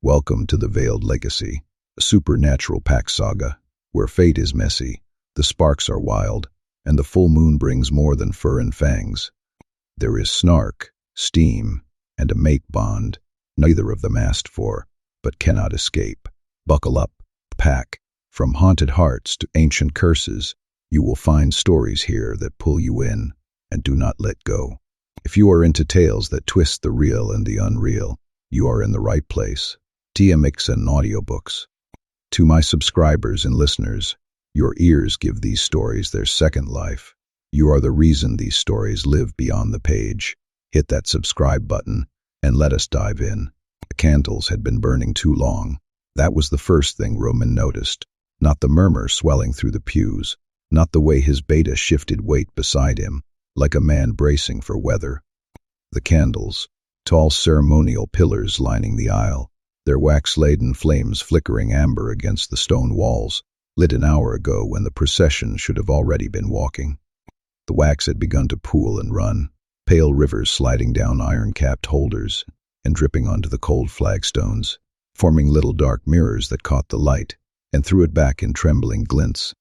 Welcome to the Veiled Legacy, a supernatural pack saga, where fate is messy, the sparks are wild, and the full moon brings more than fur and fangs. There is snark, steam, and a mate bond, neither of them asked for, but cannot escape. Buckle up, pack. From haunted hearts to ancient curses, you will find stories here that pull you in, and do not let go. If you are into tales that twist the real and the unreal, you are in the right place. Nyxen Audiobooks. To my subscribers and listeners, your ears give these stories their second life. You are the reason these stories live beyond the page. Hit that subscribe button, and let us dive in. The candles had been burning too long. That was the first thing Roman noticed. Not the murmur swelling through the pews, not the way his beta shifted weight beside him, like a man bracing for weather. The candles, tall ceremonial pillars lining the aisle, their wax-laden flames flickering amber against the stone walls, lit an hour ago when the procession should have already been walking. The wax had begun to pool and run, pale rivers sliding down iron-capped holders and dripping onto the cold flagstones, forming little dark mirrors that caught the light and threw it back in trembling glints.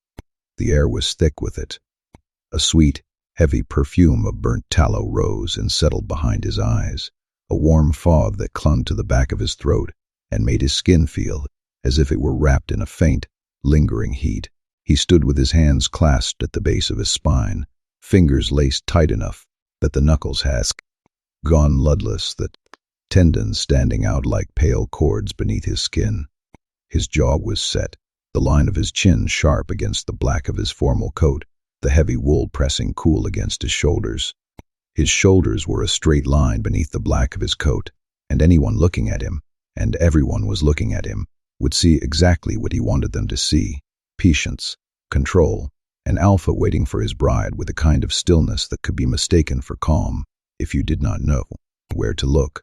The air was thick with it. A sweet, heavy perfume of burnt tallow rose and settled behind his eyes, a warm fog that clung to the back of his throat and made his skin feel as if it were wrapped in a faint, lingering heat. He stood with his hands clasped at the base of his spine, fingers laced tight enough that the knuckles had gone bloodless, the tendons standing out like pale cords beneath his skin. His jaw was set, the line of his chin sharp against the black of his formal coat, the heavy wool pressing cool against his shoulders. His shoulders were a straight line beneath the black of his coat, and anyone looking at him, and everyone was looking at him, would see exactly what he wanted them to see: patience, control, an alpha waiting for his bride with a kind of stillness that could be mistaken for calm if you did not know where to look.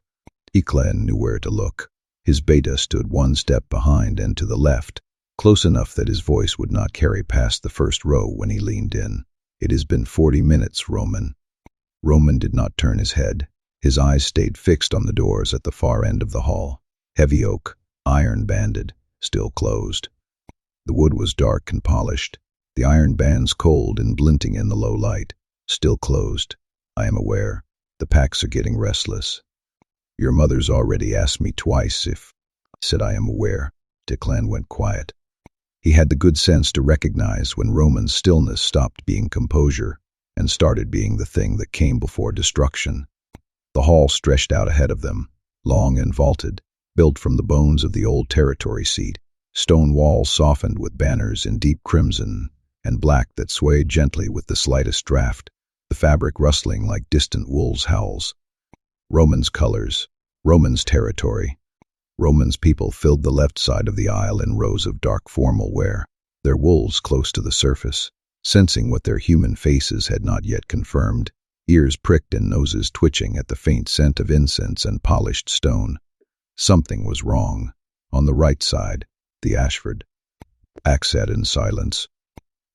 Nyxen knew where to look. His beta stood one step behind and to the left, close enough that his voice would not carry past the first row when he leaned in. "It has been 40 minutes, Roman." Roman did not turn his head. His eyes stayed fixed on the doors at the far end of the hall. Heavy oak, iron-banded, still closed. The wood was dark and polished, the iron bands cold and glinting in the low light. Still closed. "I am aware. The packs are getting restless. Your mother's already asked me twice if," said "I am aware." Nyxen went quiet. He had the good sense to recognize when Roman's stillness stopped being composure and started being the thing that came before destruction. The hall stretched out ahead of them, long and vaulted, built from the bones of the old territory seat, stone walls softened with banners in deep crimson and black that swayed gently with the slightest draft, the fabric rustling like distant wolves' howls. Roman's colors, Roman's territory. Roman's people filled the left side of the aisle in rows of dark formal wear, their wolves close to the surface, sensing what their human faces had not yet confirmed, ears pricked and noses twitching at the faint scent of incense and polished stone. Something was wrong. On the right side, the Ashford pack sat in silence.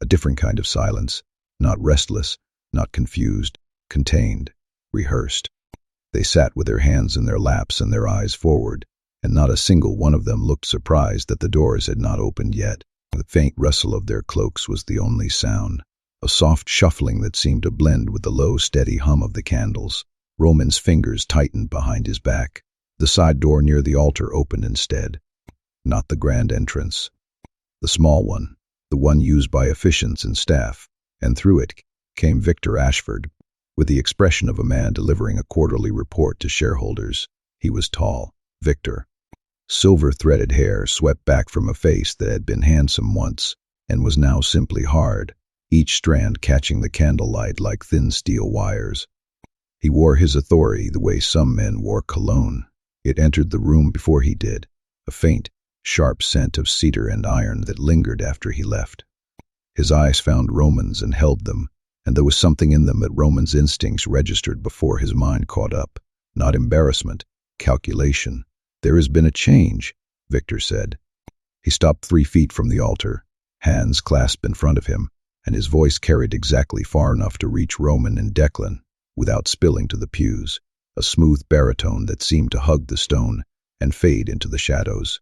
A different kind of silence, not restless, not confused, contained, rehearsed. They sat with their hands in their laps and their eyes forward, and not a single one of them looked surprised that the doors had not opened yet. The faint rustle of their cloaks was the only sound, a soft shuffling that seemed to blend with the low, steady hum of the candles. Roman's fingers tightened behind his back. The side door near the altar opened instead. Not the grand entrance. The small one, the one used by officiants and staff, and through it came Victor Ashford, with the expression of a man delivering a quarterly report to shareholders. He was tall, Victor. Silver-threaded hair swept back from a face that had been handsome once and was now simply hard, each strand catching the candlelight like thin steel wires. He wore his authority the way some men wore cologne. It entered the room before he did, a faint, sharp scent of cedar and iron that lingered after he left. His eyes found Roman's and held them, and there was something in them that Roman's instincts registered before his mind caught up. Not embarrassment, calculation. "There has been a change," Victor said. He stopped 3 feet from the altar, hands clasped in front of him, and his voice carried exactly far enough to reach Roman and Nyxen without spilling to the pews, a smooth baritone that seemed to hug the stone and fade into the shadows.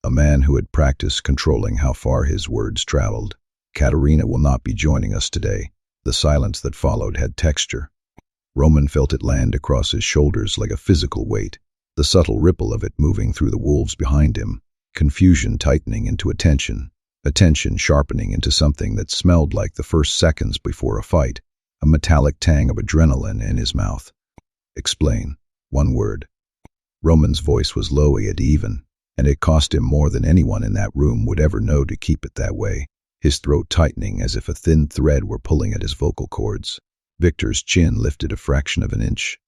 A man who had practiced controlling how far his words traveled. Katerina will not be joining us today. The silence that followed had texture. Roman felt it land across his shoulders like a physical weight, the subtle ripple of it moving through the wolves behind him, confusion tightening into attention sharpening into something that smelled like the first seconds before a fight, a metallic tang of adrenaline in his mouth. Explain. One word. Roman's voice was low yet even, and it cost him more than anyone in that room would ever know to keep it that way, his throat tightening as if a thin thread were pulling at his vocal cords. Victor's chin lifted a fraction of an inch.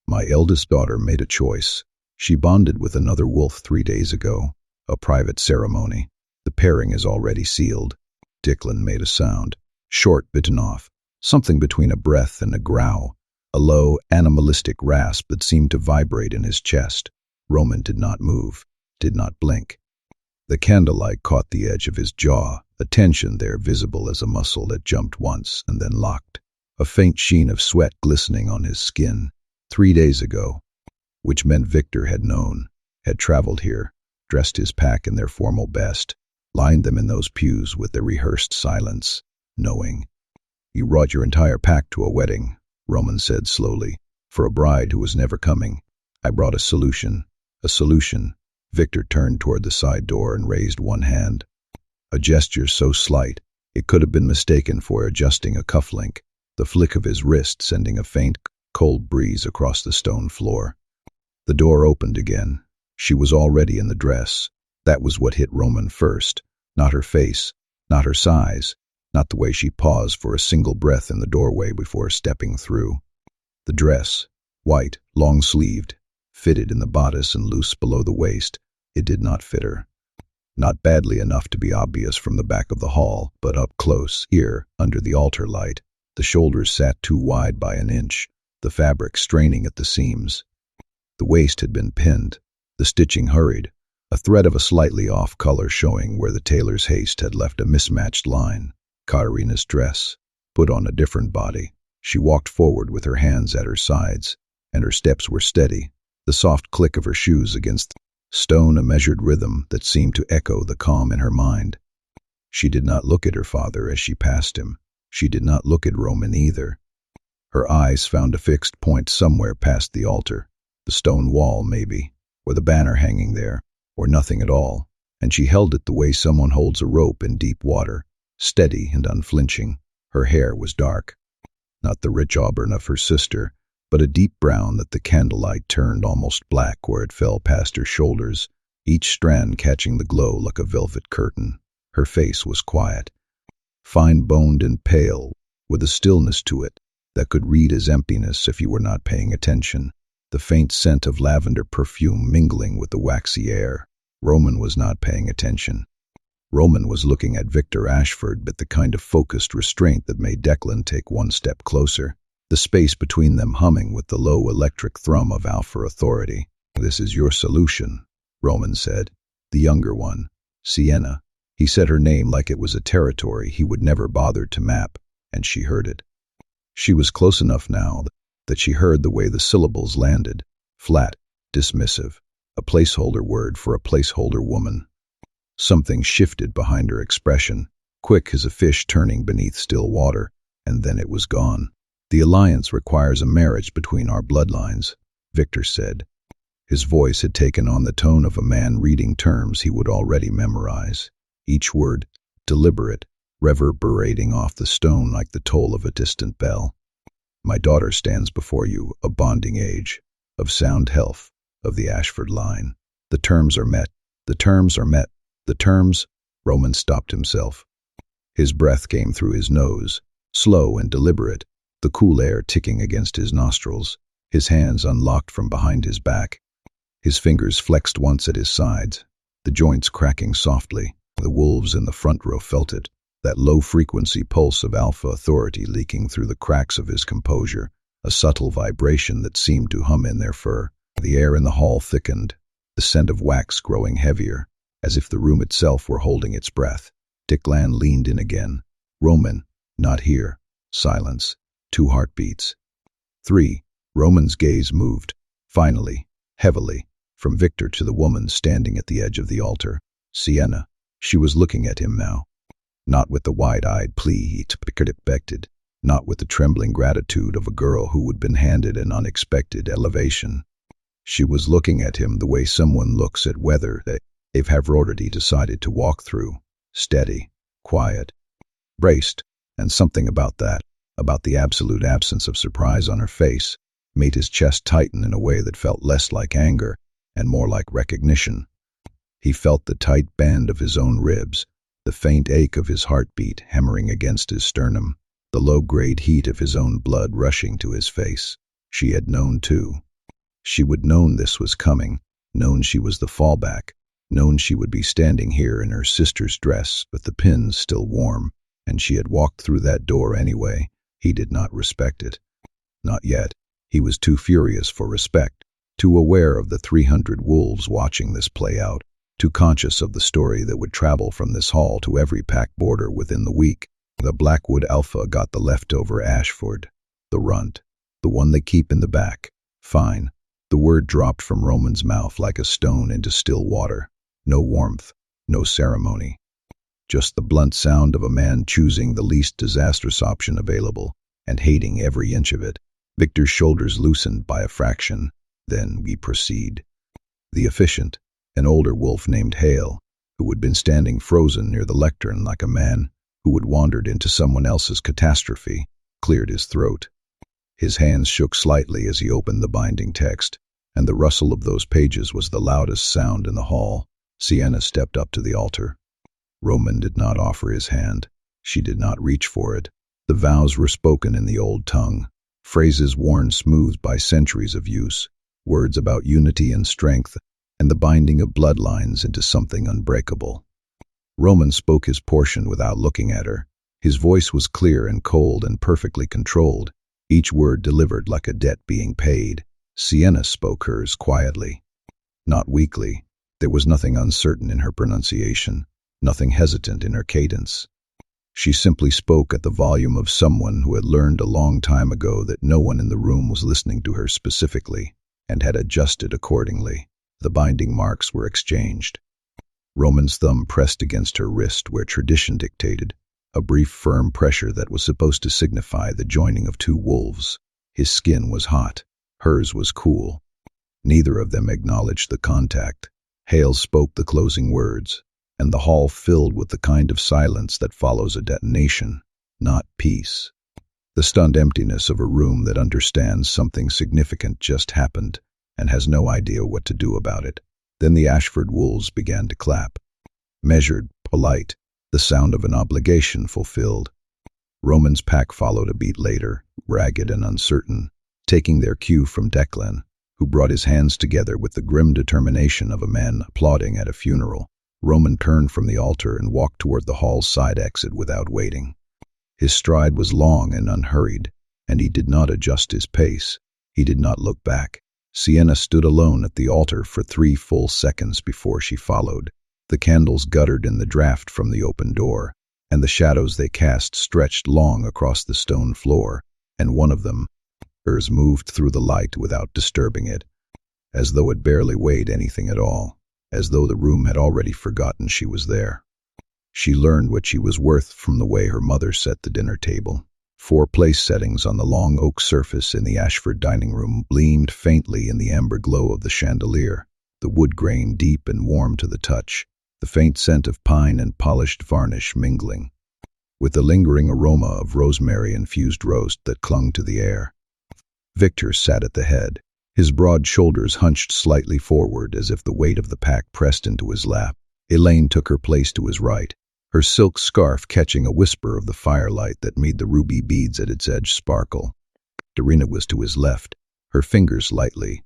My eldest daughter made a choice. She bonded with another wolf 3 days ago. A private ceremony. The pairing is already sealed. Declan made a sound, short, bitten off, something between a breath and a growl, a low, animalistic rasp that seemed to vibrate in his chest. Roman did not move, did not blink. The candlelight caught the edge of his jaw, a tension there visible as a muscle that jumped once and then locked, a faint sheen of sweat glistening on his skin. 3 days ago, which meant Victor had known, had traveled here, dressed his pack in their formal best, lined them in those pews with their rehearsed silence, knowing. You brought your entire pack to a wedding, Roman said slowly, for a bride who was never coming. I brought a solution. A solution. Victor turned toward the side door and raised one hand. A gesture so slight, it could have been mistaken for adjusting a cufflink, the flick of his wrist sending a faint, cold breeze across the stone floor. The door opened again. She was already in the dress. That was what hit Roman first. Not her face, not her size, not the way she paused for a single breath in the doorway before stepping through. The dress, white, long-sleeved, fitted in the bodice and loose below the waist. It did not fit her. Not badly enough to be obvious from the back of the hall, but up close, here, under the altar light. The shoulders sat too wide by an inch, the fabric straining at the seams. The waist had been pinned, the stitching hurried, a thread of a slightly off color showing where the tailor's haste had left a mismatched line. Katerina's dress, put on a different body. She walked forward with her hands at her sides, and her steps were steady, the soft click of her shoes against stone, a measured rhythm that seemed to echo the calm in her mind. She did not look at her father as she passed him. She did not look at Roman either. Her eyes found a fixed point somewhere past the altar, the stone wall maybe, or the banner hanging there, or nothing at all, and she held it the way someone holds a rope in deep water, steady and unflinching. Her hair was dark, not the rich auburn of her sister, but a deep brown that the candlelight turned almost black where it fell past her shoulders, each strand catching the glow like a velvet curtain. Her face was quiet, fine-boned and pale, with a stillness to it that could read as emptiness if you were not paying attention, the faint scent of lavender perfume mingling with the waxy air. Roman was not paying attention. Roman was looking at Victor Ashford with the kind of focused restraint that made Declan take one step closer, the space between them humming with the low electric thrum of alpha authority. This is your solution, Roman said. The younger one, Sienna. He said her name like it was a territory he would never bother to map, and she heard it. She was close enough now that she heard the way the syllables landed, flat, dismissive, a placeholder word for a placeholder woman. Something shifted behind her expression, quick as a fish turning beneath still water, and then it was gone. The alliance requires a marriage between our bloodlines, Victor said. His voice had taken on the tone of a man reading terms he would already memorize, each word deliberate, reverberating off the stone like the toll of a distant bell. My daughter stands before you, of bonding age, of sound health, of the Ashford line. The terms are met. The terms are met. The terms. Roman stopped himself. His breath came through his nose, slow and deliberate, the cool air ticking against his nostrils, his hands unlocked from behind his back. His fingers flexed once at his sides, the joints cracking softly. The wolves in the front row felt it, that low-frequency pulse of alpha authority leaking through the cracks of his composure, a subtle vibration that seemed to hum in their fur. The air in the hall thickened, the scent of wax growing heavier, as if the room itself were holding its breath. Declan leaned in again. Roman, not here. Silence. 2 heartbeats. 3. Roman's gaze moved, finally, heavily, from Victor to the woman standing at the edge of the altar. Sienna. She was looking at him now. Not with the wide-eyed plea he expected, not with the trembling gratitude of a girl who had been handed an unexpected elevation. She was looking at him the way someone looks at weather that they've already decided to walk through, steady, quiet, braced, and something about that, about the absolute absence of surprise on her face, made his chest tighten in a way that felt less like anger and more like recognition. He felt the tight band of his own ribs, the faint ache of his heartbeat hammering against his sternum, the low-grade heat of his own blood rushing to his face. She had known too. She would known this was coming, known she was the fallback, known she would be standing here in her sister's dress with the pins still warm, and she had walked through that door anyway. He did not respect it. Not yet. He was too furious for respect, too aware of the 300 wolves watching this play out, too conscious of the story that would travel from this hall to every pack border within the week. The Blackwood Alpha got the leftover Ashford, the runt, the one they keep in the back. Fine. The word dropped from Roman's mouth like a stone into still water. No warmth, no ceremony. Just the blunt sound of a man choosing the least disastrous option available and hating every inch of it. Victor's shoulders loosened by a fraction. Then we proceed. The officiant, an older wolf named Hale, who had been standing frozen near the lectern like a man who had wandered into someone else's catastrophe, cleared his throat. His hands shook slightly as he opened the binding text, and the rustle of those pages was the loudest sound in the hall. Sienna stepped up to the altar. Roman did not offer his hand. She did not reach for it. The vows were spoken in the old tongue, phrases worn smooth by centuries of use, words about unity and strength, and the binding of bloodlines into something unbreakable. Roman spoke his portion without looking at her. His voice was clear and cold and perfectly controlled, each word delivered like a debt being paid. Sienna spoke hers quietly, not weakly. There was nothing uncertain in her pronunciation, nothing hesitant in her cadence. She simply spoke at the volume of someone who had learned a long time ago that no one in the room was listening to her specifically, and had adjusted accordingly. The binding marks were exchanged. Roman's thumb pressed against her wrist where tradition dictated, a brief firm pressure that was supposed to signify the joining of two wolves. His skin was hot, hers was cool. Neither of them acknowledged the contact. Hale spoke the closing words, and the hall filled with the kind of silence that follows a detonation, not peace. The stunned emptiness of a room that understands something significant just happened and has no idea what to do about it. Then the Ashford wolves began to clap. Measured, polite, the sound of an obligation fulfilled. Roman's pack followed a beat later, ragged and uncertain, taking their cue from Declan, who brought his hands together with the grim determination of a man applauding at a funeral. Roman turned from the altar and walked toward the hall's side exit without waiting. His stride was long and unhurried, and he did not adjust his pace. He did not look back. Sienna stood alone at the altar for 3 full seconds before she followed. The candles guttered in the draught from the open door, and the shadows they cast stretched long across the stone floor, and one of them, hers, moved through the light without disturbing it, as though it barely weighed anything at all, as though the room had already forgotten she was there. She learned what she was worth from the way her mother set the dinner table. 4 place settings on the long oak surface in the Ashford dining room gleamed faintly in the amber glow of the chandelier, the wood grain deep and warm to the touch, the faint scent of pine and polished varnish mingling with the lingering aroma of rosemary-infused roast that clung to the air. Victor sat at the head, his broad shoulders hunched slightly forward as if the weight of the pack pressed into his lap. Elaine took her place to his right, her silk scarf catching a whisper of the firelight that made the ruby beads at its edge sparkle. Darina was to his left, her fingers lightly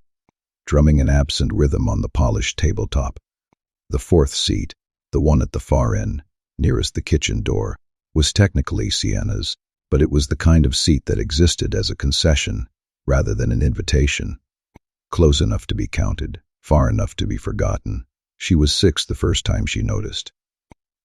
drumming an absent rhythm on the polished tabletop. The 4th seat, the one at the far end, nearest the kitchen door, was technically Sienna's, but it was the kind of seat that existed as a concession rather than an invitation. Close enough to be counted, far enough to be forgotten. She was 6 the first time she noticed.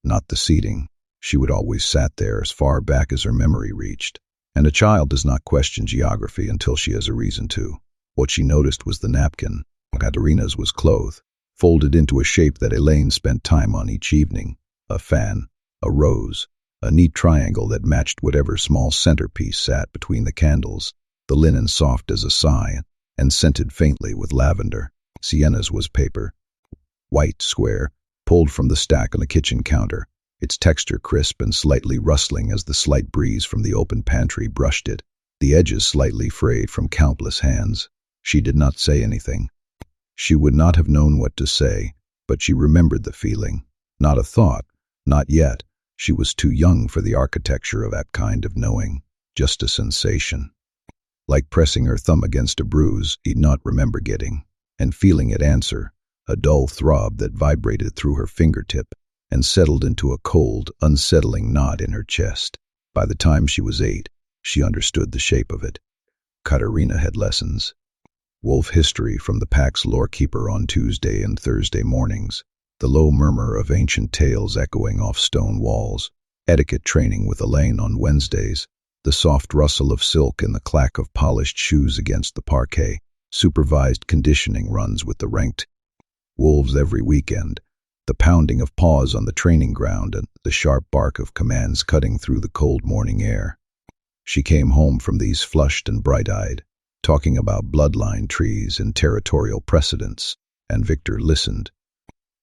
Not the seating. She would always sat there as far back as her memory reached, and a child does not question geography until she has a reason to. What she noticed was the napkin, Katerina's was clothed, folded into a shape that Elaine spent time on each evening. A fan, a rose, a neat triangle that matched whatever small centerpiece sat between the candles, the linen soft as a sigh and scented faintly with lavender. Sienna's was paper, white, square, pulled from the stack on the kitchen counter, its texture crisp and slightly rustling as the slight breeze from the open pantry brushed it, the edges slightly frayed from countless hands. She did not say anything. She would not have known what to say, but she remembered the feeling. Not a thought, not yet. She was too young for the architecture of that kind of knowing, just a sensation. Like pressing her thumb against a bruise he'd not remember getting, and feeling it answer, a dull throb that vibrated through her fingertip and settled into a cold, unsettling knot in her chest. By the time she was 8, she understood the shape of it. Katerina had lessons. Wolf history from the pack's lorekeeper on Tuesday and Thursday mornings, the low murmur of ancient tales echoing off stone walls, etiquette training with Elaine on Wednesdays, the soft rustle of silk and the clack of polished shoes against the parquet, supervised conditioning runs with the ranked wolves every weekend, the pounding of paws on the training ground and the sharp bark of commands cutting through the cold morning air. She came home from these flushed and bright-eyed, talking about bloodline trees and territorial precedents, and Victor listened.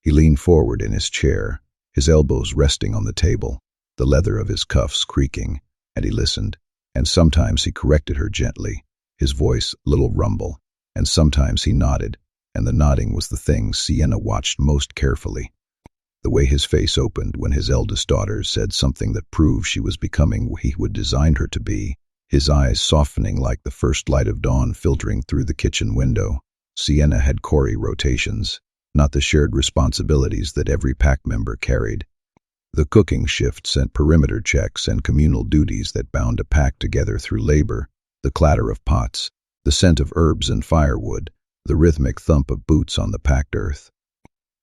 He leaned forward in his chair, his elbows resting on the table, the leather of his cuffs creaking, and he listened, and sometimes he corrected her gently, his voice a little rumble, and sometimes he nodded, and the nodding was the thing Sienna watched most carefully. The way his face opened when his eldest daughter said something that proved she was becoming what he would design her to be, his eyes softening like the first light of dawn filtering through the kitchen window. Sienna had Corey rotations, not the shared responsibilities that every pack member carried. The cooking shift sent perimeter checks and communal duties that bound a pack together through labor, the clatter of pots, the scent of herbs and firewood, the rhythmic thump of boots on the packed earth.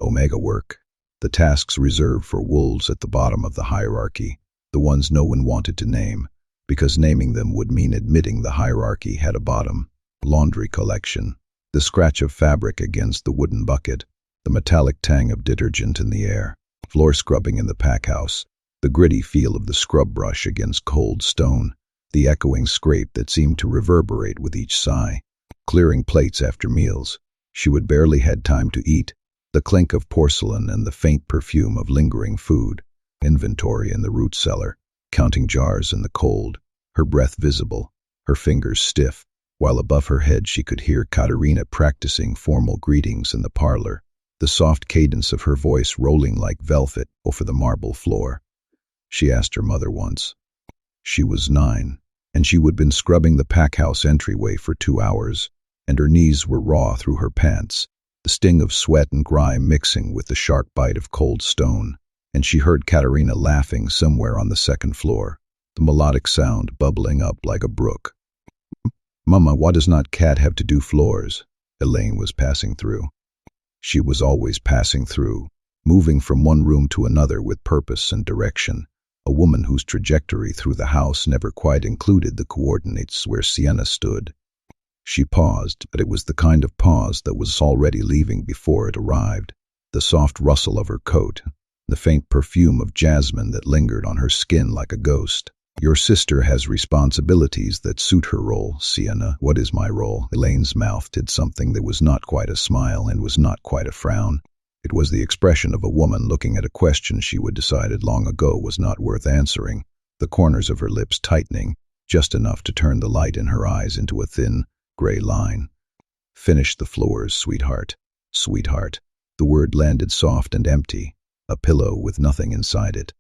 Omega work, the tasks reserved for wolves at the bottom of the hierarchy, the ones no one wanted to name, because naming them would mean admitting the hierarchy had a bottom. Laundry collection, the scratch of fabric against the wooden bucket, the metallic tang of detergent in the air, floor scrubbing in the pack house, the gritty feel of the scrub brush against cold stone, the echoing scrape that seemed to reverberate with each sigh, clearing plates after meals. She would barely had time to eat, the clink of porcelain and the faint perfume of lingering food, inventory in the root cellar, counting jars in the cold, her breath visible, her fingers stiff, while above her head she could hear Katerina practicing formal greetings in the parlor, the soft cadence of her voice rolling like velvet over the marble floor. She asked her mother once. She was 9, and she would been scrubbing the pack house entryway for 2 hours, and her knees were raw through her pants, the sting of sweat and grime mixing with the sharp bite of cold stone, and she heard Katerina laughing somewhere on the second floor, the melodic sound bubbling up like a brook. "Mama, what does not cat have to do floors?" Elaine was passing through. She was always passing through, moving from one room to another with purpose and direction, a woman whose trajectory through the house never quite included the coordinates where Sienna stood. She paused, but it was the kind of pause that was already leaving before it arrived, the soft rustle of her coat, the faint perfume of jasmine that lingered on her skin like a ghost. "Your sister has responsibilities that suit her role, Sienna. What is my role?" Elaine's mouth did something that was not quite a smile and was not quite a frown. It was the expression of a woman looking at a question she would decided long ago was not worth answering, the corners of her lips tightening, just enough to turn the light in her eyes into a thin, gray line. "Finish the floors, sweetheart." Sweetheart. The word landed soft and empty, a pillow with nothing inside it.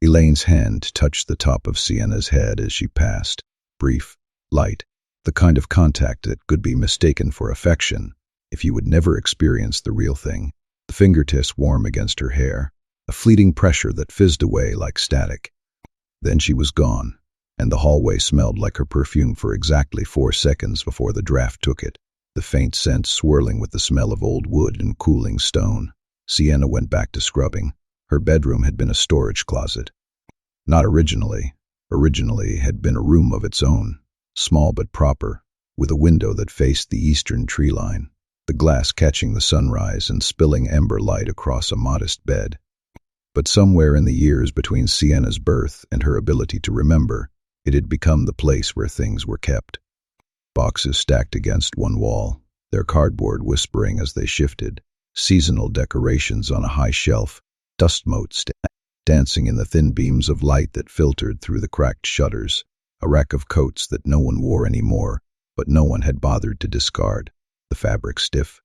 Elaine's hand touched the top of Sienna's head as she passed, brief, light, the kind of contact that could be mistaken for affection if you would never experience the real thing. The fingertips warm against her hair, a fleeting pressure that fizzed away like static. Then she was gone, and the hallway smelled like her perfume for exactly 4 seconds before the draft took it, the faint scent swirling with the smell of old wood and cooling stone. Sienna went back to scrubbing. Her bedroom had been a storage closet. Not originally. Originally had been a room of its own, small but proper, with a window that faced the eastern tree line. the glass catching the sunrise and spilling ember light across a modest bed. But somewhere in the years between Sienna's birth and her ability to remember, it had become the place where things were kept. Boxes stacked against one wall, their cardboard whispering as they shifted, seasonal decorations on a high shelf, dust motes dancing in the thin beams of light that filtered through the cracked shutters, a rack of coats that no one wore anymore, but no one had bothered to discard, the fabric stiff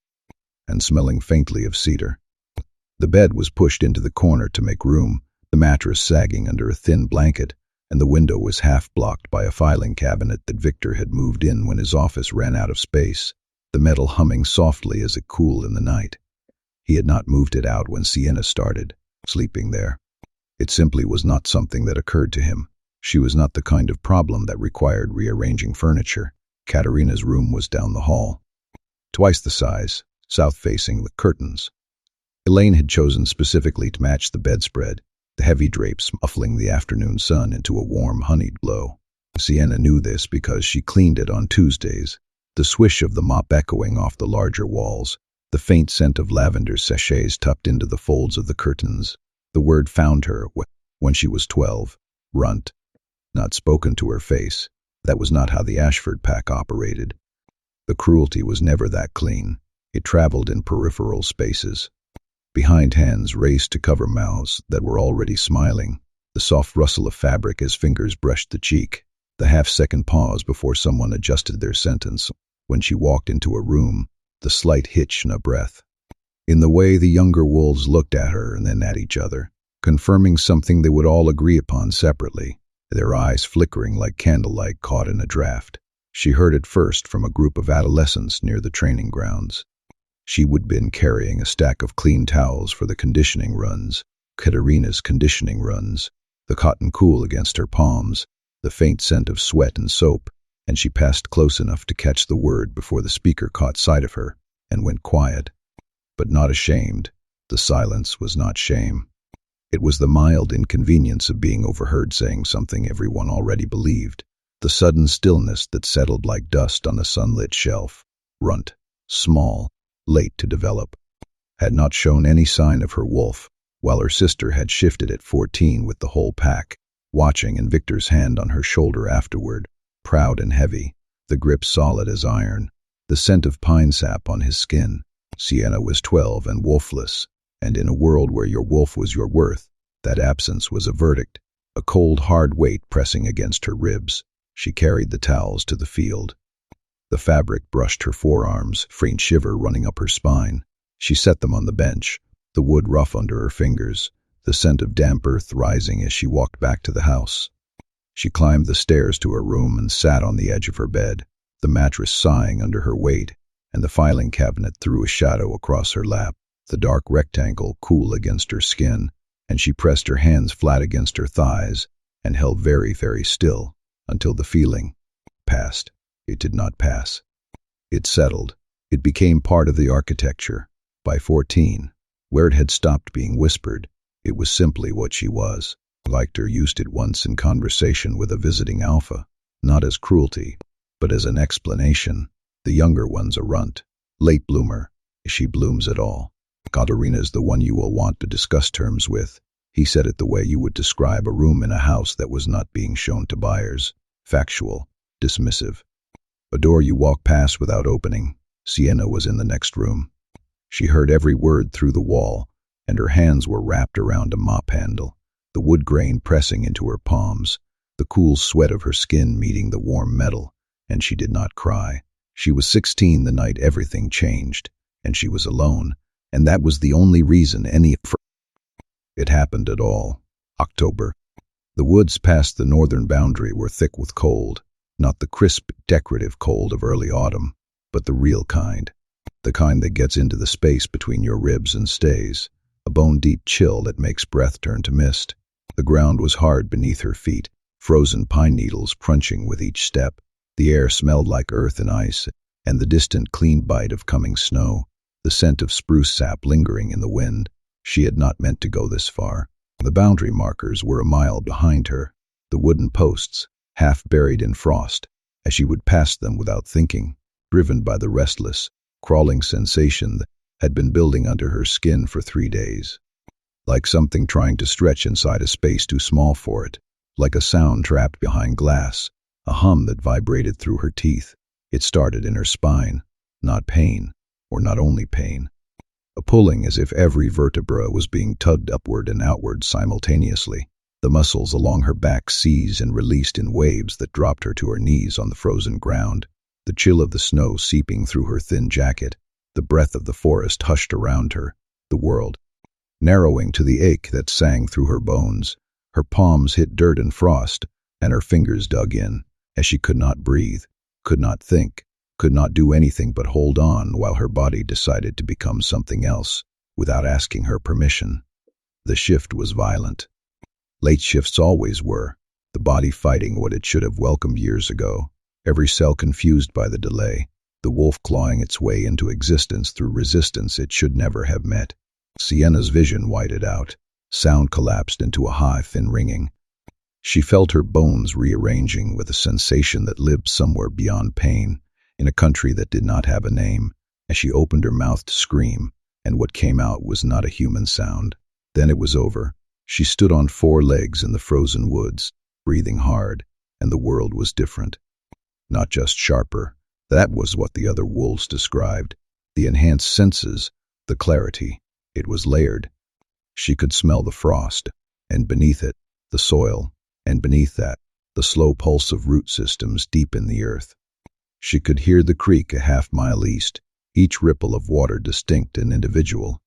and smelling faintly of cedar. The bed was pushed into the corner to make room, the mattress sagging under a thin blanket, and the window was half blocked by a filing cabinet that Victor had moved in when his office ran out of space, the metal humming softly as it cooled in the night. He had not moved it out when Sienna started, sleeping there. It simply was not something that occurred to him. She was not the kind of problem that required rearranging furniture. Katerina's room was down the hall. Twice the size, south-facing with curtains. Elaine had chosen specifically to match the bedspread, the heavy drapes muffling the afternoon sun into a warm, honeyed glow. Sienna knew this because she cleaned it on Tuesdays, the swish of the mop echoing off the larger walls, the faint scent of lavender sachets tucked into the folds of the curtains. The word found her when she was 12, runt. Not spoken to her face. That was not how the Ashford pack operated. The cruelty was never that clean. It traveled in peripheral spaces. Behind hands raced to cover mouths that were already smiling, the soft rustle of fabric as fingers brushed the cheek, the half-second pause before someone adjusted their sentence. When she walked into a room, the slight hitch in a breath. In the way the younger wolves looked at her and then at each other, confirming something they would all agree upon separately, their eyes flickering like candlelight caught in a draft. She heard it first from a group of adolescents near the training grounds. She would been carrying a stack of clean towels for the conditioning runs, Katerina's conditioning runs, the cotton cool against her palms, the faint scent of sweat and soap, and she passed close enough to catch the word before the speaker caught sight of her and went quiet. But not ashamed. The silence was not shame. It was the mild inconvenience of being overheard saying something everyone already believed, the sudden stillness that settled like dust on a sunlit shelf. Runt, small, late to develop, had not shown any sign of her wolf, while her sister had shifted at 14 with the whole pack, watching in Victor's hand on her shoulder afterward, proud and heavy, the grip solid as iron, the scent of pine sap on his skin. Sienna was 12 and wolfless, and in a world where your wolf was your worth, that absence was a verdict, a cold, hard weight pressing against her ribs. She carried the towels to the field. The fabric brushed her forearms, faint shiver running up her spine. She set them on the bench, the wood rough under her fingers, the scent of damp earth rising as she walked back to the house. She climbed the stairs to her room and sat on the edge of her bed, the mattress sighing under her weight, and the filing cabinet threw a shadow across her lap, the dark rectangle cool against her skin, and she pressed her hands flat against her thighs and held very, very still until the feeling passed. It did not pass. It settled. It became part of the architecture. By 14, where it had stopped being whispered, it was simply what she was. Lecter used it once in conversation with a visiting alpha, not as cruelty, but as an explanation. The younger one's a runt, late bloomer, if she blooms at all. Katerina's the one you will want to discuss terms with. He said it the way you would describe a room in a house that was not being shown to buyers. Factual, dismissive. A door you walk past without opening. Sienna was in the next room. She heard every word through the wall, and her hands were wrapped around a mop handle, the wood grain pressing into her palms, the cool sweat of her skin meeting the warm metal, and she did not cry. She was 16 the night everything changed, and she was alone, and that was the only reason it happened at all. October. The woods past the northern boundary were thick with cold, not the crisp, decorative cold of early autumn, but the real kind, the kind that gets into the space between your ribs and stays, a bone-deep chill that makes breath turn to mist. The ground was hard beneath her feet, frozen pine needles crunching with each step. The air smelled like earth and ice, and the distant clean bite of coming snow, the scent of spruce sap lingering in the wind. She had not meant to go this far. The boundary markers were a mile behind her, the wooden posts, half buried in frost, as she would pass them without thinking, driven by the restless, crawling sensation that had been building under her skin for 3 days. Like something trying to stretch inside a space too small for it, like a sound trapped behind glass, a hum that vibrated through her teeth. It started in her spine, not pain, or not only pain. A pulling as if every vertebra was being tugged upward and outward simultaneously. The muscles along her back seized and released in waves that dropped her to her knees on the frozen ground. The chill of the snow seeping through her thin jacket, the breath of the forest hushed around her, the world narrowing to the ache that sang through her bones. Her palms hit dirt and frost, and her fingers dug in, as she could not breathe, could not think, could not do anything but hold on while her body decided to become something else, without asking her permission. The shift was violent. Late shifts always were, the body fighting what it should have welcomed years ago, every cell confused by the delay, the wolf clawing its way into existence through resistance it should never have met. Sienna's vision whited out. Sound collapsed into a high, thin ringing. She felt her bones rearranging with a sensation that lived somewhere beyond pain, in a country that did not have a name, as she opened her mouth to scream, and what came out was not a human sound. Then it was over. She stood on 4 legs in the frozen woods, breathing hard, and the world was different. Not just sharper. That was what the other wolves described. The enhanced senses, the clarity. It was layered. She could smell the frost, and beneath it, the soil, and beneath that, the slow pulse of root systems deep in the earth. She could hear the creek a half-mile east, each ripple of water distinct and individual.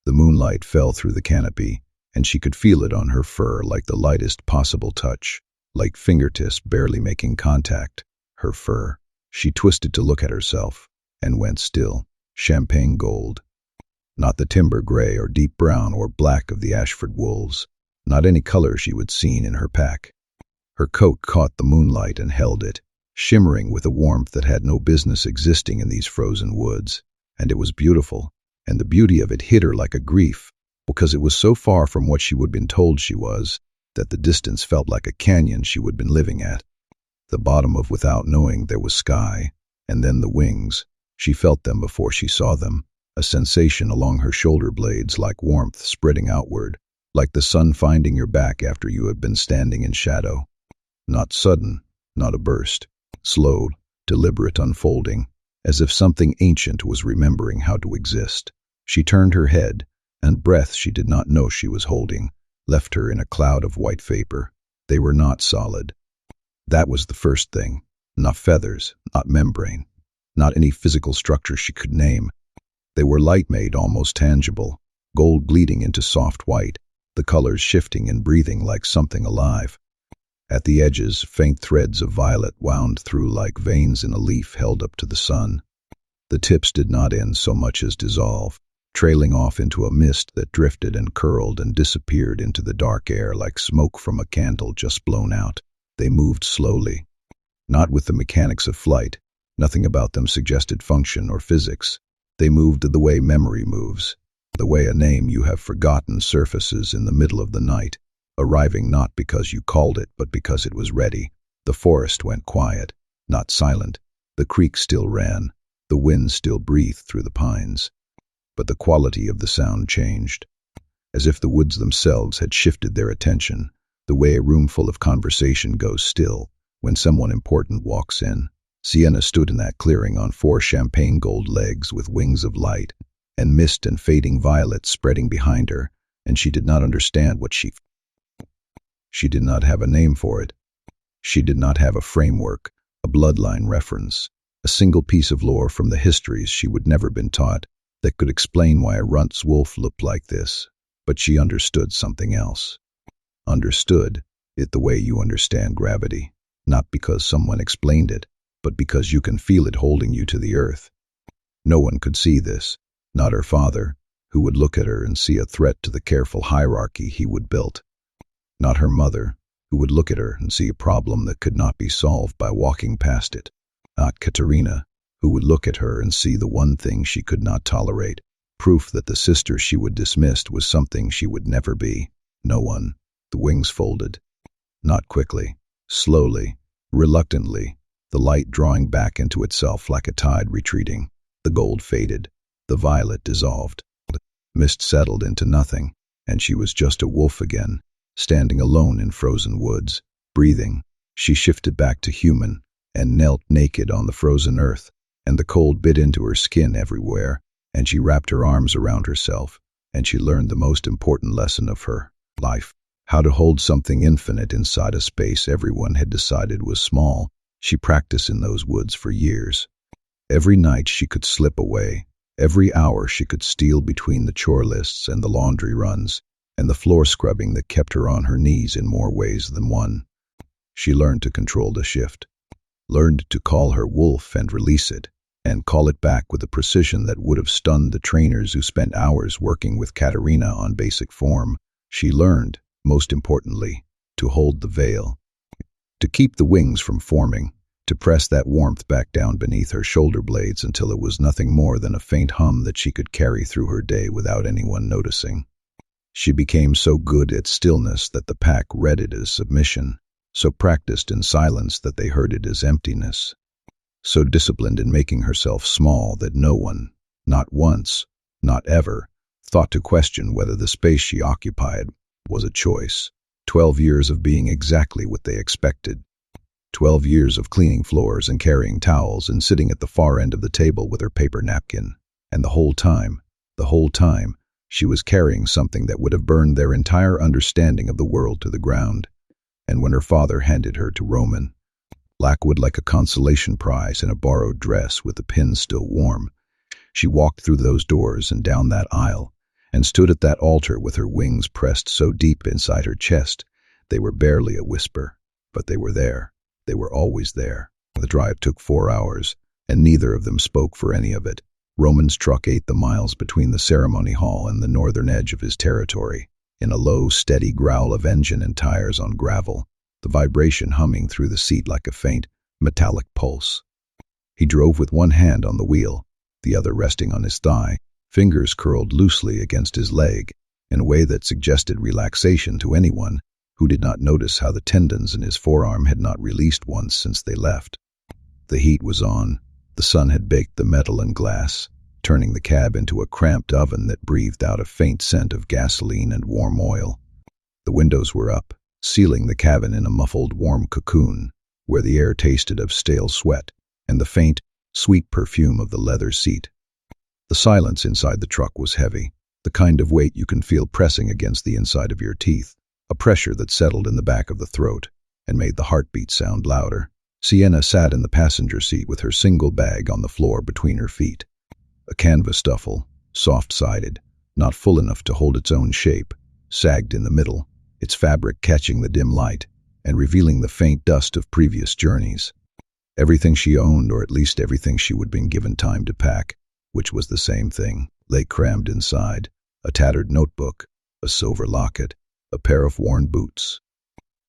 The moonlight fell through the canopy, and she could feel it on her fur like the lightest possible touch, like fingertips barely making contact. Her fur. She twisted to look at herself, and went still, champagne gold. Not the timber gray or deep brown or black of the Ashford wolves, not any color she would seen in her pack. Her coat caught the moonlight and held it, shimmering with a warmth that had no business existing in these frozen woods, and it was beautiful, and the beauty of it hit her like a grief, because it was so far from what she would have been told she was, that the distance felt like a canyon she would have been living at. The bottom of without knowing there was sky, and then the wings. She felt them before she saw them, a sensation along her shoulder blades like warmth spreading outward, like the sun finding your back after you have been standing in shadow. Not sudden, not a burst, slow, deliberate unfolding, as if something ancient was remembering how to exist. She turned her head, and breath she did not know she was holding left her in a cloud of white vapor. They were not solid. That was the first thing. Not feathers, not membrane, not any physical structure she could name. They were light-made, almost tangible, gold bleeding into soft white, the colors shifting and breathing like something alive. At the edges, faint threads of violet wound through like veins in a leaf held up to the sun. The tips did not end so much as dissolve, trailing off into a mist that drifted and curled and disappeared into the dark air like smoke from a candle just blown out. They moved slowly, not with the mechanics of flight. Nothing about them suggested function or physics. They moved the way memory moves, the way a name you have forgotten surfaces in the middle of the night, arriving not because you called it but because it was ready. The forest went quiet, not silent. The creek still ran, the wind still breathed through the pines. But the quality of the sound changed, as if the woods themselves had shifted their attention, the way a room full of conversation goes still when someone important walks in. Sienna stood in that clearing on 4 champagne gold legs with wings of light, and mist and fading violets spreading behind her, and she did not understand what she did not have a name for it. She did not have a framework, a bloodline reference, a single piece of lore from the histories she would never been taught that could explain why a runt's wolf looked like this. But she understood something else. Understood it the way you understand gravity, not because someone explained it, but because you can feel it holding you to the earth. No one could see this, not her father, who would look at her and see a threat to the careful hierarchy he would build. Not her mother, who would look at her and see a problem that could not be solved by walking past it. Not Katerina, who would look at her and see the one thing she could not tolerate, proof that the sister she would dismiss was something she would never be. No one. The wings folded. Not quickly, slowly, reluctantly, the light drawing back into itself like a tide retreating. The gold faded, the violet dissolved. The mist settled into nothing, and she was just a wolf again, standing alone in frozen woods. Breathing, she shifted back to human and knelt naked on the frozen earth, and the cold bit into her skin everywhere, and she wrapped her arms around herself, and she learned the most important lesson of her life. How to hold something infinite inside a space everyone had decided was small. She practiced in those woods for years. Every night she could slip away. Every hour she could steal between the chore lists and the laundry runs, and the floor scrubbing that kept her on her knees in more ways than one. She learned to control the shift, learned to call her wolf and release it, and call it back with a precision that would have stunned the trainers who spent hours working with Katerina on basic form. She learned, most importantly, to hold the veil, to keep the wings from forming, to press that warmth back down beneath her shoulder blades until it was nothing more than a faint hum that she could carry through her day without anyone noticing. She became so good at stillness that the pack read it as submission, so practiced in silence that they heard it as emptiness, so disciplined in making herself small that no one, not once, not ever, thought to question whether the space she occupied was a choice. 12 years of being exactly what they expected. 12 years of cleaning floors and carrying towels and sitting at the far end of the table with her paper napkin. And the whole time, she was carrying something that would have burned their entire understanding of the world to the ground. And when her father handed her to Roman Blackwood like a consolation prize in a borrowed dress with the pins still warm, she walked through those doors and down that aisle, and stood at that altar with her wings pressed so deep inside her chest, they were barely a whisper, but they were there. They were always there. The drive took 4 hours, and neither of them spoke for any of it. Roman's truck ate the miles between the ceremony hall and the northern edge of his territory, in a low, steady growl of engine and tires on gravel, the vibration humming through the seat like a faint, metallic pulse. He drove with one hand on the wheel, the other resting on his thigh, fingers curled loosely against his leg, in a way that suggested relaxation to anyone who did not notice how the tendons in his forearm had not released once since they left. The heat was on. The sun had baked the metal and glass, turning the cab into a cramped oven that breathed out a faint scent of gasoline and warm oil. The windows were up, sealing the cabin in a muffled, warm cocoon, where the air tasted of stale sweat and the faint, sweet perfume of the leather seat. The silence inside the truck was heavy, the kind of weight you can feel pressing against the inside of your teeth, a pressure that settled in the back of the throat and made the heartbeat sound louder. Sienna sat in the passenger seat with her single bag on the floor between her feet. A canvas duffel, soft-sided, not full enough to hold its own shape, sagged in the middle, its fabric catching the dim light and revealing the faint dust of previous journeys. Everything she owned, or at least everything she would have been given time to pack, which was the same thing, lay crammed inside: a tattered notebook, a silver locket, a pair of worn boots.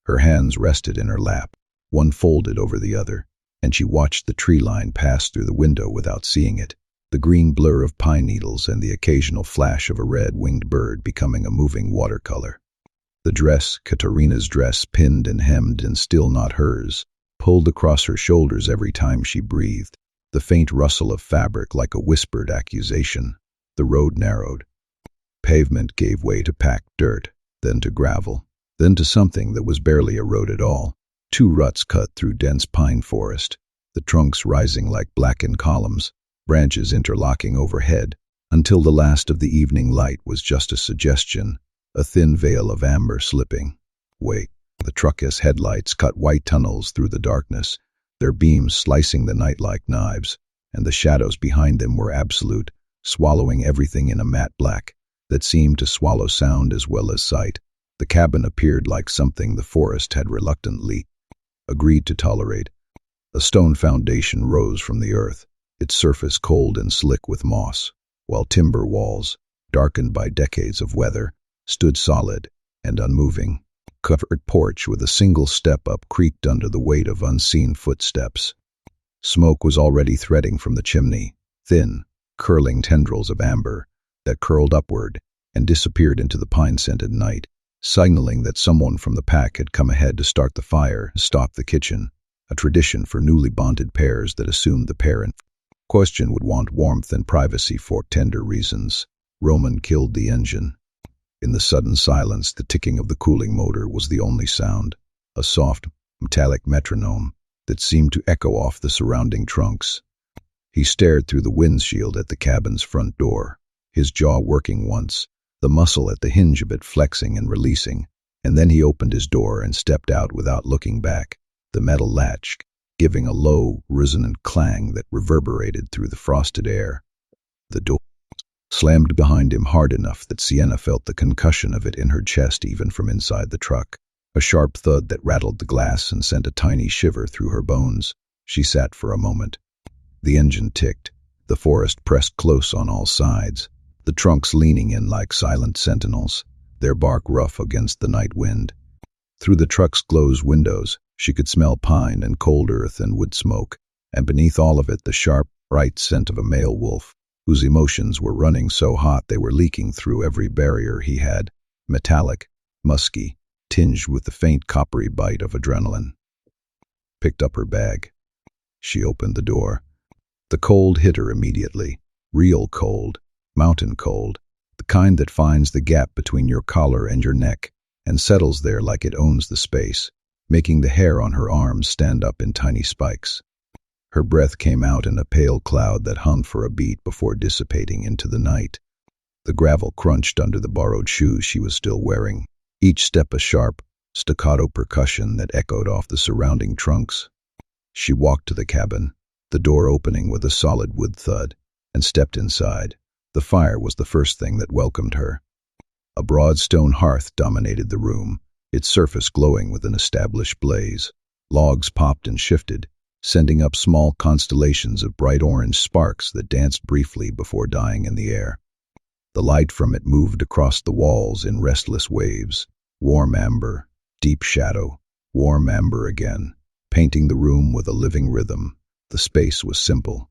Her hands rested in her lap, one folded over the other, and she watched the tree line pass through the window without seeing it, the green blur of pine needles and the occasional flash of a red-winged bird becoming a moving watercolor. The dress, Katerina's dress, pinned and hemmed and still not hers, pulled across her shoulders every time she breathed, the faint rustle of fabric like a whispered accusation. The road narrowed. Pavement gave way to packed dirt, then to gravel, then to something that was barely a road at all. 2 ruts cut through dense pine forest, the trunks rising like blackened columns, branches interlocking overhead, until the last of the evening light was just a suggestion, a thin veil of amber slipping. Wait. The truck's headlights cut white tunnels through the darkness, their beams slicing the night like knives, and the shadows behind them were absolute, swallowing everything in a matte black that seemed to swallow sound as well as sight. The cabin appeared like something the forest had reluctantly agreed to tolerate. A stone foundation rose from the earth, its surface cold and slick with moss, while timber walls, darkened by decades of weather, stood solid and unmoving. Covered porch with a single step up creaked under the weight of unseen footsteps. Smoke was already threading from the chimney, thin, curling tendrils of amber that curled upward and disappeared into the pine-scented night, signaling that someone from the pack had come ahead to start the fire and stop the kitchen, a tradition for newly bonded pairs that assumed the parent question would want warmth and privacy for tender reasons. Roman killed the engine. In the sudden silence, the ticking of the cooling motor was the only sound, a soft, metallic metronome that seemed to echo off the surrounding trunks. He stared through the windshield at the cabin's front door, his jaw working once, the muscle at the hinge of it flexing and releasing, and then he opened his door and stepped out without looking back, the metal latch giving a low, resonant clang that reverberated through the frosted air. The door slammed behind him hard enough that Sienna felt the concussion of it in her chest even from inside the truck, a sharp thud that rattled the glass and sent a tiny shiver through her bones. She sat for a moment. The engine ticked, the forest pressed close on all sides, the trunks leaning in like silent sentinels, their bark rough against the night wind. Through the truck's closed windows, she could smell pine and cold earth and wood smoke, and beneath all of it the sharp, bright scent of a male wolf, whose emotions were running so hot they were leaking through every barrier he had, metallic, musky, tinged with the faint coppery bite of adrenaline. Picked up her bag. She opened the door. The cold hit her immediately, real cold, mountain cold, the kind that finds the gap between your collar and your neck and settles there like it owns the space, making the hair on her arms stand up in tiny spikes. Her breath came out in a pale cloud that hung for a beat before dissipating into the night. The gravel crunched under the borrowed shoes she was still wearing, each step a sharp, staccato percussion that echoed off the surrounding trunks. She walked to the cabin, the door opening with a solid wood thud, and stepped inside. The fire was the first thing that welcomed her. A broad stone hearth dominated the room, its surface glowing with an established blaze. Logs popped and shifted, sending up small constellations of bright orange sparks that danced briefly before dying in the air. The light from it moved across the walls in restless waves, warm amber, deep shadow, warm amber again, painting the room with a living rhythm. The space was simple.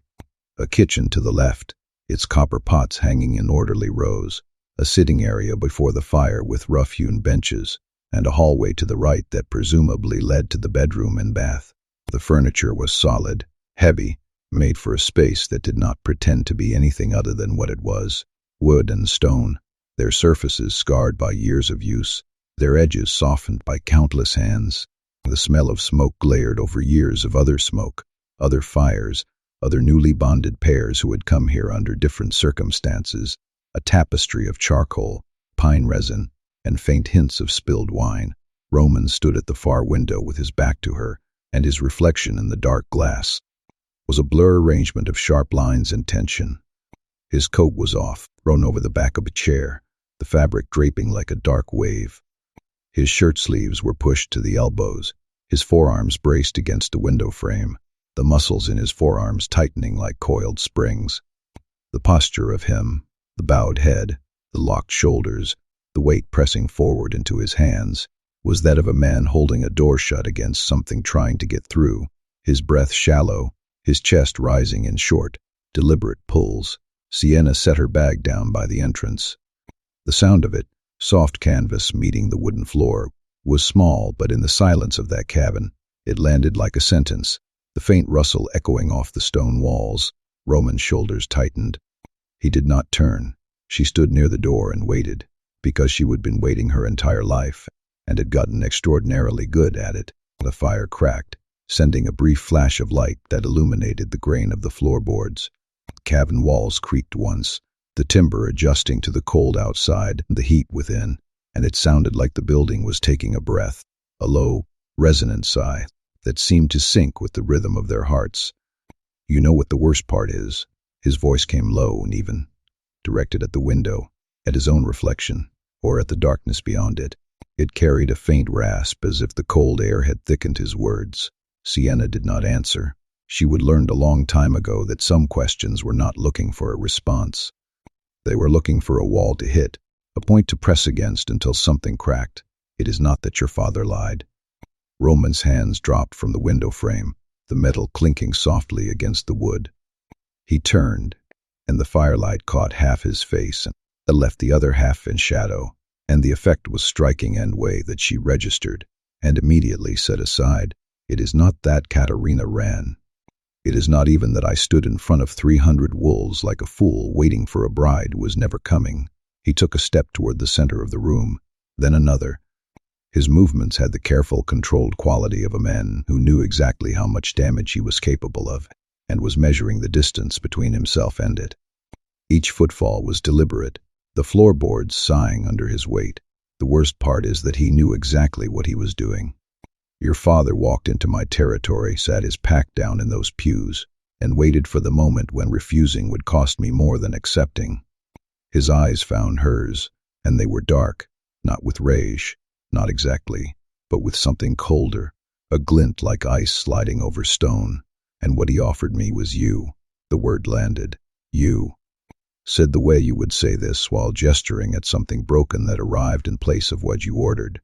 A kitchen to the left, its copper pots hanging in orderly rows, a sitting area before the fire with rough-hewn benches, and a hallway to the right that presumably led to the bedroom and bath. The furniture was solid, heavy, made for a space that did not pretend to be anything other than what it was, wood and stone, their surfaces scarred by years of use, their edges softened by countless hands. The smell of smoke glared over years of other smoke, other fires, other newly bonded pairs who had come here under different circumstances, a tapestry of charcoal, pine resin, and faint hints of spilled wine. Roman stood at the far window with his back to her, and his reflection in the dark glass was a blur arrangement of sharp lines and tension. His coat was off, thrown over the back of a chair, the fabric draping like a dark wave. His shirt sleeves were pushed to the elbows, his forearms braced against the window frame, the muscles in his forearms tightening like coiled springs. The posture of him, the bowed head, the locked shoulders, the weight pressing forward into his hands, was that of a man holding a door shut against something trying to get through, his breath shallow, his chest rising in short, deliberate pulls. Sienna set her bag down by the entrance. The sound of it, soft canvas meeting the wooden floor, was small, but in the silence of that cabin, it landed like a sentence, the faint rustle echoing off the stone walls. Roman's shoulders tightened. He did not turn. She stood near the door and waited, because she had been waiting her entire life, and had gotten extraordinarily good at it. The fire cracked, sending a brief flash of light that illuminated the grain of the floorboards. The cabin walls creaked once, the timber adjusting to the cold outside and the heat within, and it sounded like the building was taking a breath, a low, resonant sigh that seemed to sync with the rhythm of their hearts. "You know what the worst part is?" His voice came low and even, directed at the window, at his own reflection, or at the darkness beyond it. It carried a faint rasp as if the cold air had thickened his words. Sienna did not answer. She would learned a long time ago that some questions were not looking for a response. They were looking for a wall to hit, a point to press against until something cracked. "It is not that your father lied." Roman's hands dropped from the window frame, the metal clinking softly against the wood. He turned, and the firelight caught half his face and left the other half in shadow, and the effect was striking in a way that she registered, and immediately set aside. "It is not that." Katerina ran. It is not even that I stood in front of 300 wolves like a fool waiting for a bride who was never coming. He took a step toward the center of the room, then another. His movements had the careful, controlled quality of a man who knew exactly how much damage he was capable of and was measuring the distance between himself and it. Each footfall was deliberate, the floorboards sighing under his weight. The worst part is that he knew exactly what he was doing. Your father walked into my territory, sat his pack down in those pews, and waited for the moment when refusing would cost me more than accepting. His eyes found hers, and they were dark, not with rage, not exactly, but with something colder, a glint like ice sliding over stone, and what he offered me was you. The word landed. You. Said the way you would say this while gesturing at something broken that arrived in place of what you ordered.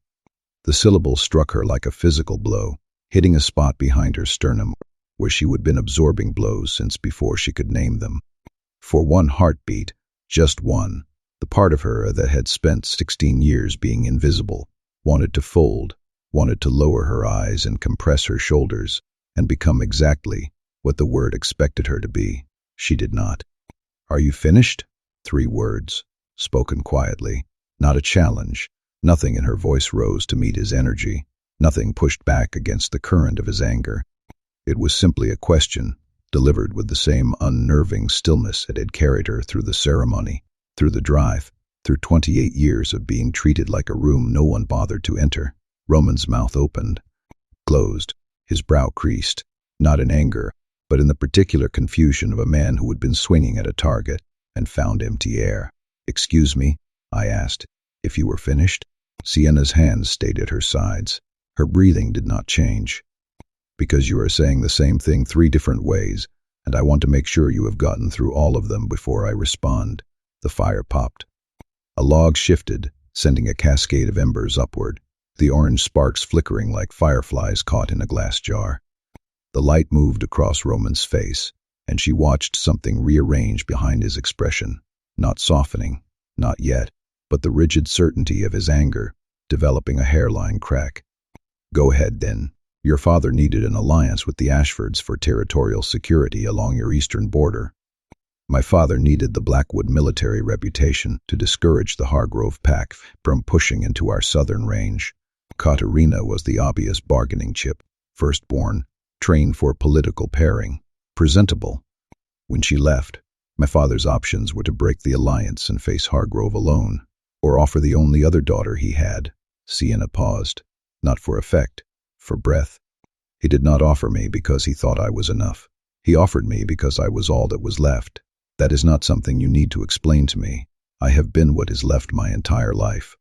The syllable struck her like a physical blow, hitting a spot behind her sternum where she would have been absorbing blows since before she could name them. For one heartbeat, just one, the part of her that had spent 16 years being invisible, wanted to fold, wanted to lower her eyes and compress her shoulders, and become exactly what the word expected her to be. She did not. Are you finished? 3 words, spoken quietly, not a challenge. Nothing in her voice rose to meet his energy, nothing pushed back against the current of his anger. It was simply a question, delivered with the same unnerving stillness that had carried her through the ceremony, through the drive, through 28 years of being treated like a room no one bothered to enter. Roman's mouth opened, closed, his brow creased, not in anger, but in the particular confusion of a man who had been swinging at a target and found empty air. "Excuse me," I asked, "if you were finished?" Sienna's hands stayed at her sides. Her breathing did not change. "Because you are saying the same thing 3 different ways, and I want to make sure you have gotten through all of them before I respond." The fire popped. A log shifted, sending a cascade of embers upward, the orange sparks flickering like fireflies caught in a glass jar. The light moved across Roman's face, and she watched something rearrange behind his expression, not softening, not yet, but the rigid certainty of his anger, developing a hairline crack. "Go ahead, then. Your father needed an alliance with the Ashfords for territorial security along your eastern border. My father needed the Blackwood military reputation to discourage the Hargrove pack from pushing into our southern range. Katerina was the obvious bargaining chip, firstborn, trained for political pairing, presentable. When she left, my father's options were to break the alliance and face Hargrove alone, or offer the only other daughter he had." Sienna paused, not for effect, for breath. "He did not offer me because he thought I was enough. He offered me because I was all that was left. That is not something you need to explain to me. I have been what is left my entire life."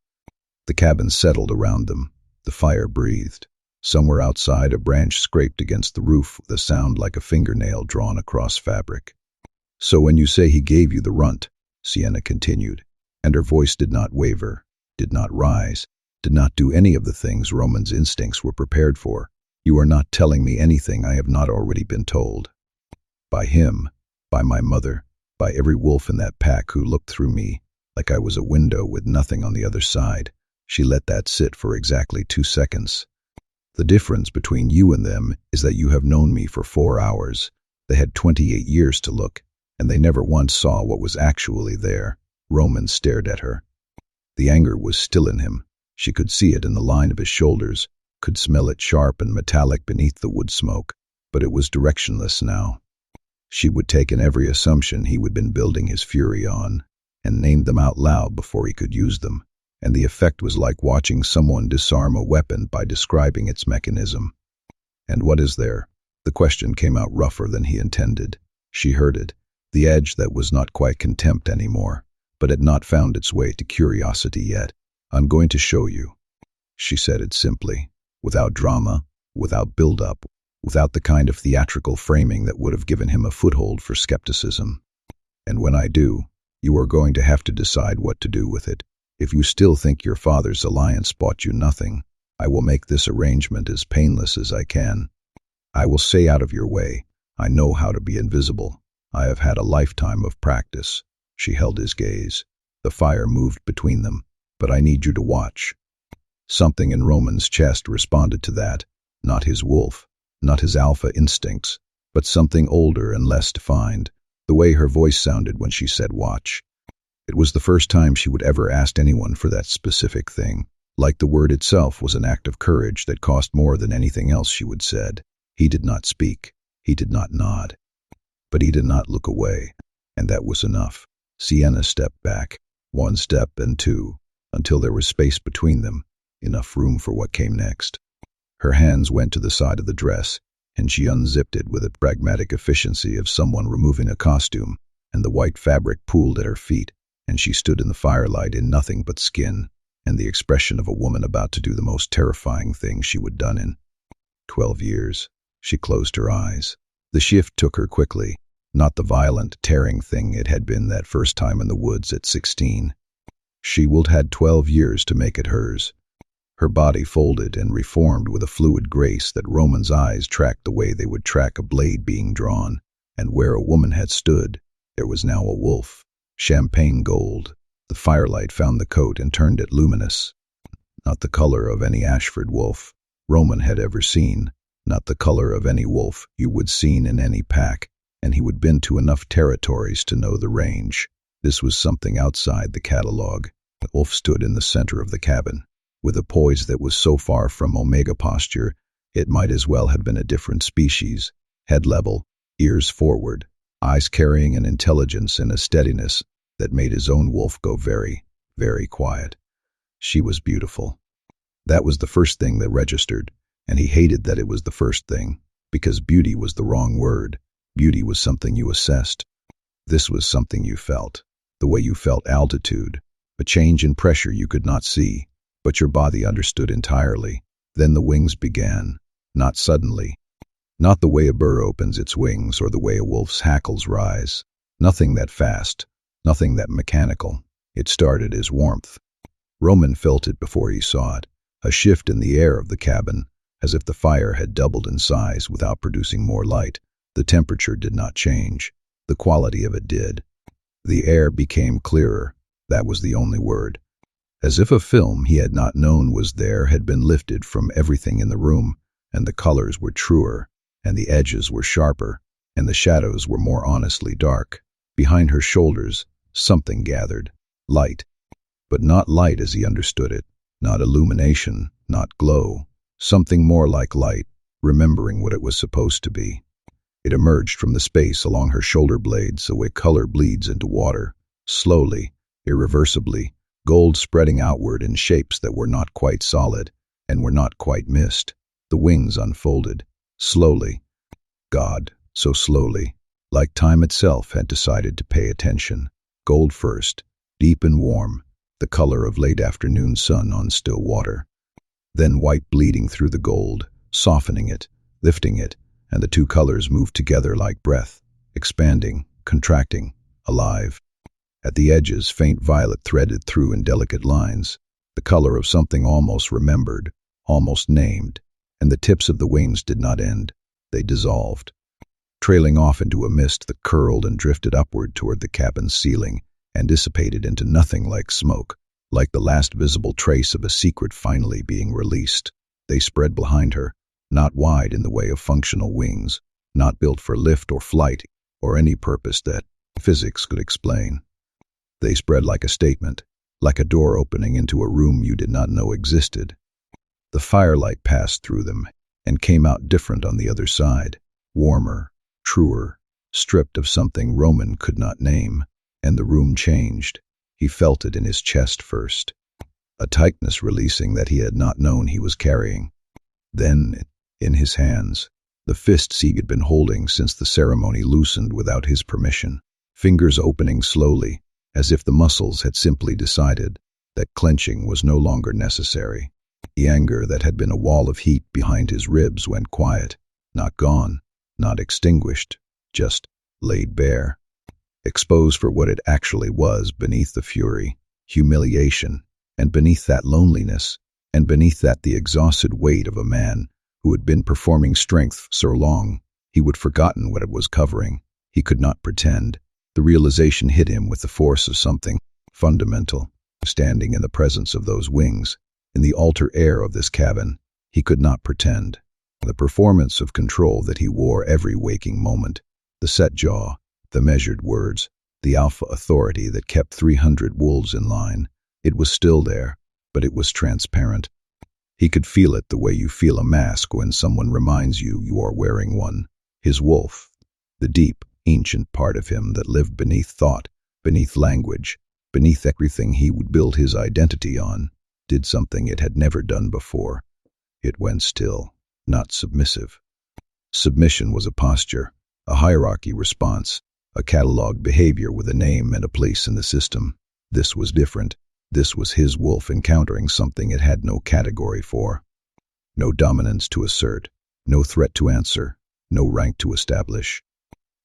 The cabin settled around them. The fire breathed. Somewhere outside, a branch scraped against the roof with a sound like a fingernail drawn across fabric. "So when you say he gave you the runt," Sienna continued, and her voice did not waver, did not rise, did not do any of the things Roman's instincts were prepared for, "you are not telling me anything I have not already been told. By him, by my mother, by every wolf in that pack who looked through me like I was a window with nothing on the other side." She let that sit for exactly 2 seconds. "The difference between you and them is that you have known me for 4 hours. They had 28 years to look, and they never once saw what was actually there." Roman stared at her. The anger was still in him. She could see it in the line of his shoulders, could smell it sharp and metallic beneath the wood smoke, but it was directionless now. She would take in every assumption he would been building his fury on, and named them out loud before he could use them, and the effect was like watching someone disarm a weapon by describing its mechanism. "And what is there?" The question came out rougher than he intended. She heard it, the edge that was not quite contempt anymore, but had not found its way to curiosity yet. "I'm going to show you." She said it simply, without drama, without build-up, without the kind of theatrical framing that would have given him a foothold for skepticism. "And when I do, you are going to have to decide what to do with it. If you still think your father's alliance bought you nothing, I will make this arrangement as painless as I can. I will stay out of your way. I know how to be invisible. I have had a lifetime of practice." She held his gaze. The fire moved between them. "But I need you to watch." Something in Roman's chest responded to that, not his wolf, not his alpha instincts, but something older and less defined, the way her voice sounded when she said watch. It was the first time she would ever ask anyone for that specific thing. Like the word itself was an act of courage that cost more than anything else she would said. He did not speak. He did not nod. But he did not look away, and that was enough. Sienna stepped back, one step and two, until there was space between them, enough room for what came next. Her hands went to the side of the dress, and she unzipped it with the pragmatic efficiency of someone removing a costume, and the white fabric pooled at her feet, and she stood in the firelight in nothing but skin, and the expression of a woman about to do the most terrifying thing she would done in 12 years. She closed her eyes. The shift took her quickly, not the violent, tearing thing it had been that first time in the woods at 16. She would had 12 years to make it hers. Her body folded and reformed with a fluid grace that Roman's eyes tracked the way they would track a blade being drawn, and where a woman had stood, there was now a wolf, champagne gold. The firelight found the coat and turned it luminous. Not the color of any Ashford wolf Roman had ever seen, not the color of any wolf you would seen in any pack, and he would been to enough territories to know the range. This was something outside the catalog. The wolf stood in the center of the cabin, with a poise that was so far from omega posture, it might as well have been a different species, head level, ears forward, eyes carrying an intelligence and a steadiness that made his own wolf go very, very quiet. She was beautiful. That was the first thing that registered, and he hated that it was the first thing, because beauty was the wrong word. Beauty was something you assessed. This was something you felt, the way you felt altitude, a change in pressure you could not see, but your body understood entirely. Then the wings began, not suddenly. Not the way a bird opens its wings or the way a wolf's hackles rise. Nothing that fast, nothing that mechanical. It started as warmth. Roman felt it before he saw it, a shift in the air of the cabin, as if the fire had doubled in size without producing more light. The temperature did not change. The quality of it did. The air became clearer. That was the only word. As if a film he had not known was there had been lifted from everything in the room, and the colors were truer, and the edges were sharper, and the shadows were more honestly dark. Behind her shoulders, something gathered. Light. But not light as he understood it. Not illumination, not glow. Something more like light, remembering what it was supposed to be. It emerged from the space along her shoulder blades the way color bleeds into water. Slowly, irreversibly, gold spreading outward in shapes that were not quite solid, and were not quite mist. The wings unfolded. Slowly. God, so slowly. Like time itself had decided to pay attention. Gold first, deep and warm, the color of late afternoon sun on still water. Then white bleeding through the gold, softening it, lifting it, and the two colors moved together like breath, expanding, contracting, alive. At the edges, faint violet threaded through in delicate lines, the color of something almost remembered, almost named, and the tips of the wings did not end. They dissolved, trailing off into a mist that curled and drifted upward toward the cabin's ceiling and dissipated into nothing like smoke, like the last visible trace of a secret finally being released. They spread behind her, not wide in the way of functional wings, not built for lift or flight or any purpose that physics could explain. They spread like a statement, like a door opening into a room you did not know existed. The firelight passed through them and came out different on the other side, warmer, truer, stripped of something Roman could not name, and the room changed. He felt it in his chest first, a tightness releasing that he had not known he was carrying. Then, in his hands, the fists he had been holding since the ceremony loosened without his permission, fingers opening slowly, as if the muscles had simply decided that clenching was no longer necessary. The anger that had been a wall of heat behind his ribs went quiet, not gone, not extinguished, just laid bare, exposed for what it actually was beneath the fury, humiliation, and beneath that loneliness, and beneath that the exhausted weight of a man who had been performing strength so long he would forgotten what it was covering. He could not pretend. The realization hit him with the force of something fundamental. Standing in the presence of those wings, in the altar air of this cabin, he could not pretend. The performance of control that he wore every waking moment, the set jaw, the measured words, the alpha authority that kept 300 wolves in line, it was still there, but it was transparent. He could feel it the way you feel a mask when someone reminds you you are wearing one. His wolf, the deep, ancient part of him that lived beneath thought, beneath language, beneath everything he would build his identity on, did something it had never done before. It went still, not submissive. Submission was a posture, a hierarchy response, a cataloged behavior with a name and a place in the system. This was different. This was his wolf encountering something it had no category for. No dominance to assert, no threat to answer, no rank to establish.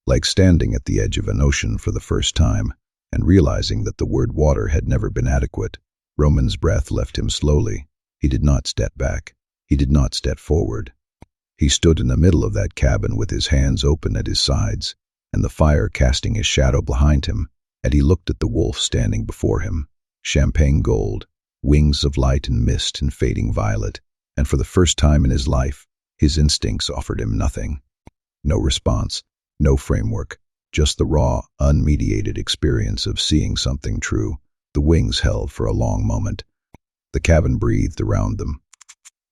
Like standing at the edge of an ocean for the first time and realizing that the word water had never been adequate, Roman's breath left him slowly. He did not step back. He did not step forward. He stood in the middle of that cabin with his hands open at his sides and the fire casting his shadow behind him, and he looked at the wolf standing before him. Champagne gold, wings of light and mist and fading violet, and for the first time in his life, his instincts offered him nothing. No response, no framework, just the raw, unmediated experience of seeing something true. The wings held for a long moment. The cabin breathed around them.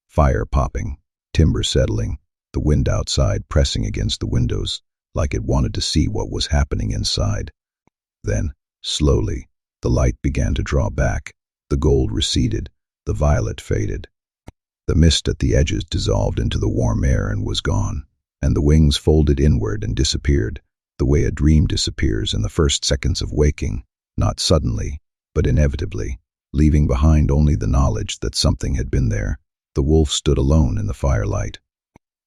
Fire popping, timber settling, the wind outside pressing against the windows, like it wanted to see what was happening inside. Then, slowly, the light began to draw back, the gold receded, the violet faded. The mist at the edges dissolved into the warm air and was gone, and the wings folded inward and disappeared, the way a dream disappears in the first seconds of waking, not suddenly, but inevitably, leaving behind only the knowledge that something had been there. The wolf stood alone in the firelight.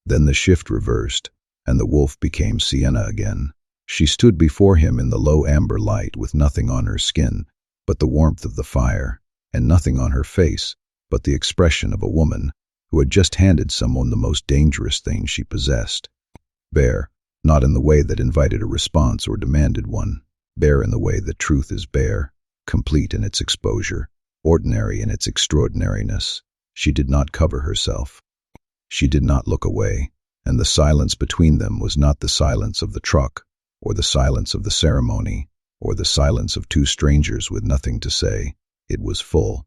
Then the shift reversed, and the wolf became Sienna again. She stood before him in the low amber light with nothing on her skin but the warmth of the fire, and nothing on her face but the expression of a woman who had just handed someone the most dangerous thing she possessed. Bare, not in the way that invited a response or demanded one, bare in the way that truth is bare, complete in its exposure, ordinary in its extraordinariness. She did not cover herself. She did not look away, and the silence between them was not the silence of the truck, or the silence of the ceremony, or the silence of two strangers with nothing to say. It was full,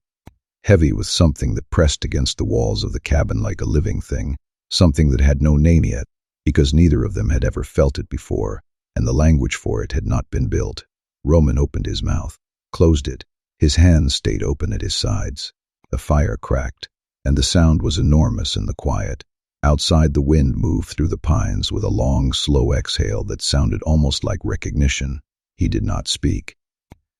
heavy with something that pressed against the walls of the cabin like a living thing, something that had no name yet, because neither of them had ever felt it before, and the language for it had not been built. Roman opened his mouth, closed it. His hands stayed open at his sides. The fire cracked, and the sound was enormous in the quiet. Outside, the wind moved through the pines with a long, slow exhale that sounded almost like recognition. He did not speak.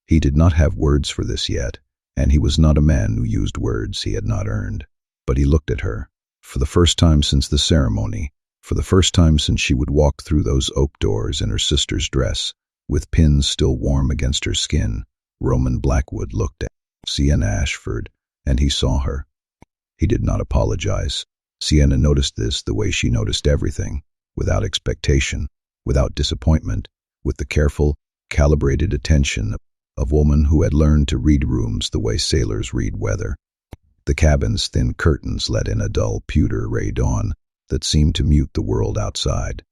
He did not have words for this yet, and he was not a man who used words he had not earned. But he looked at her. For the first time since the ceremony, for the first time since she would walk through those oak doors in her sister's dress, with pins still warm against her skin, Roman Blackwood looked at Sienna Ashford, and he saw her. He did not apologize. Sienna noticed this the way she noticed everything, without expectation, without disappointment, with the careful, calibrated attention of a woman who had learned to read rooms the way sailors read weather. The cabin's thin curtains let in a dull pewter-ray dawn that seemed to mute the world outside.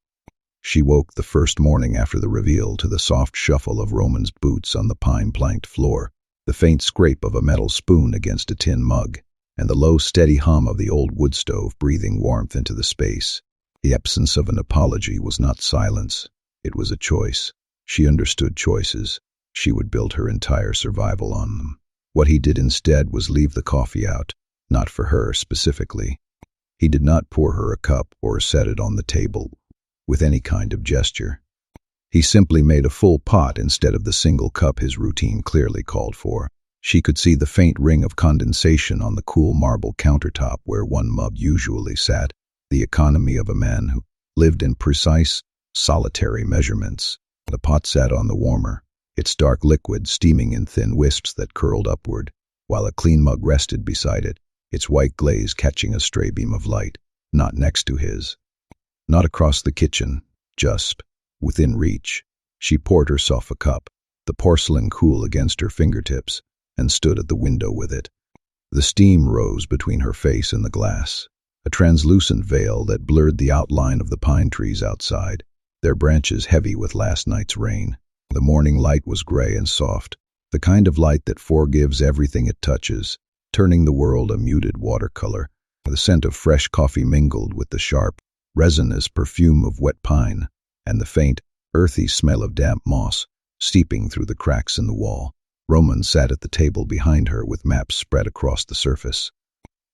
She woke the first morning after the reveal to the soft shuffle of Roman's boots on the pine-planked floor, the faint scrape of a metal spoon against a tin mug, and the low, steady hum of the old wood stove breathing warmth into the space. The absence of an apology was not silence. It was a choice. She understood choices. She would build her entire survival on them. What he did instead was leave the coffee out, not for her specifically. He did not pour her a cup or set it on the table with any kind of gesture. He simply made a full pot instead of the single cup his routine clearly called for. She could see the faint ring of condensation on the cool marble countertop where one mug usually sat, the economy of a man who lived in precise, solitary measurements. The pot sat on the warmer, its dark liquid steaming in thin wisps that curled upward, while a clean mug rested beside it, its white glaze catching a stray beam of light, not next to his. Not across the kitchen, just within reach. She poured herself a cup, the porcelain cool against her fingertips, and stood at the window with it. The steam rose between her face and the glass. a translucent veil that blurred the outline of the pine trees outside, their branches heavy with last night's rain. The morning light was gray and soft, the kind of light that forgives everything it touches, turning the world a muted watercolor. The scent of fresh coffee mingled with the sharp, resinous perfume of wet pine, and the faint, earthy smell of damp moss seeping through the cracks in the wall. Roman sat at the table behind her with maps spread across the surface.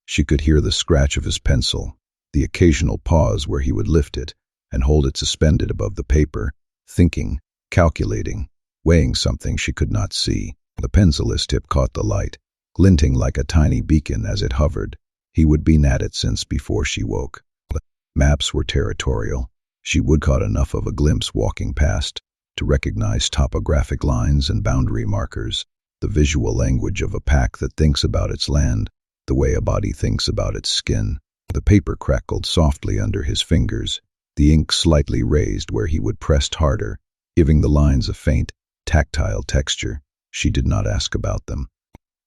She could hear the scratch of his pencil, the occasional pause where he would lift it and hold it suspended above the paper, thinking, calculating, weighing something she could not see. The pencil's tip caught the light, glinting like a tiny beacon as it hovered. He would been at it since before she woke. The maps were territorial. She would caught enough of a glimpse walking past to recognize topographic lines and boundary markers, the visual language of a pack that thinks about its land, the way a body thinks about its skin. The paper crackled softly under his fingers, the ink slightly raised where he would press harder, giving the lines a faint, tactile texture. She did not ask about them.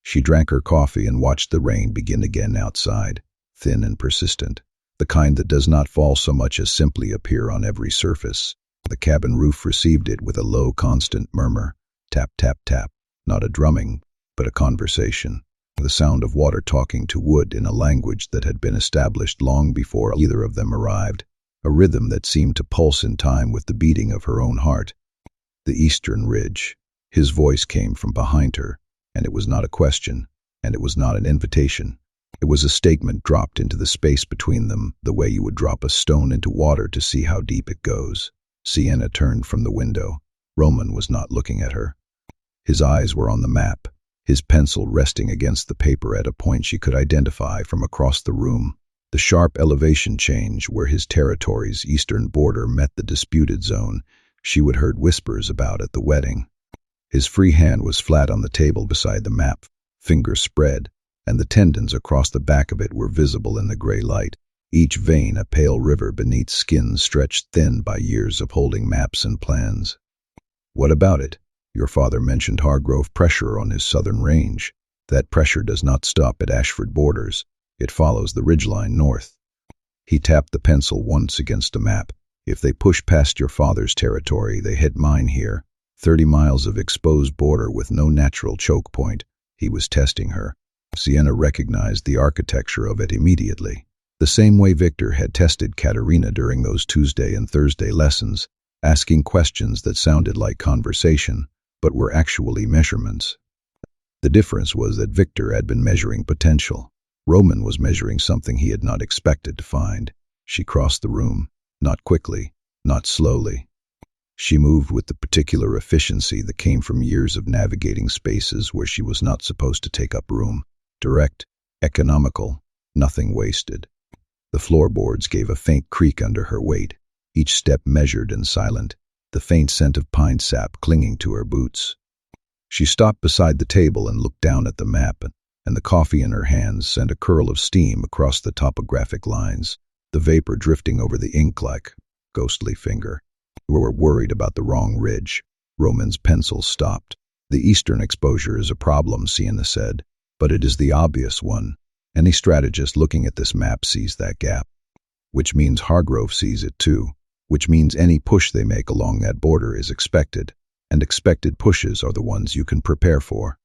She drank her coffee and watched the rain begin again outside, thin and persistent, the kind that does not fall so much as simply appear on every surface. The cabin roof received it with a low, constant murmur, tap, tap, tap, not a drumming, but a conversation, the sound of water talking to wood in a language that had been established long before either of them arrived, a rhythm that seemed to pulse in time with the beating of her own heart. The eastern ridge. His voice came from behind her, and it was not a question, and it was not an invitation. It was a statement dropped into the space between them, the way you would drop a stone into water to see how deep it goes. Sienna turned from the window. Roman was not looking at her. His eyes were on the map, his pencil resting against the paper at a point she could identify from across the room, the sharp elevation change where his territory's eastern border met the disputed zone she would heard whispers about at the wedding. His free hand was flat on the table beside the map, fingers spread, and the tendons across the back of it were visible in the gray light, each vein a pale river beneath skin stretched thin by years of holding maps and plans. What about it? Your father mentioned Hargrove pressure on his southern range. That pressure does not stop at Ashford borders. It follows the ridgeline north. He tapped the pencil once against a map. If they push past your father's territory, they hit mine here. 30 miles of exposed border with no natural choke point. He was testing her. Sienna recognized the architecture of it immediately. The same way Victor had tested Katerina during those Tuesday and Thursday lessons, asking questions that sounded like conversation, but were actually measurements. The difference was that Victor had been measuring potential. Roman was measuring something he had not expected to find. She crossed the room, not quickly, not slowly. She moved with the particular efficiency that came from years of navigating spaces where she was not supposed to take up room. Direct, economical, nothing wasted. The floorboards gave a faint creak under her weight, each step measured and silent, the faint scent of pine sap clinging to her boots. She stopped beside the table and looked down at the map, and the coffee in her hands sent a curl of steam across the topographic lines, the vapor drifting over the ink like ghostly finger. We were worried about the wrong ridge. Roman's pencil stopped. The eastern exposure is a problem, Sienna said, but it is the obvious one. Any strategist looking at this map sees that gap, which means Hargrove sees it too, which means any push they make along that border is expected, and expected pushes are the ones you can prepare for.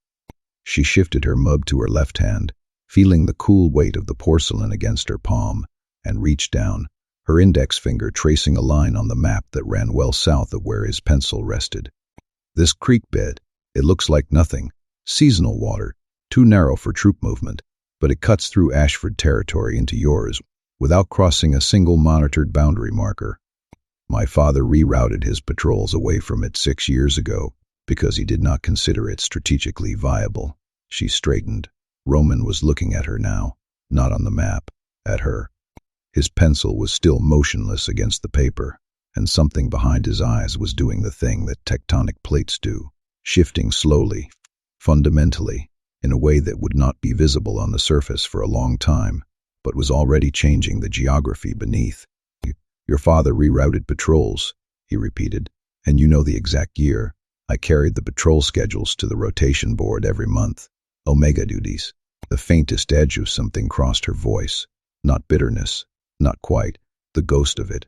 She shifted her mug to her left hand, feeling the cool weight of the porcelain against her palm, and reached down, her index finger tracing a line on the map that ran well south of where his pencil rested. This creek bed, it looks like nothing, seasonal water, too narrow for troop movement, but it cuts through Ashford territory into yours without crossing a single monitored boundary marker. My father rerouted his patrols away from it 6 years ago because he did not consider it strategically viable. She straightened. Roman was looking at her now, not on the map, at her. His pencil was still motionless against the paper, and something behind his eyes was doing the thing that tectonic plates do, shifting slowly, fundamentally, in a way that would not be visible on the surface for a long time, but was already changing the geography beneath. Your father rerouted patrols, he repeated, and you know the exact year. I carried the patrol schedules to the rotation board every month. Omega duties. The faintest edge of something crossed her voice. Not bitterness, not quite, the ghost of it.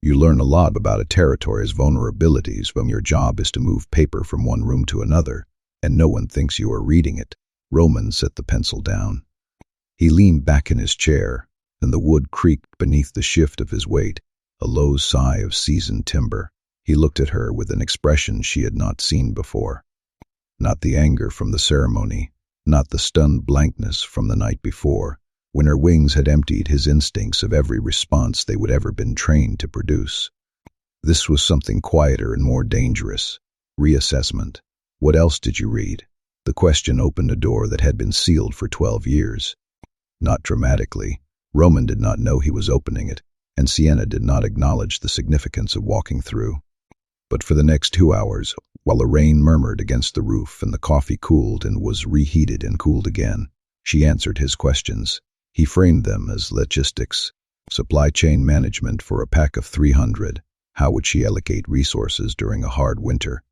You learn a lot about a territory's vulnerabilities when your job is to move paper from one room to another, and no one thinks you are reading it. Roman set the pencil down. He leaned back in his chair, and the wood creaked beneath the shift of his weight, a low sigh of seasoned timber. He looked at her with an expression she had not seen before. Not the anger from the ceremony, not the stunned blankness from the night before, when her wings had emptied his instincts of every response they would ever been trained to produce. This was something quieter and more dangerous. Reassessment. What else did you read? The question opened a door that had been sealed for 12 years. Not dramatically. Roman did not know he was opening it, and Sienna did not acknowledge the significance of walking through. But for the next 2 hours, while the rain murmured against the roof and the coffee cooled and was reheated and cooled again, she answered his questions. He framed them as logistics, supply chain management for a pack of 300. How would she allocate resources during a hard winter?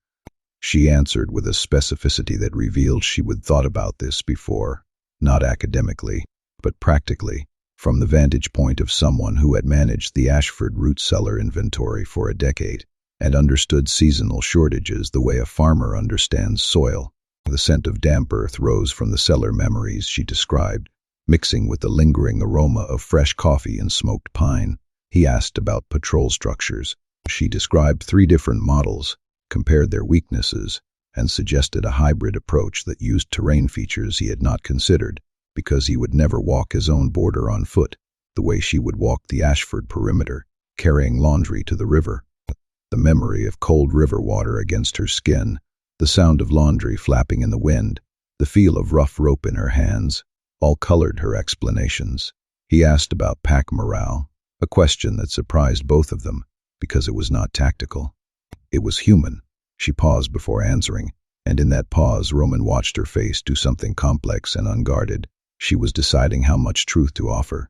She answered with a specificity that revealed she would thought about this before, not academically, but practically, from the vantage point of someone who had managed the Ashford root cellar inventory for a decade and understood seasonal shortages the way a farmer understands soil. The scent of damp earth rose from the cellar memories she described, mixing with the lingering aroma of fresh coffee and smoked pine. He asked about patrol structures. She described 3 different models, compared their weaknesses, and suggested a hybrid approach that used terrain features he had not considered, because he would never walk his own border on foot, the way she would walk the Ashford perimeter, carrying laundry to the river. The memory of cold river water against her skin, the sound of laundry flapping in the wind, the feel of rough rope in her hands, all colored her explanations. He asked about pack morale, a question that surprised both of them, because it was not tactical. It was human. She paused before answering, and in that pause Roman watched her face do something complex and unguarded. She was deciding how much truth to offer.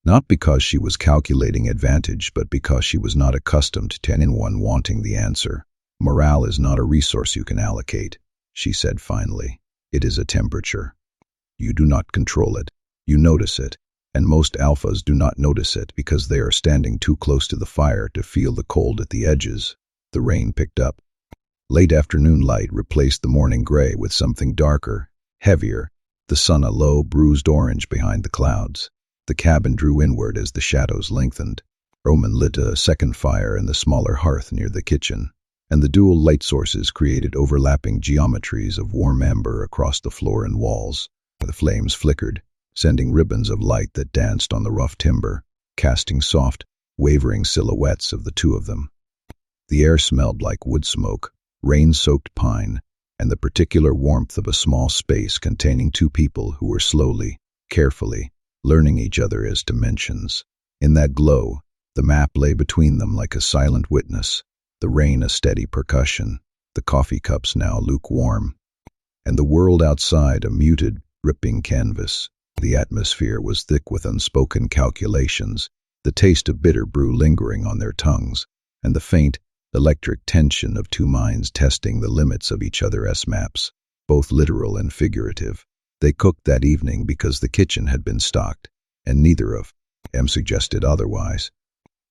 Not because she was calculating advantage, but because she was not accustomed to anyone wanting the answer. Morale is not a resource you can allocate, she said finally. It is a temperature. You do not control it. You notice it, and most alphas do not notice it because they are standing too close to the fire to feel the cold at the edges. The rain picked up. Late afternoon light replaced the morning gray with something darker, heavier, the sun a low, bruised orange behind the clouds. The cabin drew inward as the shadows lengthened. Roman lit a second fire in the smaller hearth near the kitchen, and the dual light sources created overlapping geometries of warm amber across the floor and walls. The flames flickered, sending ribbons of light that danced on the rough timber, casting soft, wavering silhouettes of the two of them. The air smelled like wood smoke, rain-soaked pine, and the particular warmth of a small space containing 2 people who were slowly, carefully, learning each other as dimensions. In that glow, the map lay between them like a silent witness, the rain a steady percussion, the coffee cups now lukewarm, and the world outside a muted, ripping canvas. The atmosphere was thick with unspoken calculations, the taste of bitter brew lingering on their tongues, and the faint, electric tension of 2 minds testing the limits of each other's maps, both literal and figurative. They cooked that evening because the kitchen had been stocked, and neither of them suggested otherwise.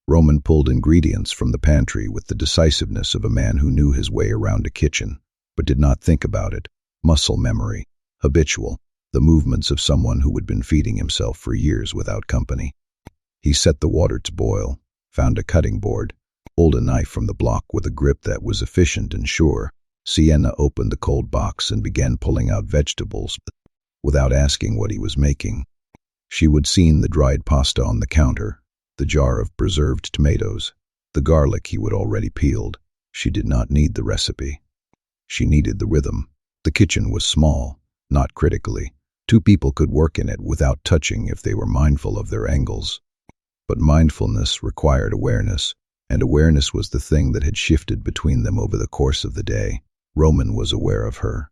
Roman pulled ingredients from the pantry with the decisiveness of a man who knew his way around a kitchen, but did not think about it. Muscle memory, habitual, the movements of someone who had been feeding himself for years without company. He set the water to boil, found a cutting board, pulled a knife from the block with a grip that was efficient and sure. Sienna opened the cold box and began pulling out vegetables without asking what he was making. She would seen the dried pasta on the counter, the jar of preserved tomatoes, the garlic he would already peeled. She did not need the recipe. She needed the rhythm. The kitchen was small, not critically. 2 people could work in it without touching if they were mindful of their angles. But mindfulness required awareness, and awareness was the thing that had shifted between them over the course of the day. Roman was aware of her.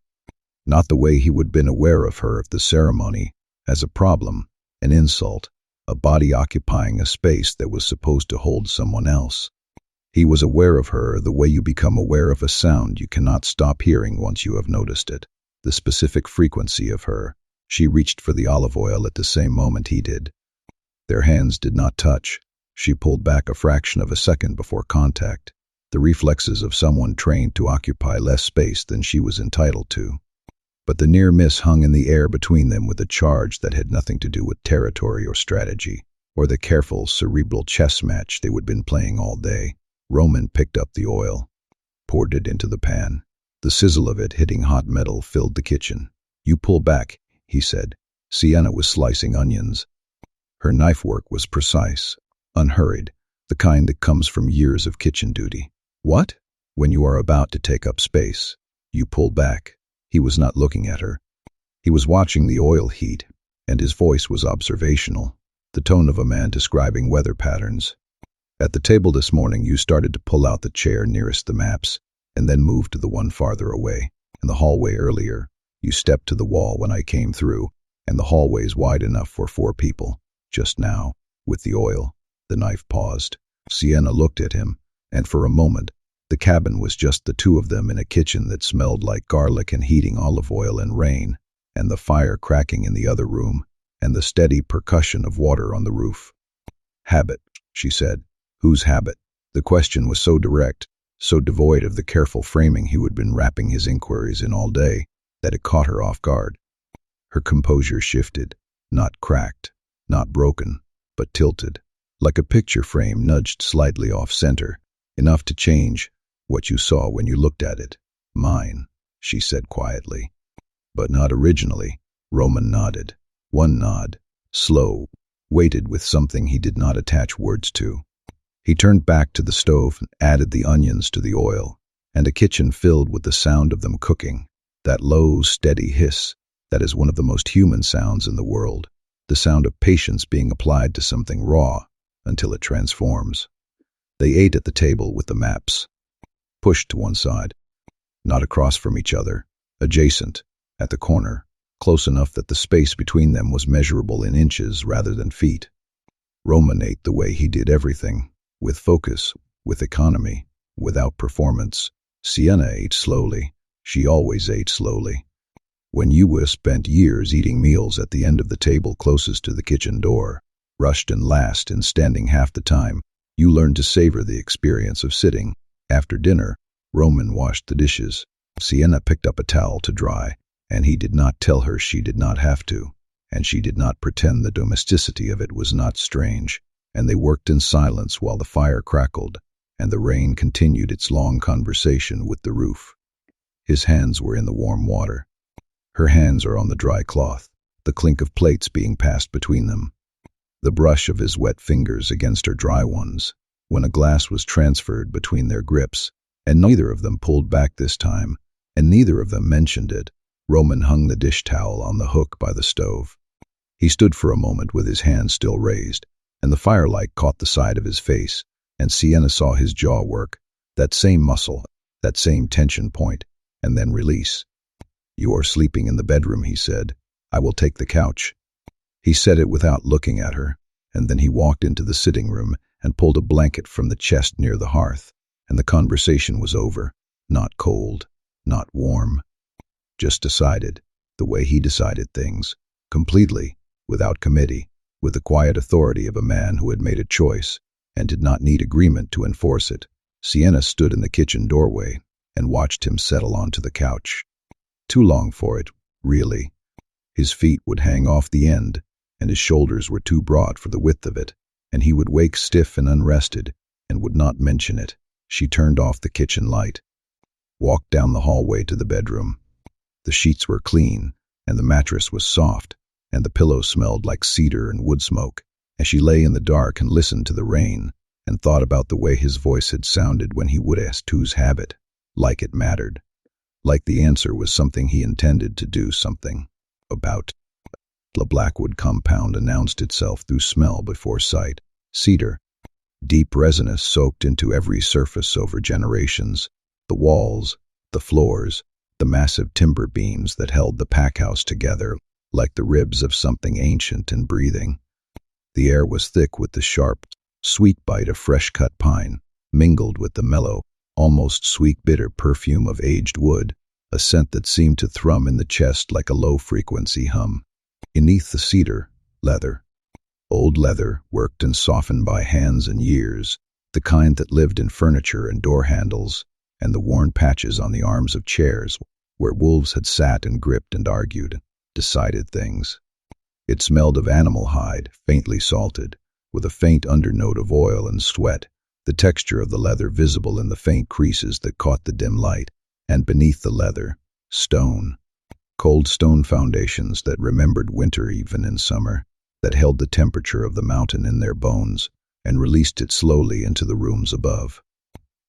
Not the way he would been aware of her at the ceremony, as a problem, an insult, a body occupying a space that was supposed to hold someone else. He was aware of her the way you become aware of a sound you cannot stop hearing once you have noticed it, the specific frequency of her. She reached for the olive oil at the same moment he did. Their hands did not touch. She pulled back a fraction of a second before contact, the reflexes of someone trained to occupy less space than she was entitled to. But the near miss hung in the air between them with a charge that had nothing to do with territory or strategy, or the careful, cerebral chess match they would been playing all day. Roman picked up the oil, poured it into the pan. The sizzle of it hitting hot metal filled the kitchen. "You pull back," he said. Sienna was slicing onions. Her knife work was precise, unhurried, the kind that comes from years of kitchen duty. "What?" "When you are about to take up space, you pull back." He was not looking at her. He was watching the oil heat, and his voice was observational, the tone of a man describing weather patterns. "At the table this morning, you started to pull out the chair nearest the maps, and then moved to the one farther away. In the hallway earlier, you stepped to the wall when I came through, and the hallway's wide enough for 4 people. Just now, with the oil." The knife paused. Sienna looked at him, and for a moment, the cabin was just the two of them in a kitchen that smelled like garlic and heating olive oil and rain, and the fire cracking in the other room, and the steady percussion of water on the roof. "Habit," she said. "Whose habit?" The question was so direct, so devoid of the careful framing he had been wrapping his inquiries in all day, that it caught her off guard. Her composure shifted, not cracked, not broken, but tilted, like a picture frame nudged slightly off-center, enough to change what you saw when you looked at it. "Mine," she said quietly. "But not originally." Roman nodded. One nod, slow, weighted with something he did not attach words to. He turned back to the stove and added the onions to the oil, and a kitchen filled with the sound of them cooking, that low, steady hiss that is one of the most human sounds in the world, the sound of patience being applied to something raw until it transforms. They ate at the table with the maps, pushed to one side, not across from each other, adjacent, at the corner, close enough that the space between them was measurable in inches rather than feet. Roman ate the way he did everything, with focus, with economy, without performance. Sienna ate slowly. She always ate slowly. When you spent years eating meals at the end of the table closest to the kitchen door, rushed and last and standing half the time, you learned to savor the experience of sitting. After dinner, Roman washed the dishes. Sienna picked up a towel to dry, and he did not tell her she did not have to, and she did not pretend the domesticity of it was not strange, and they worked in silence while the fire crackled, and the rain continued its long conversation with the roof. His hands were in the warm water. Her hands are on the dry cloth, the clink of plates being passed between them, the brush of his wet fingers against her dry ones, when a glass was transferred between their grips, and neither of them pulled back this time, and neither of them mentioned it. Roman hung the dish towel on the hook by the stove. He stood for a moment with his hands still raised, and the firelight caught the side of his face, and Sienna saw his jaw work, that same muscle, that same tension point, and then release. "You are sleeping in the bedroom," he said. "I will take the couch." He said it without looking at her, and then he walked into the sitting room and pulled a blanket from the chest near the hearth, and the conversation was over, not cold, not warm, just decided, the way he decided things, completely, without committee, with the quiet authority of a man who had made a choice and did not need agreement to enforce it. Sienna stood in the kitchen doorway and watched him settle onto the couch. Too long for it, really. His feet would hang off the end, and his shoulders were too broad for the width of it, and he would wake stiff and unrested, and would not mention it. She turned off the kitchen light, walked down the hallway to the bedroom. The sheets were clean, and the mattress was soft, and the pillow smelled like cedar and wood smoke. As she lay in the dark and listened to the rain, and thought about the way his voice had sounded when he would ask whose habit, like it mattered, like the answer was something he intended to do something about. The Blackwood compound announced itself through smell before sight. Cedar, deep resinous soaked into every surface over generations, the walls, the floors, the massive timber beams that held the packhouse together like the ribs of something ancient and breathing. The air was thick with the sharp, sweet bite of fresh-cut pine, mingled with the mellow, almost sweet-bitter perfume of aged wood, a scent that seemed to thrum in the chest like a low-frequency hum. Beneath the cedar, leather. Old leather, worked and softened by hands and years, the kind that lived in furniture and door handles, and the worn patches on the arms of chairs where wolves had sat and gripped and argued, decided things. It smelled of animal hide, faintly salted, with a faint undernote of oil and sweat, the texture of the leather visible in the faint creases that caught the dim light, and beneath the leather, stone. Cold stone foundations that remembered winter even in summer, that held the temperature of the mountain in their bones and released it slowly into the rooms above.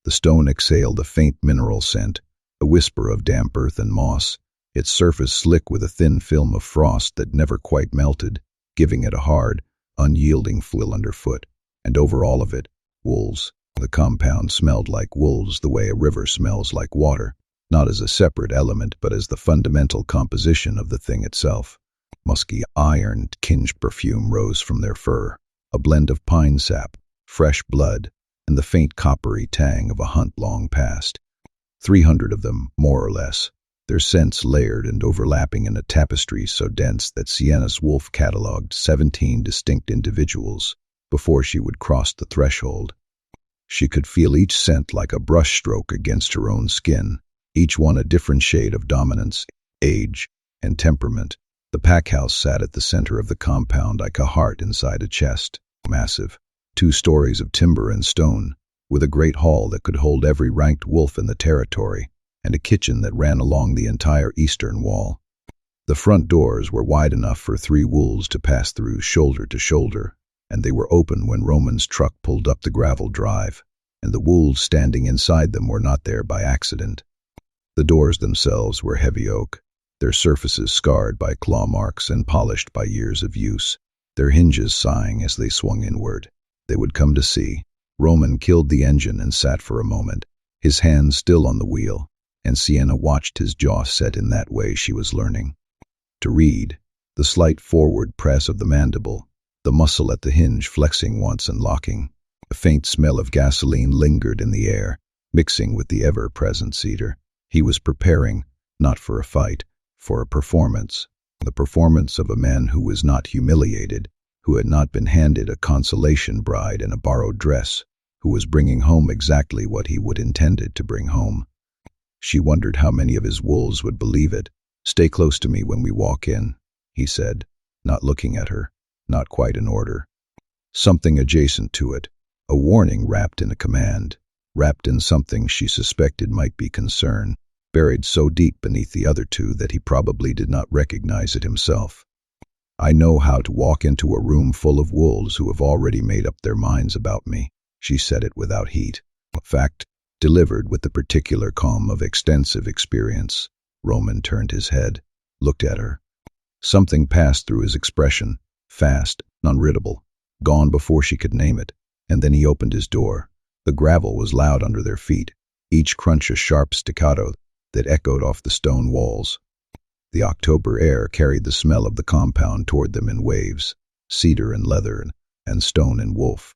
The stone exhaled a faint mineral scent, a whisper of damp earth and moss, its surface slick with a thin film of frost that never quite melted, giving it a hard, unyielding feel underfoot, and over all of it, wolves. The compound smelled like wolves the way a river smells like water, not as a separate element but as the fundamental composition of the thing itself. Musky, iron-tinged perfume rose from their fur, a blend of pine sap, fresh blood, and the faint coppery tang of a hunt long past. 300 of them, more or less, their scents layered and overlapping in a tapestry so dense that Sienna's wolf catalogued 17 distinct individuals before she would cross the threshold. She could feel each scent like a brushstroke against her own skin, each one a different shade of dominance, age, and temperament. The pack house sat at the center of the compound like a heart inside a chest, massive, 2 stories of timber and stone, with a great hall that could hold every ranked wolf in the territory, and a kitchen that ran along the entire eastern wall. The front doors were wide enough for 3 wolves to pass through shoulder to shoulder, and they were open when Roman's truck pulled up the gravel drive, and the wolves standing inside them were not there by accident. The doors themselves were heavy oak, their surfaces scarred by claw marks and polished by years of use, their hinges sighing as they swung inward. They would come to see. Roman killed the engine and sat for a moment, his hands still on the wheel, and Sienna watched his jaw set in that way she was learning to read, the slight forward press of the mandible, the muscle at the hinge flexing once and locking. A faint smell of gasoline lingered in the air, mixing with the ever-present cedar. He was preparing, not for a fight, for a performance, the performance of a man who was not humiliated, who had not been handed a consolation bride in a borrowed dress, who was bringing home exactly what he would intended to bring home. She wondered how many of his wolves would believe it. "Stay close to me when we walk in," he said, not looking at her, not quite an order. Something adjacent to it, a warning wrapped in a command, wrapped in something she suspected might be concern, buried so deep beneath the other 2 that he probably did not recognize it himself. "I know how to walk into a room full of wolves who have already made up their minds about me." She said it without heat, a fact delivered with the particular calm of extensive experience. Roman turned his head, looked at her. Something passed through his expression, fast, unreadable, gone before she could name it, and then he opened his door. The gravel was loud under their feet, each crunch a sharp staccato that echoed off the stone walls. The October air carried the smell of the compound toward them in waves, cedar and leather and stone and wolf.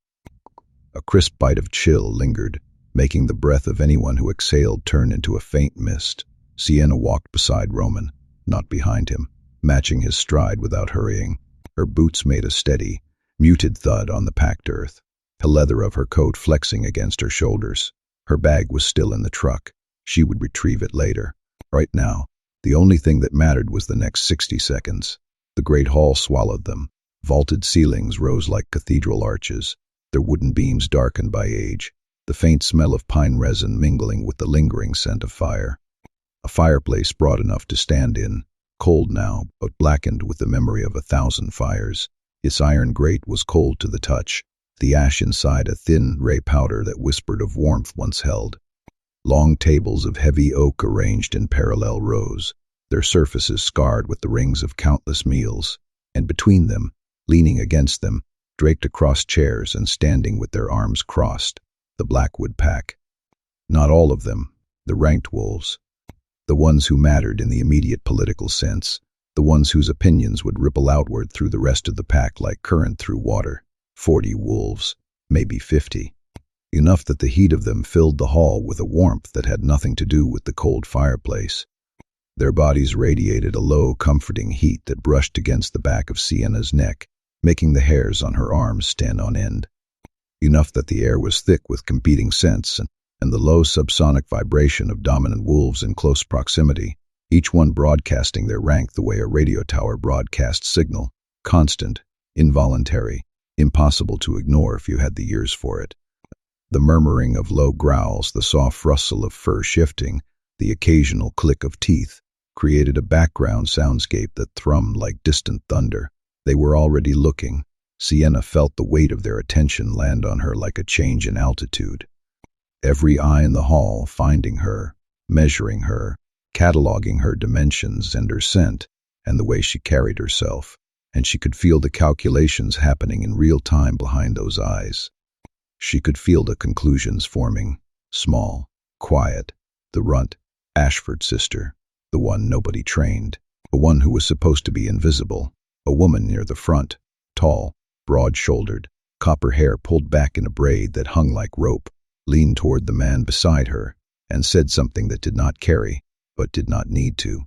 A crisp bite of chill lingered, making the breath of anyone who exhaled turn into a faint mist. Sienna walked beside Roman, not behind him, matching his stride without hurrying. Her boots made a steady, muted thud on the packed earth, the leather of her coat flexing against her shoulders. Her bag was still in the truck. She would retrieve it later. Right now, the only thing that mattered was the next 60 seconds. The great hall swallowed them. Vaulted ceilings rose like cathedral arches, their wooden beams darkened by age, the faint smell of pine resin mingling with the lingering scent of fire. A fireplace broad enough to stand in, cold now, but blackened with the memory of 1,000 fires. Its iron grate was cold to the touch, the ash inside a thin gray powder that whispered of warmth once held. Long tables of heavy oak arranged in parallel rows, their surfaces scarred with the rings of countless meals, and between them, leaning against them, draped across chairs and standing with their arms crossed, the Blackwood pack. Not all of them, the ranked wolves. The ones who mattered in the immediate political sense, the ones whose opinions would ripple outward through the rest of the pack like current through water. 40 wolves, maybe 50. Enough that the heat of them filled the hall with a warmth that had nothing to do with the cold fireplace. Their bodies radiated a low, comforting heat that brushed against the back of Sienna's neck, making the hairs on her arms stand on end. Enough that the air was thick with competing scents and the low subsonic vibration of dominant wolves in close proximity, each one broadcasting their rank the way a radio tower broadcasts signal, constant, involuntary, impossible to ignore if you had the ears for it. The murmuring of low growls, the soft rustle of fur shifting, the occasional click of teeth, created a background soundscape that thrummed like distant thunder. They were already looking. Sienna felt the weight of their attention land on her like a change in altitude. Every eye in the hall finding her, measuring her, cataloging her dimensions and her scent, and the way she carried herself, and she could feel the calculations happening in real time behind those eyes. She could feel the conclusions forming, small, quiet, the runt, Ashford sister, the one nobody trained, the one who was supposed to be invisible, a woman near the front, tall, broad-shouldered, copper hair pulled back in a braid that hung like rope, leaned toward the man beside her, and said something that did not carry, but did not need to.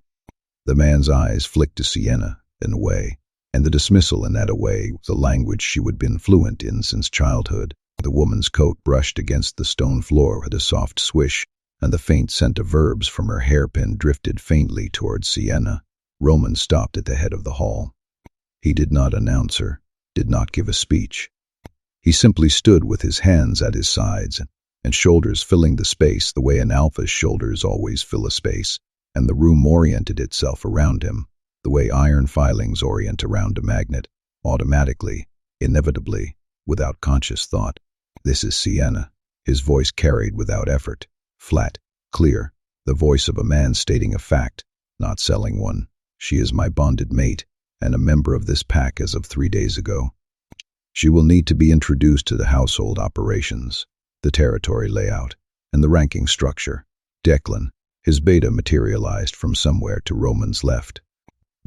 The man's eyes flicked to Sienna, in a way, and the dismissal in that away was a language she would been fluent in since childhood. The woman's coat brushed against the stone floor with a soft swish, and the faint scent of herbs from her hairpin drifted faintly towards Sienna. Roman stopped at the head of the hall. He did not announce her, did not give a speech. He simply stood with his hands at his sides and shoulders filling the space the way an alpha's shoulders always fill a space, and the room oriented itself around him, the way iron filings orient around a magnet, automatically, inevitably, without conscious thought. This is Sienna, his voice carried without effort, flat, clear, the voice of a man stating a fact, not selling one. She is my bonded mate, and a member of this pack as of 3 days ago. She will need to be introduced to the household operations, the territory layout, and the ranking structure. Declan, his beta materialized from somewhere to Roman's left.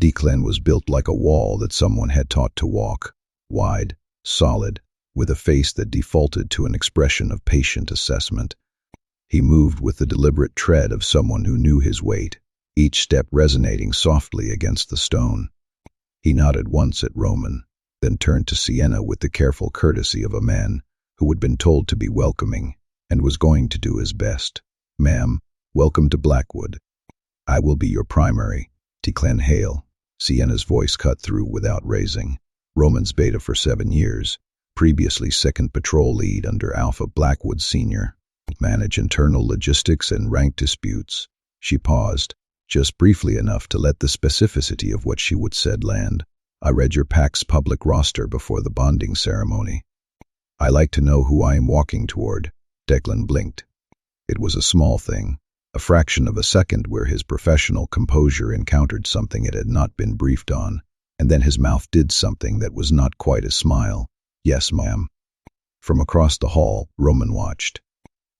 Declan was built like a wall that someone had taught to walk, wide, solid, with a face that defaulted to an expression of patient assessment. He moved with the deliberate tread of someone who knew his weight, each step resonating softly against the stone. He nodded once at Roman, then turned to Sienna with the careful courtesy of a man who had been told to be welcoming and was going to do his best. Ma'am, welcome to Blackwood. I will be your primary, Declan Hale. Sienna's voice cut through without raising. Roman's beta for 7 years, previously 2nd Patrol Lead under Alpha Blackwood Sr. Manage internal logistics and rank disputes. She paused, just briefly enough to let the specificity of what she would said land. I read your pack's public roster before the bonding ceremony. I like to know who I am walking toward. Declan blinked. It was a small thing, a fraction of a second where his professional composure encountered something it had not been briefed on, and then his mouth did something that was not quite a smile. Yes, ma'am. From across the hall, Roman watched.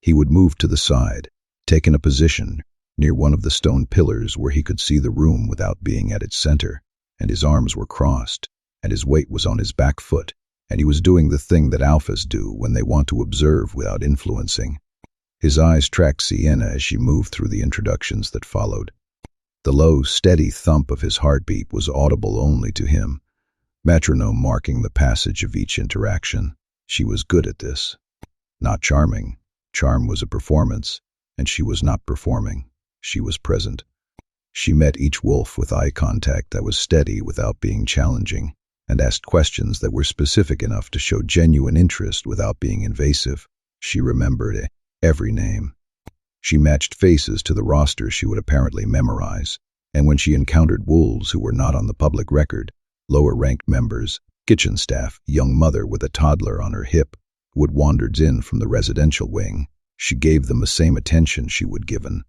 He would move to the side, taking a position near one of the stone pillars where he could see the room without being at its center, and his arms were crossed, and his weight was on his back foot, and he was doing the thing that alphas do when they want to observe without influencing. His eyes tracked Sienna as she moved through the introductions that followed. The low, steady thump of his heartbeat was audible only to him, metronome marking the passage of each interaction. She was good at this. Not charming. Charm was a performance, and she was not performing. She was present. She met each wolf with eye contact that was steady without being challenging, and asked questions that were specific enough to show genuine interest without being invasive. She remembered every name. She matched faces to the rosters she would apparently memorize, and when she encountered wolves who were not on the public record, lower-ranked members, kitchen staff, young mother with a toddler on her hip, who had wandered in from the residential wing, she gave them the same attention she would given.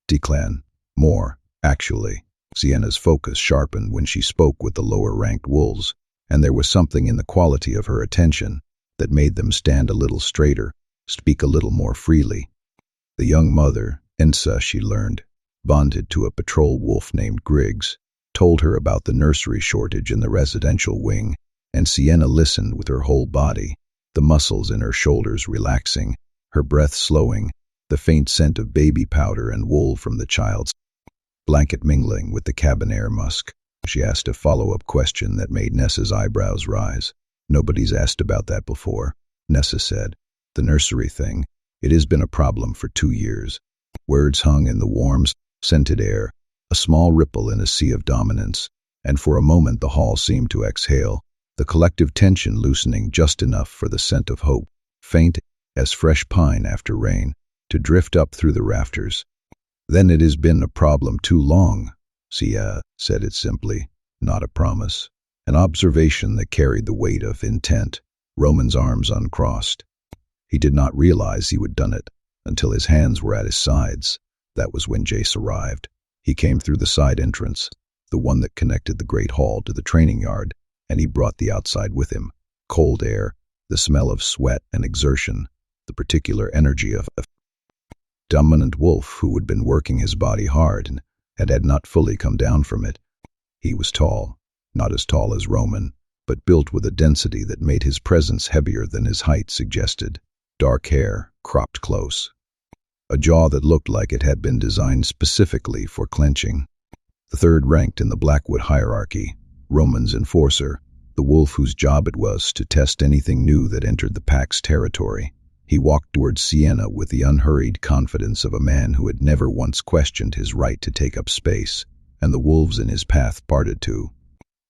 Declan, more, actually. Sienna's focus sharpened when she spoke with the lower-ranked wolves, and there was something in the quality of her attention that made them stand a little straighter, speak a little more freely. The young mother, Ensa, she learned, bonded to a patrol wolf named Griggs, told her about the nursery shortage in the residential wing, and Sienna listened with her whole body, the muscles in her shoulders relaxing, her breath slowing, the faint scent of baby powder and wool from the child's blanket mingling with the cabin air musk. She asked a follow-up question that made Nessa's eyebrows rise. Nobody's asked about that before, Nessa said. The nursery thing. It has been a problem for 2 years. Words hung in the warm, scented air, a small ripple in a sea of dominance, and for a moment the hall seemed to exhale, the collective tension loosening just enough for the scent of hope, faint as fresh pine after rain, to drift up through the rafters. Then it has been a problem too long, Sienna said it simply, not a promise. An observation that carried the weight of intent, Roman's arms uncrossed. He did not realize he had done it until his hands were at his sides. That was when Jace arrived. He came through the side entrance, the one that connected the great hall to the training yard, and he brought the outside with him. Cold air, the smell of sweat and exertion, the particular energy of a dominant wolf who had been working his body hard and had not fully come down from it. He was tall, not as tall as Roman, but built with a density that made his presence heavier than his height suggested. Dark hair, cropped close. A jaw that looked like it had been designed specifically for clenching. The third ranked in the Blackwood hierarchy, Roman's enforcer, the wolf whose job it was to test anything new that entered the pack's territory. He walked towards Sienna with the unhurried confidence of a man who had never once questioned his right to take up space, and the wolves in his path parted to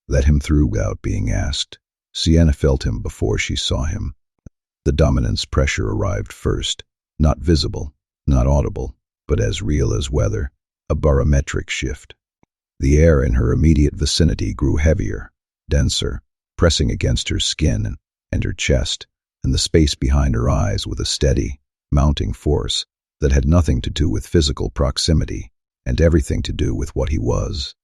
let him through without being asked. Sienna felt him before she saw him. The dominance pressure arrived first, not visible, not audible, but as real as weather, a barometric shift. The air in her immediate vicinity grew heavier, denser, pressing against her skin and her chest, and the space behind her eyes with a steady, mounting force that had nothing to do with physical proximity and everything to do with what he was.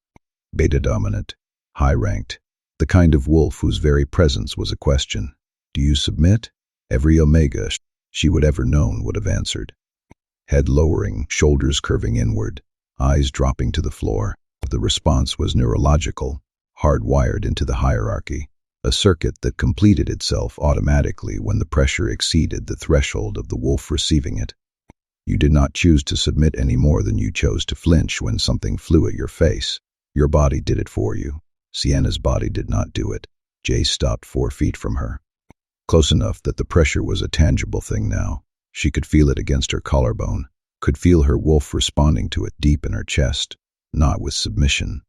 Beta-dominant, high-ranked, the kind of wolf whose very presence was a question. Do you submit? Every omega she would ever known would have answered. Head lowering, shoulders curving inward, eyes dropping to the floor. The response was neurological, hardwired into the hierarchy, a circuit that completed itself automatically when the pressure exceeded the threshold of the wolf receiving it. You did not choose to submit any more than you chose to flinch when something flew at your face. Your body did it for you. Sienna's body did not do it. Jace stopped 4 feet from her. Close enough that the pressure was a tangible thing now. She could feel it against her collarbone, could feel her wolf responding to it deep in her chest, not with submission,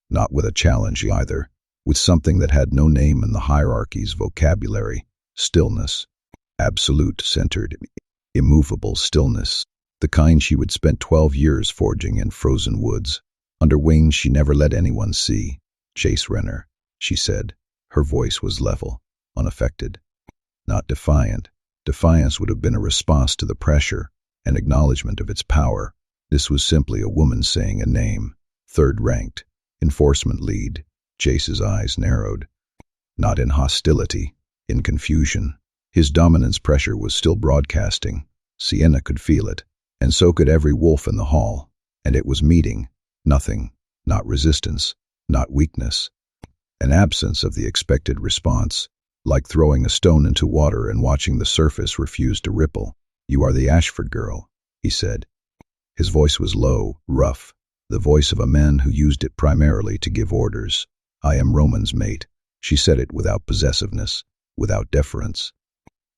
not with a challenge either, with something that had no name in the hierarchy's vocabulary, stillness, absolute, centered, immovable stillness, the kind she would spent 12 years forging in frozen woods, under wings she never let anyone see. Chase Renner, she said. Her voice was level, unaffected, not defiant. Defiance would have been a response to the pressure, an acknowledgement of its power. This was simply a woman saying a name. Third ranked, enforcement lead. Chase's eyes narrowed. Not in hostility, in confusion. His dominance pressure was still broadcasting. Sienna could feel it, and so could every wolf in the hall. And it was meeting. Nothing, not resistance, not weakness. An absence of the expected response, like throwing a stone into water and watching the surface refuse to ripple. You are the Ashford girl, he said. His voice was low, rough, the voice of a man who used it primarily to give orders. I am Roman's mate. She said it without possessiveness, without deference.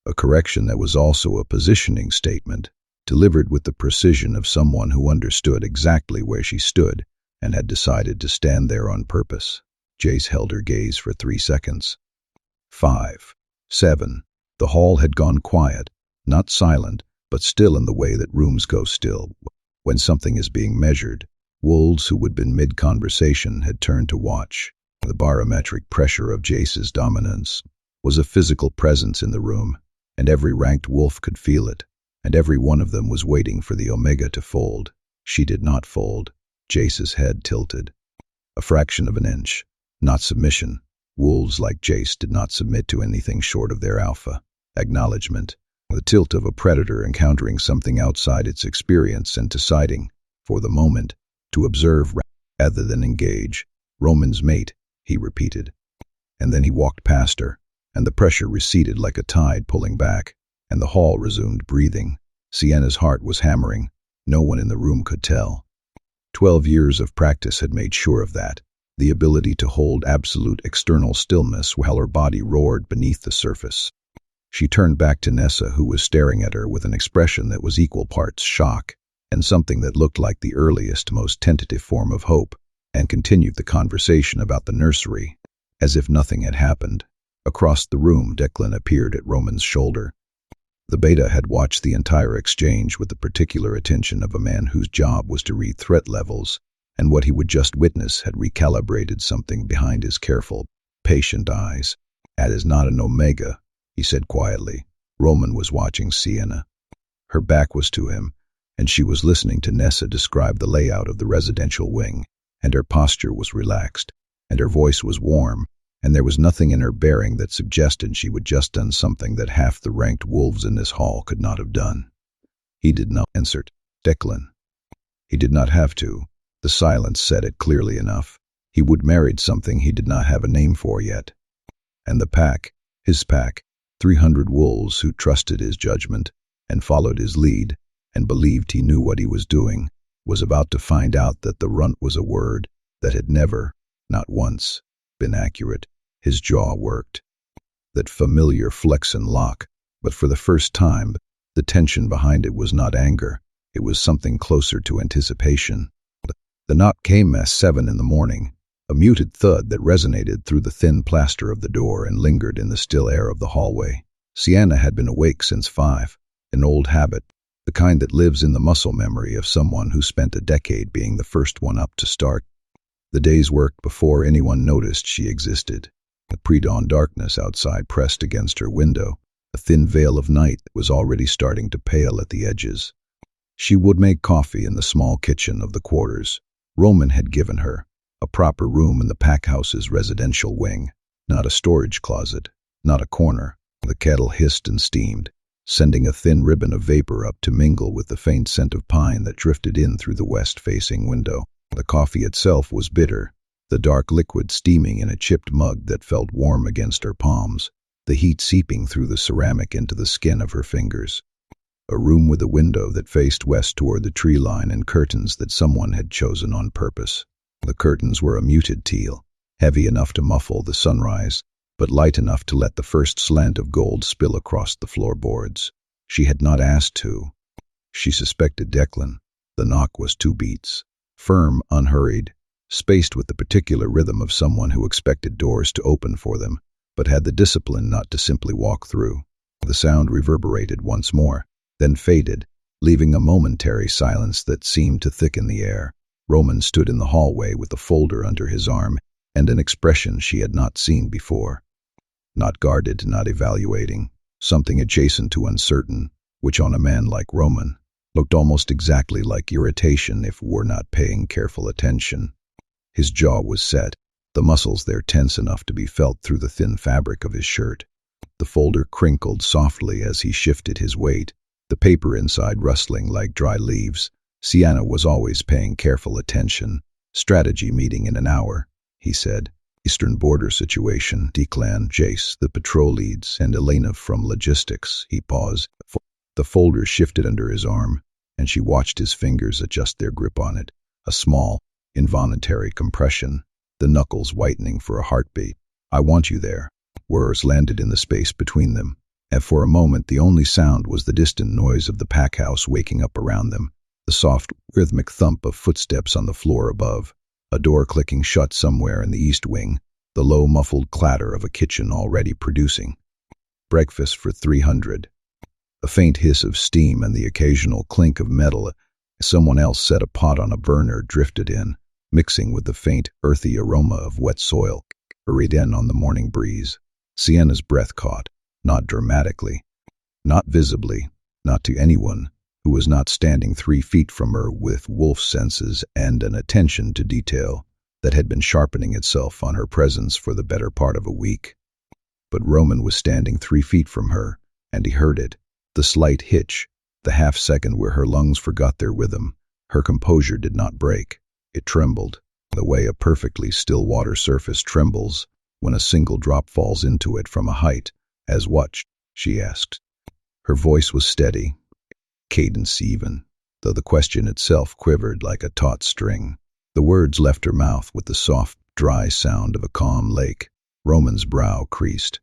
A correction that was also a positioning statement, delivered with the precision of someone who understood exactly where she stood and had decided to stand there on purpose. Jace held her gaze for 3 seconds. 5, 7. The hall had gone quiet, not silent, but still in the way that rooms go still when something is being measured. Wolves who had been mid-conversation had turned to watch. The barometric pressure of Jace's dominance was a physical presence in the room, and every ranked wolf could feel it, and every one of them was waiting for the omega to fold. She did not fold. Jace's head tilted. A fraction of an inch. Not submission. Wolves like Jace did not submit to anything short of their alpha. Acknowledgement. The tilt of a predator encountering something outside its experience and deciding, for the moment, to observe rather than engage. Roman's mate, he repeated. And then he walked past her, and the pressure receded like a tide pulling back, and the hall resumed breathing. Sienna's heart was hammering. No one in the room could tell. 12 years of practice had made sure of that. the ability to hold absolute external stillness while her body roared beneath the surface. She turned back to Nessa, who was staring at her with an expression that was equal parts shock and something that looked like the earliest, most tentative form of hope, and continued the conversation about the nursery, as if nothing had happened. Across the room, Declan appeared at Roman's shoulder. The beta had watched the entire exchange with the particular attention of a man whose job was to read threat levels, and what he would just witness had recalibrated something behind his careful, patient eyes. "That is not an Omega," he said quietly. Roman was watching Sienna. Her back was to him, and she was listening to Nessa describe the layout of the residential wing, and her posture was relaxed, and her voice was warm, and there was nothing in her bearing that suggested she would just done something that half the ranked wolves in this hall could not have done. He did not answer. Declan. He did not have to. The silence said it clearly enough. He would married something he did not have a name for yet. And the pack, his pack, 300 wolves who trusted his judgment and followed his lead and believed he knew what he was doing, was about to find out that the runt was a word that had never, not once, been accurate. His jaw worked. That familiar flex and lock, but for the first time, the tension behind it was not anger. It was something closer to anticipation. The knock came at 7 in the morning, a muted thud that resonated through the thin plaster of the door and lingered in the still air of the hallway. Sienna had been awake since 5, an old habit, the kind that lives in the muscle memory of someone who spent a decade being the first one up to start. The day's work before anyone noticed she existed. The pre-dawn darkness outside pressed against her window, a thin veil of night that was already starting to pale at the edges. She would make coffee in the small kitchen of the quarters. Roman had given her a proper room in the packhouse's residential wing, not a storage closet, not a corner. The kettle hissed and steamed, sending a thin ribbon of vapor up to mingle with the faint scent of pine that drifted in through the west-facing window. The coffee itself was bitter, the dark liquid steaming in a chipped mug that felt warm against her palms, the heat seeping through the ceramic into the skin of her fingers. A room with a window that faced west toward the tree line and curtains that someone had chosen on purpose. The curtains were a muted teal, heavy enough to muffle the sunrise, but light enough to let the first slant of gold spill across the floorboards. She had not asked to. She suspected Declan. The knock was 2 beats. Firm, unhurried, spaced with the particular rhythm of someone who expected doors to open for them, but had the discipline not to simply walk through. The sound reverberated once more, then faded, leaving a momentary silence that seemed to thicken the air. Roman stood in the hallway with the folder under his arm and an expression she had not seen before. Not guarded, not evaluating, something adjacent to uncertain, which on a man like Roman looked almost exactly like irritation if were not paying careful attention. His jaw was set, the muscles there tense enough to be felt through the thin fabric of his shirt. The folder crinkled softly as he shifted his weight, the paper inside rustling like dry leaves. Sienna was always paying careful attention. "Strategy meeting in an hour," he said. "Eastern border situation, Declan, Jace, the patrol leads, and Elena from logistics." He paused. The folder shifted under his arm, and she watched his fingers adjust their grip on it. A small, involuntary compression, the knuckles whitening for a heartbeat. "I want you there." Words landed in the space between them, and for a moment the only sound was the distant noise of the packhouse waking up around them, the soft, rhythmic thump of footsteps on the floor above, a door clicking shut somewhere in the east wing, the low, muffled clatter of a kitchen already producing breakfast for 300. A faint hiss of steam and the occasional clink of metal as someone else set a pot on a burner drifted in, mixing with the faint, earthy aroma of wet soil, hurried in on the morning breeze. Sienna's breath caught, not dramatically, not visibly, not to anyone who was not standing 3 feet from her with wolf senses and an attention to detail that had been sharpening itself on her presence for the better part of a week. But Roman was standing 3 feet from her, and he heard it, the slight hitch, the half-second where her lungs forgot their rhythm. Her composure did not break. It trembled, the way a perfectly still water surface trembles when a single drop falls into it from a height. "As what?" she asked. Her voice was steady, cadence even, though the question itself quivered like a taut string. The words left her mouth with the soft, dry sound of a calm lake. Roman's brow creased.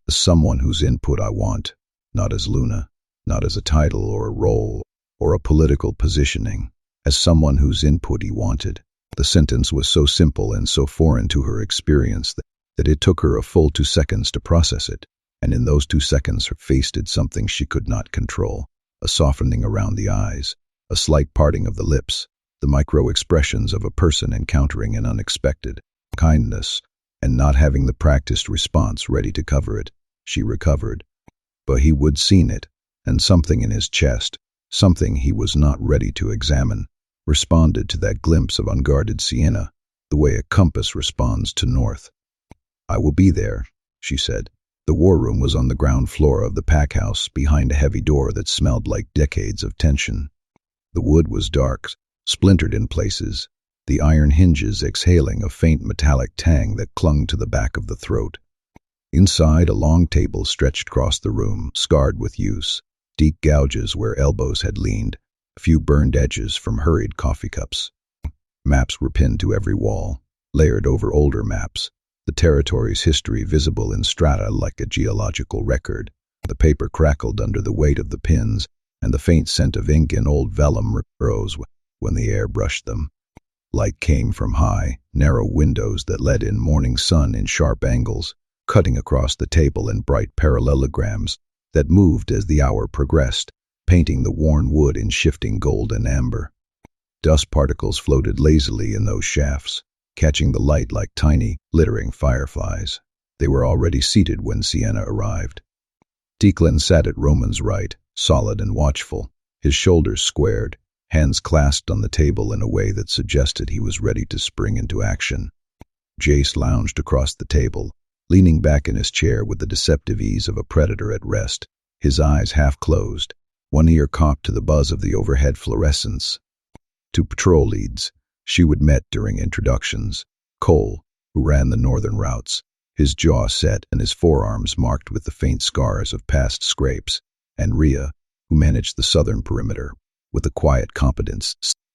As someone whose input I want, not as Luna, not as a title or a role or a political positioning, as someone whose input he wanted. The sentence was so simple and so foreign to her experience that it took her a full 2 seconds to process it, and in those 2 seconds her face did something she could not control. A softening around the eyes, a slight parting of the lips, the micro-expressions of a person encountering an unexpected kindness and not having the practiced response ready to cover it. She recovered. But he would seen it, and something in his chest, something he was not ready to examine, responded to that glimpse of unguarded Sienna, the way a compass responds to north. "I will be there," she said. The war room was on the ground floor of the pack house, behind a heavy door that smelled like decades of tension. The wood was dark, splintered in places, the iron hinges exhaling a faint metallic tang that clung to the back of the throat. Inside, a long table stretched across the room, scarred with use, deep gouges where elbows had leaned, a few burned edges from hurried coffee cups. Maps were pinned to every wall, layered over older maps, the territory's history visible in strata like a geological record. The paper crackled under the weight of the pins, and the faint scent of ink in old vellum rose when the air brushed them. Light came from high, narrow windows that let in morning sun in sharp angles, cutting across the table in bright parallelograms that moved as the hour progressed, painting the worn wood in shifting gold and amber. Dust particles floated lazily in those shafts, catching the light like tiny, glittering fireflies. They were already seated when Sienna arrived. Declan sat at Roman's right, solid and watchful, his shoulders squared, hands clasped on the table in a way that suggested he was ready to spring into action. Jace lounged across the table, leaning back in his chair with the deceptive ease of a predator at rest, his eyes half closed, one ear cocked to the buzz of the overhead fluorescence. 2 patrol leads, she would met during introductions. Cole, who ran the northern routes, his jaw set and his forearms marked with the faint scars of past scrapes, and Rhea, who managed the southern perimeter, with a quiet competence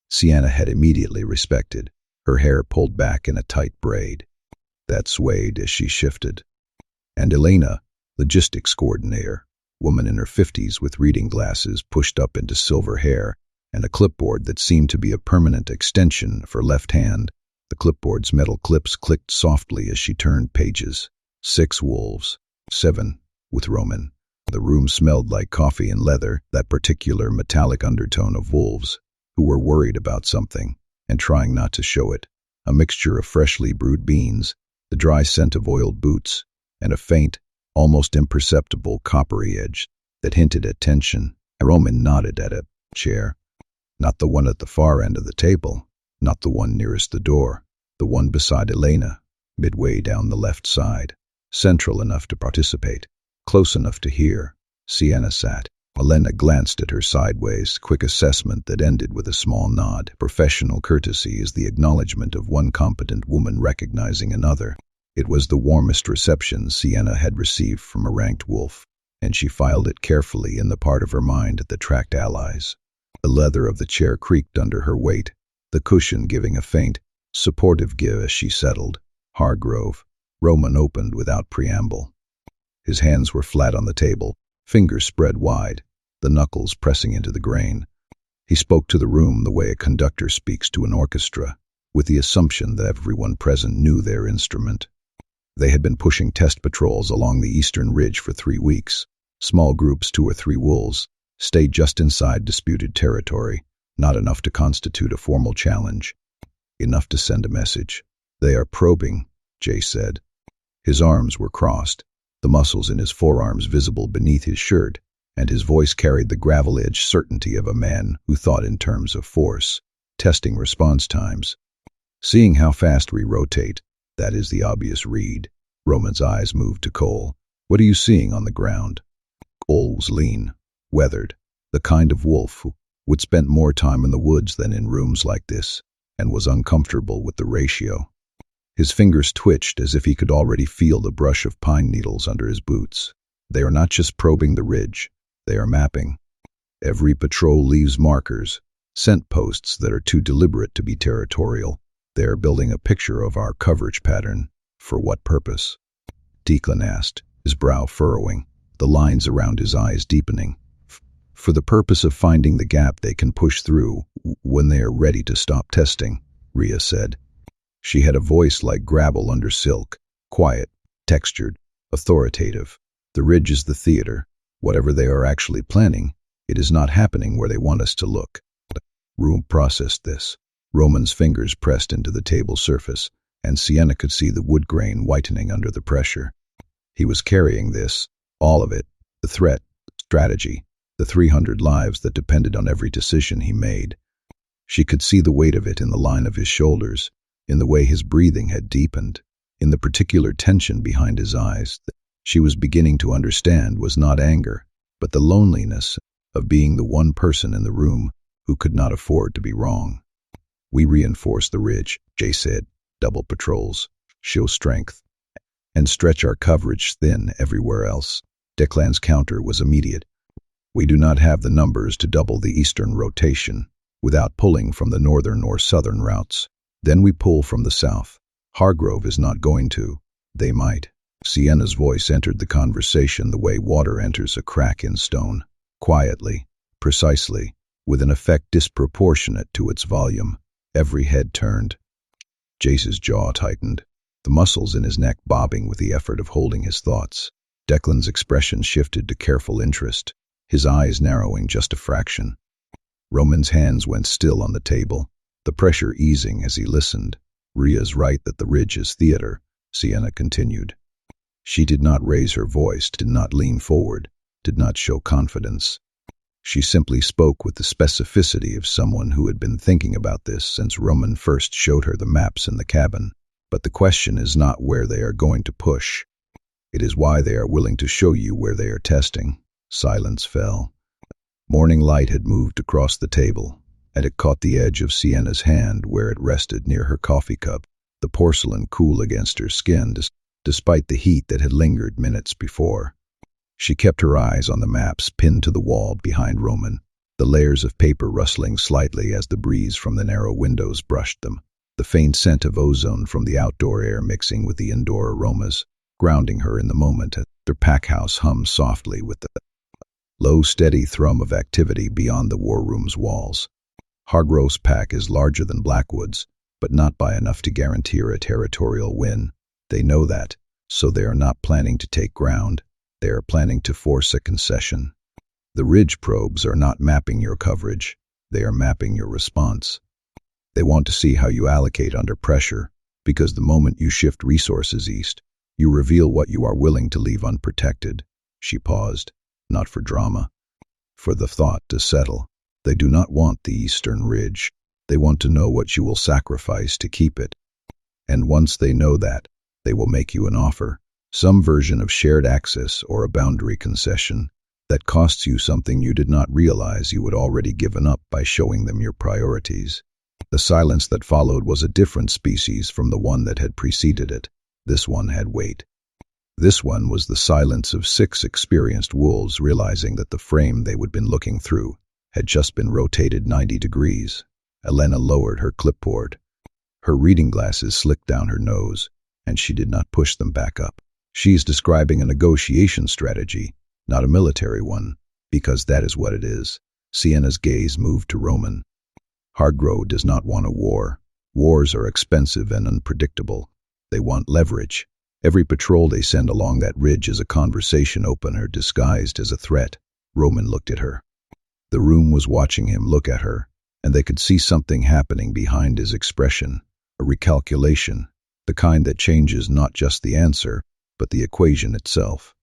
Sienna had immediately respected, her hair pulled back in a tight braid. That swayed as she shifted. And Elena, logistics coordinator, woman in her 50s with reading glasses pushed up into silver hair, and a clipboard that seemed to be a permanent extension of her left hand. The clipboard's metal clips clicked softly as she turned pages. 6 wolves. 7, with Roman. The room smelled like coffee and leather, that particular metallic undertone of wolves, who were worried about something, and trying not to show it. A mixture of freshly brewed beans, the dry scent of oiled boots, and a faint, almost imperceptible coppery edge that hinted at tension. Roman nodded at a chair. Not the one at the far end of the table, not the one nearest the door, the one beside Elena, midway down the left side, central enough to participate, close enough to hear. Sienna sat. Elena glanced at her sideways, quick assessment that ended with a small nod. Professional courtesy is the acknowledgement of one competent woman recognizing another. It was the warmest reception Sienna had received from a ranked wolf, and she filed it carefully in the part of her mind that tracked allies. The leather of the chair creaked under her weight, the cushion giving a faint, supportive give as she settled. Hargrove. Roman opened without preamble. His hands were flat on the table, fingers spread wide, the knuckles pressing into the grain. He spoke to the room the way a conductor speaks to an orchestra, with the assumption that everyone present knew their instrument. They had been pushing test patrols along the eastern ridge for 3 weeks. Small groups, 2 or 3 wolves, stayed just inside disputed territory, not enough to constitute a formal challenge. Enough to send a message. "They are probing," Jay said. His arms were crossed, the muscles in his forearms visible beneath his shirt, and his voice carried the gravel-edged certainty of a man who thought in terms of force. "Testing response times. Seeing how fast we rotate, that is the obvious read." Roman's eyes moved to Cole. "What are you seeing on the ground?" Cole was lean, weathered, the kind of wolf who would spend more time in the woods than in rooms like this, and was uncomfortable with the ratio. His fingers twitched as if he could already feel the brush of pine needles under his boots. "They are not just probing the ridge, they are mapping. Every patrol leaves markers, scent posts that are too deliberate to be territorial. They are building a picture of our coverage pattern. For what purpose? Declan asked, his brow furrowing, the lines around his eyes deepening. For the purpose of finding the gap they can push through when they are ready to stop testing, Rhea said. She had a voice like gravel under silk, quiet, textured, authoritative. The ridge is the theater. Whatever they are actually planning, it is not happening where they want us to look. Room processed this. Roman's fingers pressed into the table surface, and Sienna could see the wood grain whitening under the pressure. He was carrying this, all of it, the threat, strategy, the 300 lives that depended on every decision he made. She could see the weight of it in the line of his shoulders, in the way his breathing had deepened, in the particular tension behind his eyes. She was beginning to understand was not anger, but the loneliness of being the one person in the room who could not afford to be wrong. We reinforce the ridge, Jay said, double patrols, show strength, and stretch our coverage thin everywhere else. Declan's counter was immediate. We do not have the numbers to double the eastern rotation without pulling from the northern or southern routes. Then we pull from the south. Hargrove is not going to. They might. Sienna's voice entered the conversation the way water enters a crack in stone, quietly, precisely, with an effect disproportionate to its volume. Every head turned. Jace's jaw tightened, the muscles in his neck bobbing with the effort of holding his thoughts. Declan's expression shifted to careful interest, his eyes narrowing just a fraction. Roman's hands went still on the table, the pressure easing as he listened. Rhea's right that the ridge is theater, Sienna continued. She did not raise her voice, did not lean forward, did not show confidence. She simply spoke with the specificity of someone who had been thinking about this since Roman first showed her the maps in the cabin. But the question is not where they are going to push. It is why they are willing to show you where they are testing. Silence fell. Morning light had moved across the table, and it caught the edge of Sienna's hand where it rested near her coffee cup, the porcelain cool against her skin despite the heat that had lingered minutes before. She kept her eyes on the maps pinned to the wall behind Roman, the layers of paper rustling slightly as the breeze from the narrow windows brushed them, the faint scent of ozone from the outdoor air mixing with the indoor aromas, grounding her in the moment as their packhouse hummed softly with the low, steady thrum of activity beyond the war room's walls. Hargrove's pack is larger than Blackwood's, but not by enough to guarantee a territorial win. They know that, so they are not planning to take ground. They are planning to force a concession. The ridge probes are not mapping your coverage. They are mapping your response. They want to see how you allocate under pressure, because the moment you shift resources east, you reveal what you are willing to leave unprotected. She paused, not for drama, for the thought to settle. They do not want the eastern ridge. They want to know what you will sacrifice to keep it. And once they know that, they will make you an offer. Some version of shared access or a boundary concession that costs you something you did not realize you had already given up by showing them your priorities. The silence that followed was a different species from the one that had preceded it. This one had weight. This one was the silence of 6 experienced wolves realizing that the frame they had been looking through had just been rotated 90 degrees. Elena lowered her clipboard. Her reading glasses slicked down her nose, and she did not push them back up. She is describing a negotiation strategy, not a military one, because that is what it is. Sienna's gaze moved to Roman. Hargrove does not want a war. Wars are expensive and unpredictable. They want leverage. Every patrol they send along that ridge is a conversation opener disguised as a threat. Roman looked at her. The room was watching him look at her, and they could see something happening behind his expression, a recalculation, the kind that changes not just the answer, but the equation itself.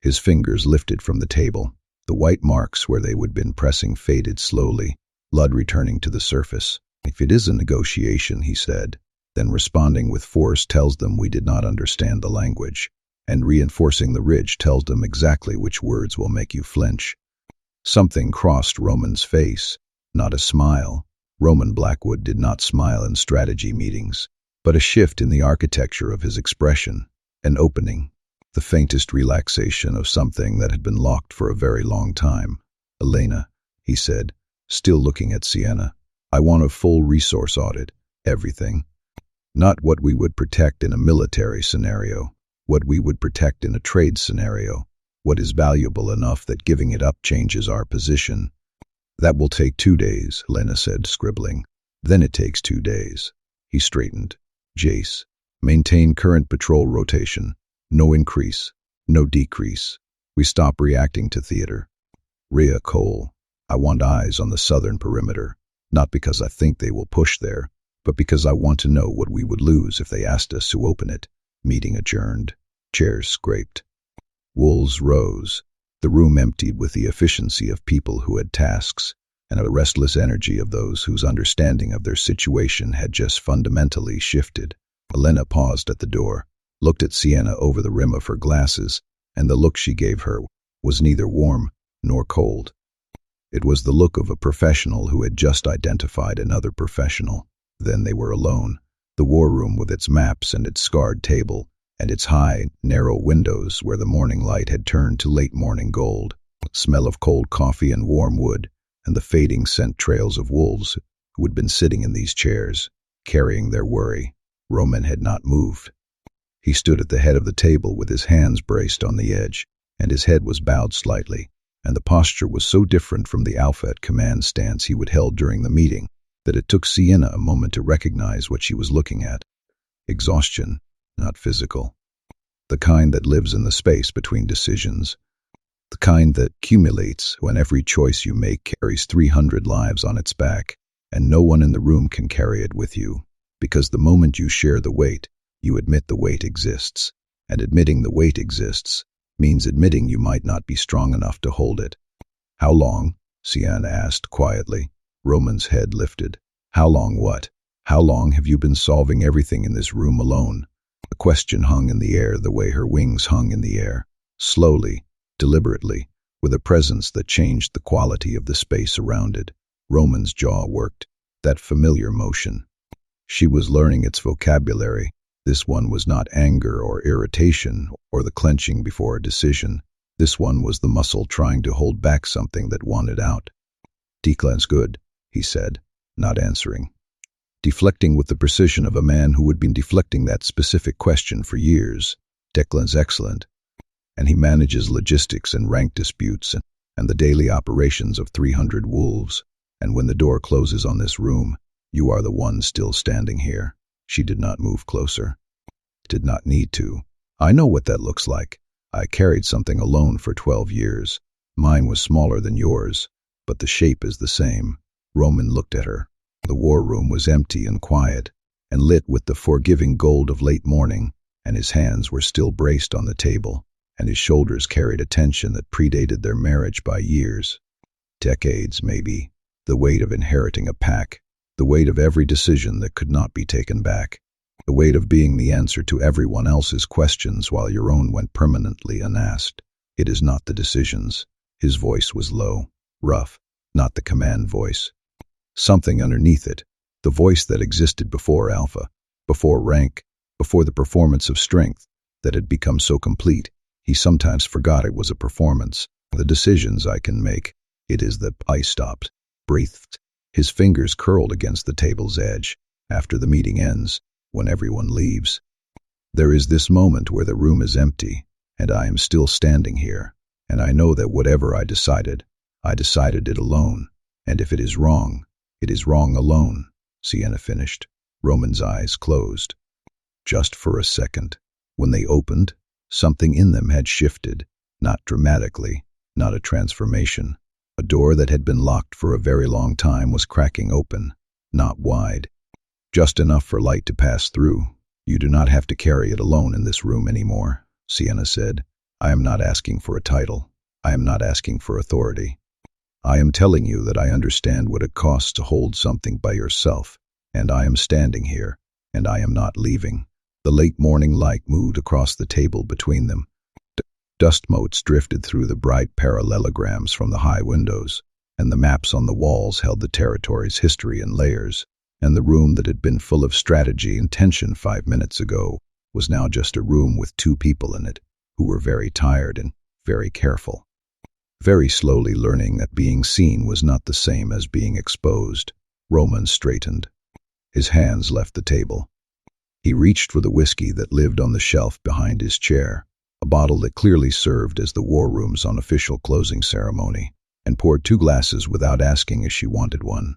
His fingers lifted from the table. The white marks where they had been pressing faded slowly, blood returning to the surface. If it is a negotiation, he said, then responding with force tells them we did not understand the language, and reinforcing the ridge tells them exactly which words will make you flinch. Something crossed Roman's face, not a smile. Roman Blackwood did not smile in strategy meetings, but a shift in the architecture of his expression, an opening, the faintest relaxation of something that had been locked for a very long time. Elena, he said, still looking at Sienna, I want a full resource audit, everything, Not what we would protect in a military scenario, what we would protect in a trade scenario, what is valuable enough that giving it up changes our position. That will take 2 days, Lena said, scribbling. Then it takes 2 days. He straightened. Jace, maintain current patrol rotation. No increase, no decrease. We stop reacting to theater. Rhea Cole, I want eyes on the southern perimeter, not because I think they will push there, but because I want to know what we would lose if they asked us to open it. Meeting adjourned. Chairs scraped. Wolves rose. The room emptied with the efficiency of people who had tasks, and a restless energy of those whose understanding of their situation had just fundamentally shifted. Elena paused at the door, looked at Sienna over the rim of her glasses, and the look she gave her was neither warm nor cold. It was the look of a professional who had just identified another professional. Then they were alone. The war room with its maps and its scarred table, and its high, narrow windows where the morning light had turned to late morning gold, smell of cold coffee and warm wood, and the fading scent trails of wolves who had been sitting in these chairs, carrying their worry. Roman had not moved. He stood at the head of the table with his hands braced on the edge, and his head was bowed slightly, and the posture was so different from the alpha at command stance he would held during the meeting that it took Sienna a moment to recognize what she was looking at. Exhaustion, not physical. The kind that lives in the space between decisions. The kind that accumulates when every choice you make carries 300 lives on its back, and no one in the room can carry it with you, because the moment you share the weight, you admit the weight exists, and admitting the weight exists means admitting you might not be strong enough to hold it. How long? Sienna asked quietly. Roman's head lifted. How long what? How long have you been solving everything in this room alone? The question hung in the air the way her wings hung in the air, slowly, deliberately, with a presence that changed the quality of the space around it. Roman's jaw worked, that familiar motion. She was learning its vocabulary. This one was not anger or irritation or the clenching before a decision. This one was the muscle trying to hold back something that wanted out. Declan's good, he said, not answering. Deflecting with the precision of a man who had been deflecting that specific question for years. Declan's excellent, and he manages logistics and rank disputes and the daily operations of 300 wolves. And when the door closes on this room, you are the one still standing here. She did not move closer. Did not need to. I know what that looks like. I carried something alone for 12 years. Mine was smaller than yours, but the shape is the same. Roman looked at her. The war room was empty and quiet, and lit with the forgiving gold of late morning, and his hands were still braced on the table, and his shoulders carried a tension that predated their marriage by years. Decades, maybe. The weight of inheriting a pack. The weight of every decision that could not be taken back. The weight of being the answer to everyone else's questions while your own went permanently unasked. It is not the decisions. His voice was low, rough, not the command voice. Something underneath it, the voice that existed before alpha, before rank, before the performance of strength, that had become so complete, he sometimes forgot it was a performance. The decisions I can make. It is that I stopped, breathed. His fingers curled against the table's edge. After the meeting ends, when everyone leaves, there is this moment where the room is empty, and I am still standing here, and I know that whatever I decided it alone, and if it is wrong alone, Sienna finished. Roman's eyes closed. Just for a second. When they opened, something in them had shifted, not dramatically, not a transformation. A door that had been locked for a very long time was cracking open, not wide. Just enough for light to pass through. You do not have to carry it alone in this room anymore, Sienna said. I am not asking for a title. I am not asking for authority. I am telling you that I understand what it costs to hold something by yourself, and I am standing here, and I am not leaving. The late morning light moved across the table between them. Dust motes drifted through the bright parallelograms from the high windows, and the maps on the walls held the territory's history in layers, and the room that had been full of strategy and tension 5 minutes ago was now just a room with 2 people in it, who were very tired and very careful. Very slowly learning that being seen was not the same as being exposed, Roman straightened. His hands left the table. He reached for the whiskey that lived on the shelf behind his chair, a bottle that clearly served as the war room's unofficial closing ceremony, and poured 2 glasses without asking if she wanted one.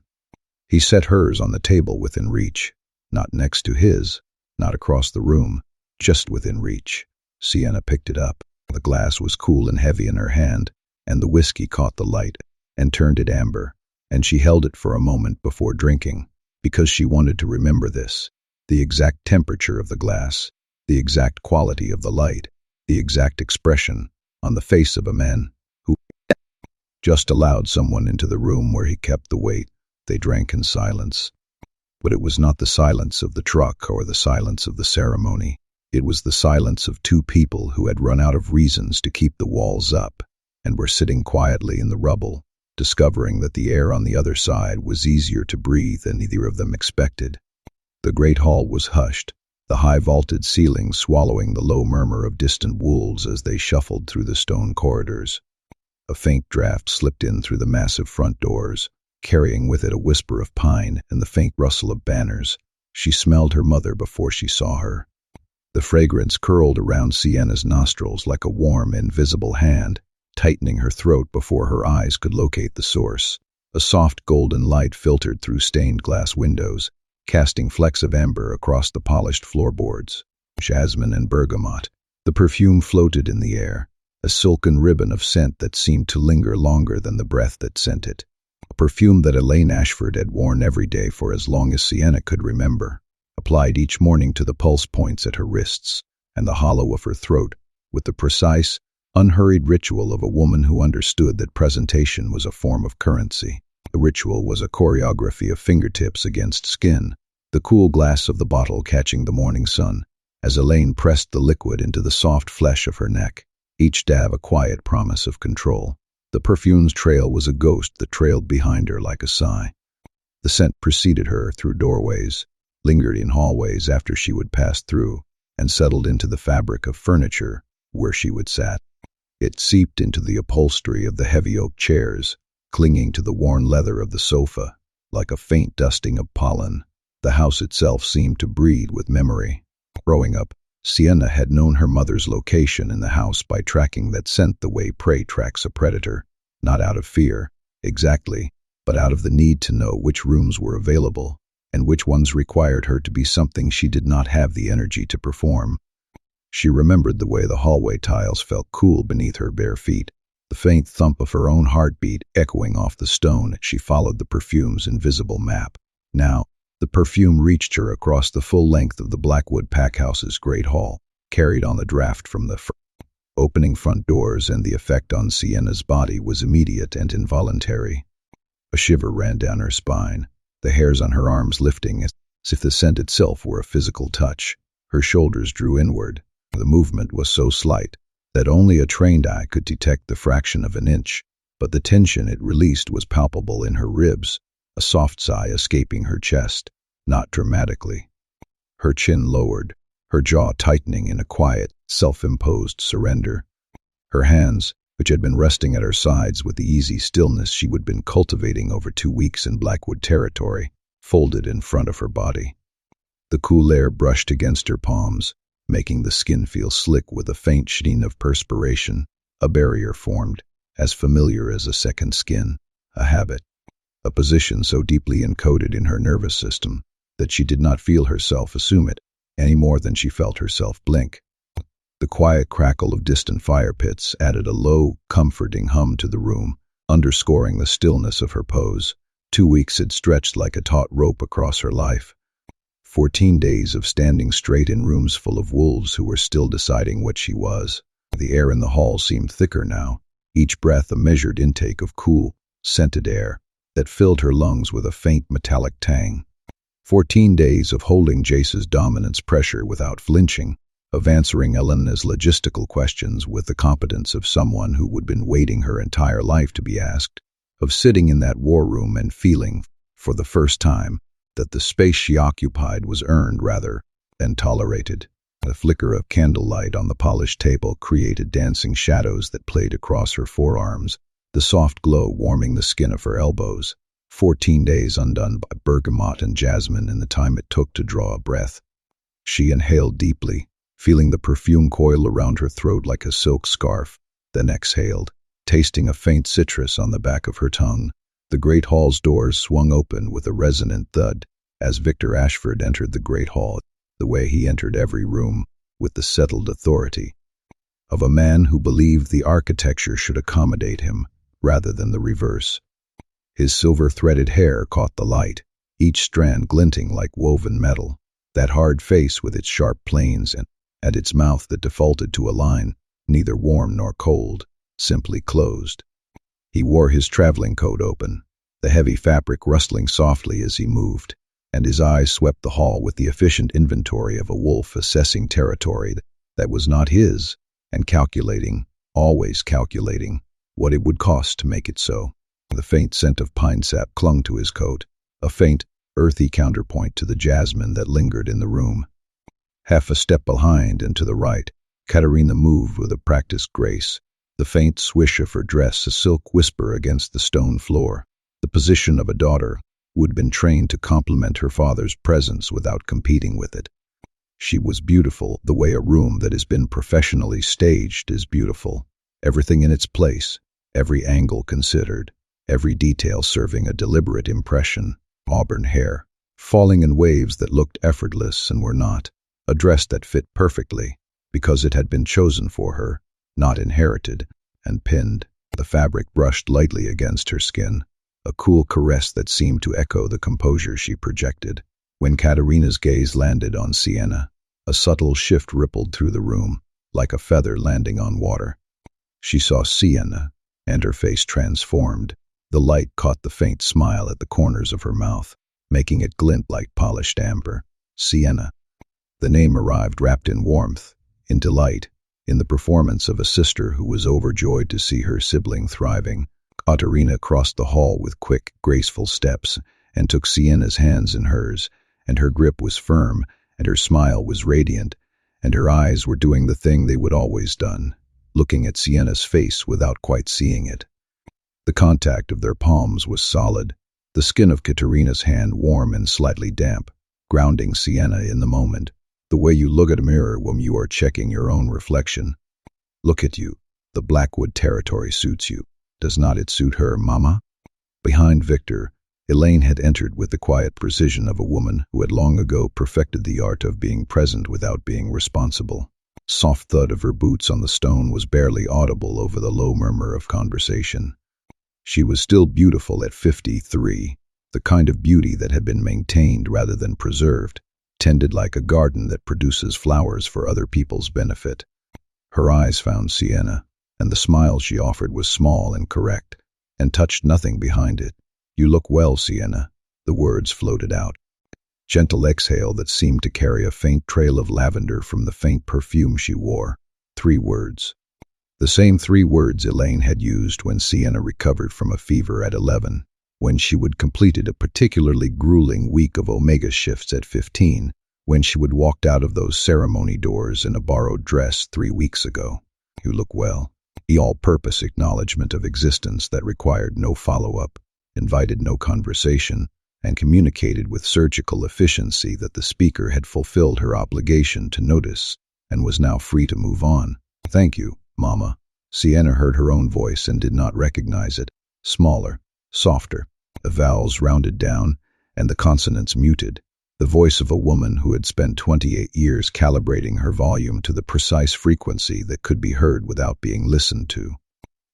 He set hers on the table within reach, not next to his, not across the room, just within reach. Sienna picked it up. The glass was cool and heavy in her hand, and the whiskey caught the light and turned it amber, and she held it for a moment before drinking, because she wanted to remember this: the exact temperature of the glass, the exact quality of the light, the exact expression on the face of a man who just allowed someone into the room where he kept the weight. They drank in silence. But it was not the silence of the truck or the silence of the ceremony. It was the silence of 2 people who had run out of reasons to keep the walls up and were sitting quietly in the rubble, discovering that the air on the other side was easier to breathe than either of them expected. The great hall was hushed, the high vaulted ceiling swallowing the low murmur of distant wolves as they shuffled through the stone corridors. A faint draft slipped in through the massive front doors, carrying with it a whisper of pine and the faint rustle of banners. She smelled her mother before she saw her. The fragrance curled around Sienna's nostrils like a warm, invisible hand, tightening her throat before her eyes could locate the source. A soft golden light filtered through stained glass windows, casting flecks of amber across the polished floorboards. Jasmine and bergamot. The perfume floated in the air, a silken ribbon of scent that seemed to linger longer than the breath that sent it. A perfume that Elaine Ashford had worn every day for as long as Sienna could remember, applied each morning to the pulse points at her wrists and the hollow of her throat, with the precise, unhurried ritual of a woman who understood that presentation was a form of currency. The ritual was a choreography of fingertips against skin, the cool glass of the bottle catching the morning sun, as Elaine pressed the liquid into the soft flesh of her neck, each dab a quiet promise of control. The perfume's trail was a ghost that trailed behind her like a sigh. The scent preceded her through doorways, lingered in hallways after she would pass through, and settled into the fabric of furniture where she would sat. It seeped into the upholstery of the heavy oak chairs, clinging to the worn leather of the sofa, like a faint dusting of pollen. The house itself seemed to breathe with memory. Growing up, Sienna had known her mother's location in the house by tracking that scent the way prey tracks a predator, not out of fear, exactly, but out of the need to know which rooms were available, and which ones required her to be something she did not have the energy to perform. She remembered the way the hallway tiles felt cool beneath her bare feet, the faint thump of her own heartbeat echoing off the stone as she followed the perfume's invisible map. Now, the perfume reached her across the full length of the Blackwood Packhouse's great hall, carried on the draft from the opening front doors, and the effect on Sienna's body was immediate and involuntary. A shiver ran down her spine, the hairs on her arms lifting as if the scent itself were a physical touch. Her shoulders drew inward. The movement was so slight that only a trained eye could detect the fraction of an inch, but the tension it released was palpable in her ribs, a soft sigh escaping her chest, not dramatically. Her chin lowered, her jaw tightening in a quiet, self-imposed surrender. Her hands, which had been resting at her sides with the easy stillness she had been cultivating over 2 weeks in Blackwood territory, folded in front of her body. The cool air brushed against her palms, making the skin feel slick with a faint sheen of perspiration. A barrier formed, as familiar as a second skin, a habit, a position so deeply encoded in her nervous system that she did not feel herself assume it, any more than she felt herself blink. The quiet crackle of distant fire pits added a low, comforting hum to the room, underscoring the stillness of her pose. 2 weeks had stretched like a taut rope across her life. 14 days of standing straight in rooms full of wolves who were still deciding what she was. The air in the hall seemed thicker now, each breath a measured intake of cool, scented air that filled her lungs with a faint metallic tang. 14 days of holding Jace's dominance pressure without flinching, of answering Elena's logistical questions with the competence of someone who had been waiting her entire life to be asked, of sitting in that war room and feeling, for the first time, that the space she occupied was earned rather than tolerated. The flicker of candlelight on the polished table created dancing shadows that played across her forearms, the soft glow warming the skin of her elbows. 14 days undone by bergamot and jasmine in the time it took to draw a breath. She inhaled deeply, feeling the perfume coil around her throat like a silk scarf, then exhaled, tasting a faint citrus on the back of her tongue. The great hall's doors swung open with a resonant thud as Victor Ashford entered the great hall, the way he entered every room, with the settled authority of a man who believed the architecture should accommodate him rather than the reverse. His silver-threaded hair caught the light, each strand glinting like woven metal. That hard face with its sharp planes and its mouth that defaulted to a line, neither warm nor cold, simply closed. He wore his traveling coat open, the heavy fabric rustling softly as he moved, and his eyes swept the hall with the efficient inventory of a wolf assessing territory that was not his, and calculating, always calculating, what it would cost to make it so. The faint scent of pine sap clung to his coat, a faint, earthy counterpoint to the jasmine that lingered in the room. Half a step behind and to the right, Katerina moved with a practiced grace, the faint swish of her dress a silk whisper against the stone floor, the position of a daughter who had been trained to complement her father's presence without competing with it. She was beautiful the way a room that has been professionally staged is beautiful, everything in its place, every angle considered, every detail serving a deliberate impression. Auburn hair, falling in waves that looked effortless and were not, a dress that fit perfectly, because it had been chosen for her, not inherited, and pinned. The fabric brushed lightly against her skin, a cool caress that seemed to echo the composure she projected. When Katerina's gaze landed on Sienna, a subtle shift rippled through the room, like a feather landing on water. She saw Sienna, and her face transformed. The light caught the faint smile at the corners of her mouth, making it glint like polished amber. Sienna. The name arrived wrapped in warmth, in delight, in the performance of a sister who was overjoyed to see her sibling thriving. Katerina crossed the hall with quick, graceful steps and took Sienna's hands in hers, and her grip was firm, and her smile was radiant, and her eyes were doing the thing they would always done, looking at Sienna's face without quite seeing it. The contact of their palms was solid, the skin of Katerina's hand warm and slightly damp, grounding Sienna in the moment, the way you look at a mirror when you are checking your own reflection. Look at you. The Blackwood territory suits you. Does not it suit her, Mama? Behind Victor, Elaine had entered with the quiet precision of a woman who had long ago perfected the art of being present without being responsible. Soft thud of her boots on the stone was barely audible over the low murmur of conversation. She was still beautiful at 53, the kind of beauty that had been maintained rather than preserved, tended like a garden that produces flowers for other people's benefit. Her eyes found Sienna, and the smile she offered was small and correct, and touched nothing behind it. You look well, Sienna, the words floated out. Gentle exhale that seemed to carry a faint trail of lavender from the faint perfume she wore. 3 words. The same 3 words Elaine had used when Sienna recovered from a fever at 11, when she would completed a particularly grueling week of omega shifts at 15, when she would walked out of those ceremony doors in a borrowed dress 3 weeks ago. You look well. The all-purpose acknowledgement of existence that required no follow-up, invited no conversation, and communicated with surgical efficiency that the speaker had fulfilled her obligation to notice and was now free to move on. Thank you, Mama. Sienna heard her own voice and did not recognize it. Smaller, softer, the vowels rounded down and the consonants muted. The voice of a woman who had spent 28 years calibrating her volume to the precise frequency that could be heard without being listened to.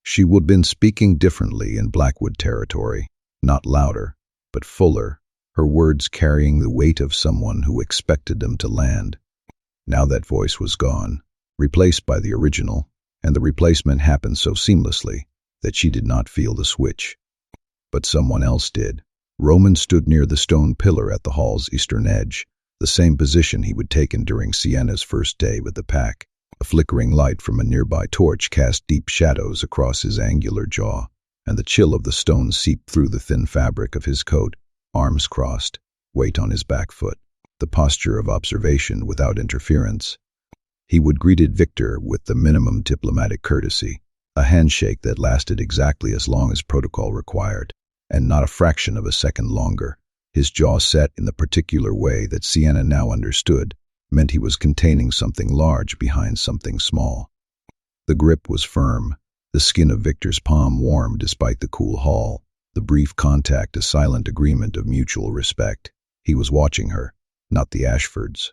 She would have been speaking differently in Blackwood territory, not louder, but fuller, her words carrying the weight of someone who expected them to land. Now that voice was gone, replaced by the original, and the replacement happened so seamlessly that she did not feel the switch. But someone else did. Roman stood near the stone pillar at the hall's eastern edge, the same position he would taken during Sienna's first day with the pack. A flickering light from a nearby torch cast deep shadows across his angular jaw, and the chill of the stone seeped through the thin fabric of his coat, arms crossed, weight on his back foot, the posture of observation without interference. He would greeted Victor with the minimum diplomatic courtesy, a handshake that lasted exactly as long as protocol required, and not a fraction of a second longer, his jaw set in the particular way that Sienna now understood, meant he was containing something large behind something small. The grip was firm, the skin of Victor's palm warm despite the cool hall, the brief contact a silent agreement of mutual respect. He was watching her, not the Ashfords.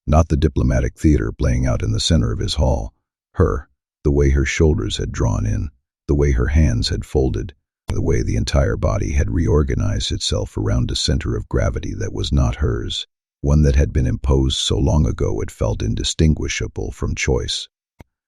Not the diplomatic theater playing out in the center of his hall. Her, the way her shoulders had drawn in, the way her hands had folded, the way the entire body had reorganized itself around a center of gravity that was not hers, one that had been imposed so long ago it felt indistinguishable from choice.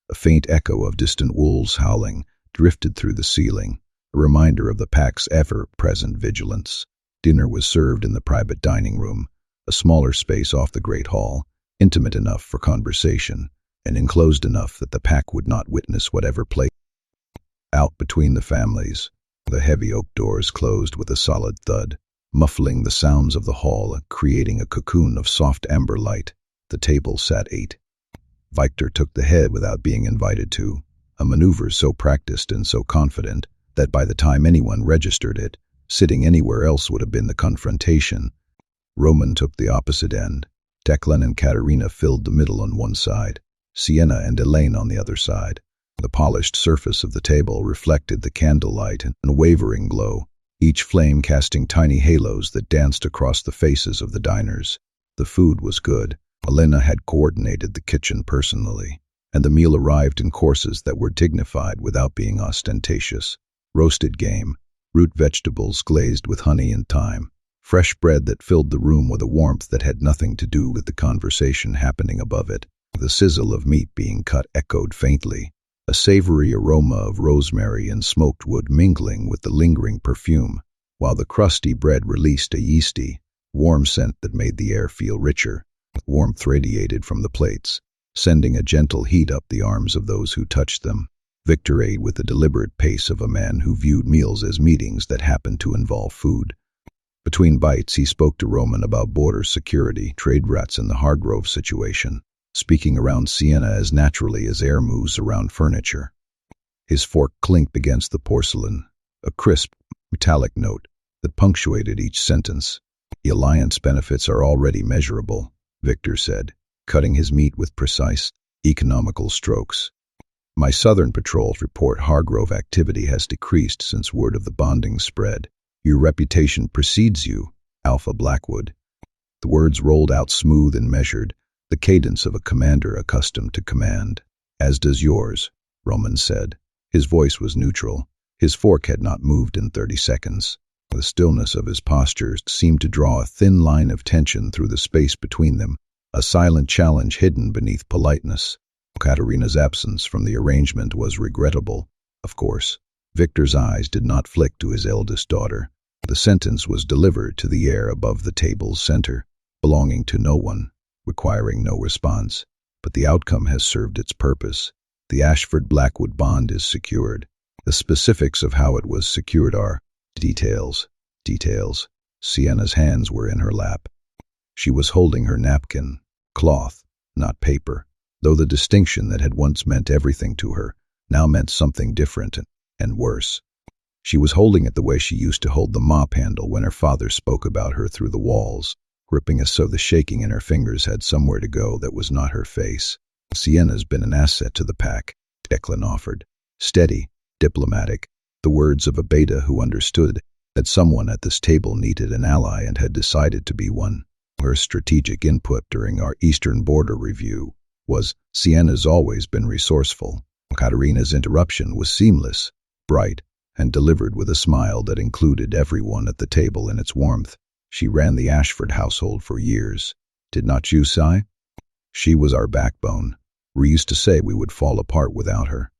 A faint echo of distant wolves howling drifted through the ceiling, a reminder of the pack's ever-present vigilance. Dinner was served in the private dining room, a smaller space off the great hall, intimate enough for conversation, and enclosed enough that the pack would not witness whatever played out between the families. The heavy oak doors closed with a solid thud, muffling the sounds of the hall and creating a cocoon of soft amber light. The table sat 8. Victor took the head without being invited to, a maneuver so practiced and so confident that by the time anyone registered it, sitting anywhere else would have been the confrontation. Roman took the opposite end. Declan and Katerina filled the middle on one side, Sienna and Elaine on the other side. The polished surface of the table reflected the candlelight in a wavering glow, each flame casting tiny halos that danced across the faces of the diners. The food was good. Elena had coordinated the kitchen personally, and the meal arrived in courses that were dignified without being ostentatious. Roasted game, root vegetables glazed with honey and thyme, fresh bread that filled the room with a warmth that had nothing to do with the conversation happening above it. The sizzle of meat being cut echoed faintly, a savory aroma of rosemary and smoked wood mingling with the lingering perfume, while the crusty bread released a yeasty, warm scent that made the air feel richer. Warmth radiated from the plates, sending a gentle heat up the arms of those who touched them. Victor ate with the deliberate pace of a man who viewed meals as meetings that happened to involve food. Between bites, he spoke to Roman about border security, trade routes, and the Hargrove situation, speaking around Sienna as naturally as air moves around furniture. His fork clinked against the porcelain, a crisp, metallic note that punctuated each sentence. The alliance benefits are already measurable, Victor said, cutting his meat with precise, economical strokes. My southern patrols report Hargrove activity has decreased since word of the bonding spread. Your reputation precedes you, Alpha Blackwood. The words rolled out smooth and measured, the cadence of a commander accustomed to command. As does yours, Roman said. His voice was neutral. His fork had not moved in 30 seconds. The stillness of his posture seemed to draw a thin line of tension through the space between them, a silent challenge hidden beneath politeness. Katerina's absence from the arrangement was regrettable, of course. Victor's eyes did not flick to his eldest daughter. The sentence was delivered to the air above the table's center, belonging to no one, requiring no response. But the outcome has served its purpose. The Ashford-Blackwood bond is secured. The specifics of how it was secured are details. Sienna's hands were in her lap. She was holding her napkin, cloth, not paper, though the distinction that had once meant everything to her now meant something different and worse. She was holding it the way she used to hold the mop handle when her father spoke about her through the walls, gripping as so the shaking in her fingers had somewhere to go that was not her face. Sienna's been an asset to the pack, Declan offered. Steady, diplomatic, the words of a beta who understood that someone at this table needed an ally and had decided to be one. Her strategic input during our eastern border review was, Sienna's always been resourceful. Katerina's interruption was seamless, bright, and delivered with a smile that included everyone at the table in its warmth. She ran the Ashford household for years. Did not you, Si? She was our backbone. We used to say we would fall apart without her.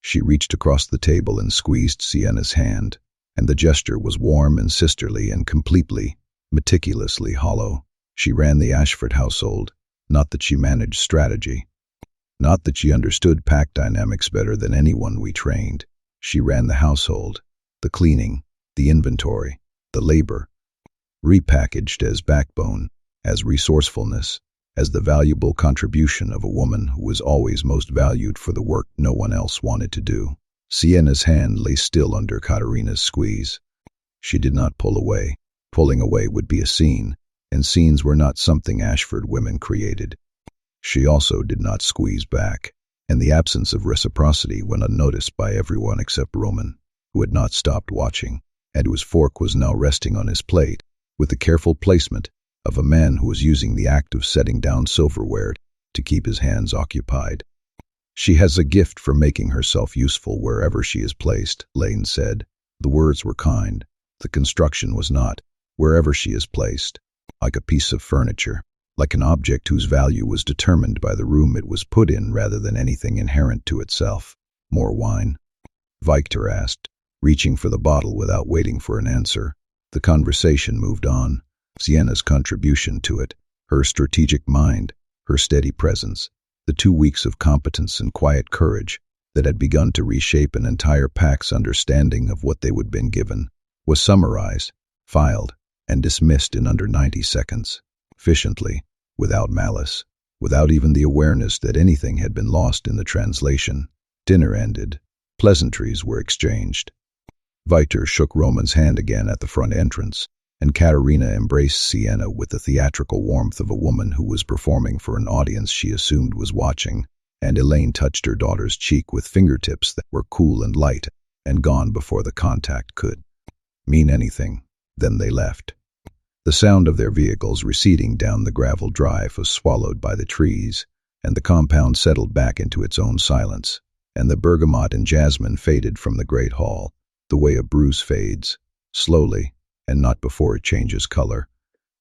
She reached across the table and squeezed Sienna's hand, and the gesture was warm and sisterly and completely, meticulously hollow. She ran the Ashford household, not that she managed strategy, not that she understood pack dynamics better than anyone we trained. She ran the household, the cleaning, the inventory, the labor, repackaged as backbone, as resourcefulness, as the valuable contribution of a woman who was always most valued for the work no one else wanted to do. Sienna's hand lay still under Katerina's squeeze. She did not pull away. Pulling away would be a scene, and scenes were not something Ashford women created. She also did not squeeze back, and the absence of reciprocity went unnoticed by everyone except Roman, who had not stopped watching, and whose fork was now resting on his plate, with the careful placement of a man who was using the act of setting down silverware to keep his hands occupied. "She has a gift for making herself useful wherever she is placed," Lane said. The words were kind. The construction was not. "Wherever she is placed. Like a piece of furniture. Like an object whose value was determined by the room it was put in rather than anything inherent to itself." "More wine?" Victor asked, reaching for the bottle without waiting for an answer. The conversation moved on. Sienna's contribution to it, her strategic mind, her steady presence, the 2 weeks of competence and quiet courage that had begun to reshape an entire pack's understanding of what they would been given, was summarized, filed, and dismissed in under 90 seconds, efficiently, without malice, without even the awareness that anything had been lost in the translation. Dinner ended. Pleasantries were exchanged. Victor shook Roman's hand again at the front entrance, and Katerina embraced Sienna with the theatrical warmth of a woman who was performing for an audience she assumed was watching, and Elaine touched her daughter's cheek with fingertips that were cool and light and gone before the contact could mean anything. Then they left. The sound of their vehicles receding down the gravel drive was swallowed by the trees, and the compound settled back into its own silence, and the bergamot and jasmine faded from the great hall, the way a bruise fades, slowly, and not before it changes color.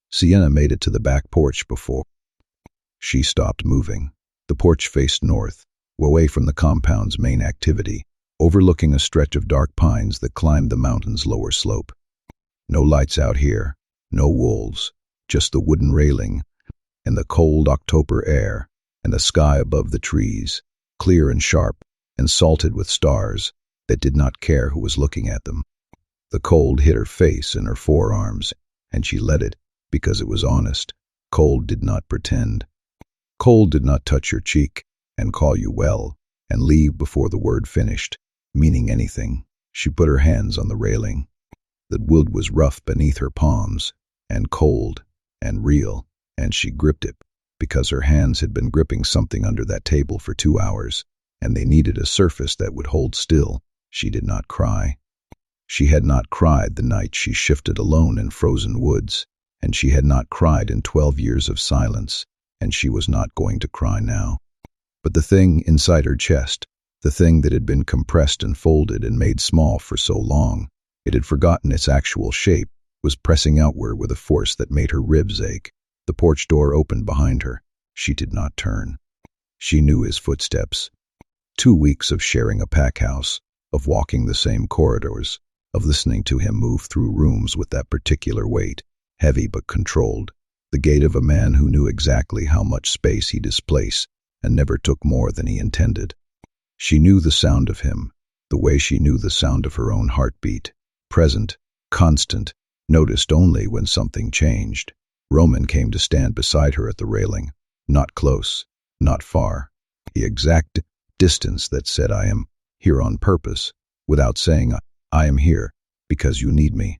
Sienna made it to the back porch before she stopped moving. The porch faced north, away from the compound's main activity, overlooking a stretch of dark pines that climbed the mountain's lower slope. No lights out here, no wolves, just the wooden railing, and the cold October air, and the sky above the trees, clear and sharp, and salted with stars that did not care who was looking at them. The cold hit her face and her forearms, and she let it because it was honest. Cold did not pretend. Cold did not touch your cheek and call you well and leave before the word finished, meaning anything. She put her hands on the railing. The wood was rough beneath her palms, and cold, and real, and she gripped it because her hands had been gripping something under that table for 2 hours, and they needed a surface that would hold still. She did not cry. She had not cried the night she shifted alone in frozen woods, and she had not cried in 12 years of silence, and she was not going to cry now. But the thing inside her chest, the thing that had been compressed and folded and made small for so long, it had forgotten its actual shape, was pressing outward with a force that made her ribs ache. The porch door opened behind her. She did not turn. She knew his footsteps. 2 weeks of sharing a pack house, of walking the same corridors, of listening to him move through rooms with that particular weight, heavy but controlled, the gait of a man who knew exactly how much space he displaced and never took more than he intended. She knew the sound of him, the way she knew the sound of her own heartbeat, present, constant, noticed only when something changed. Roman came to stand beside her at the railing, not close, not far, the exact distance that said, "I am here on purpose," without saying, "I am here because you need me."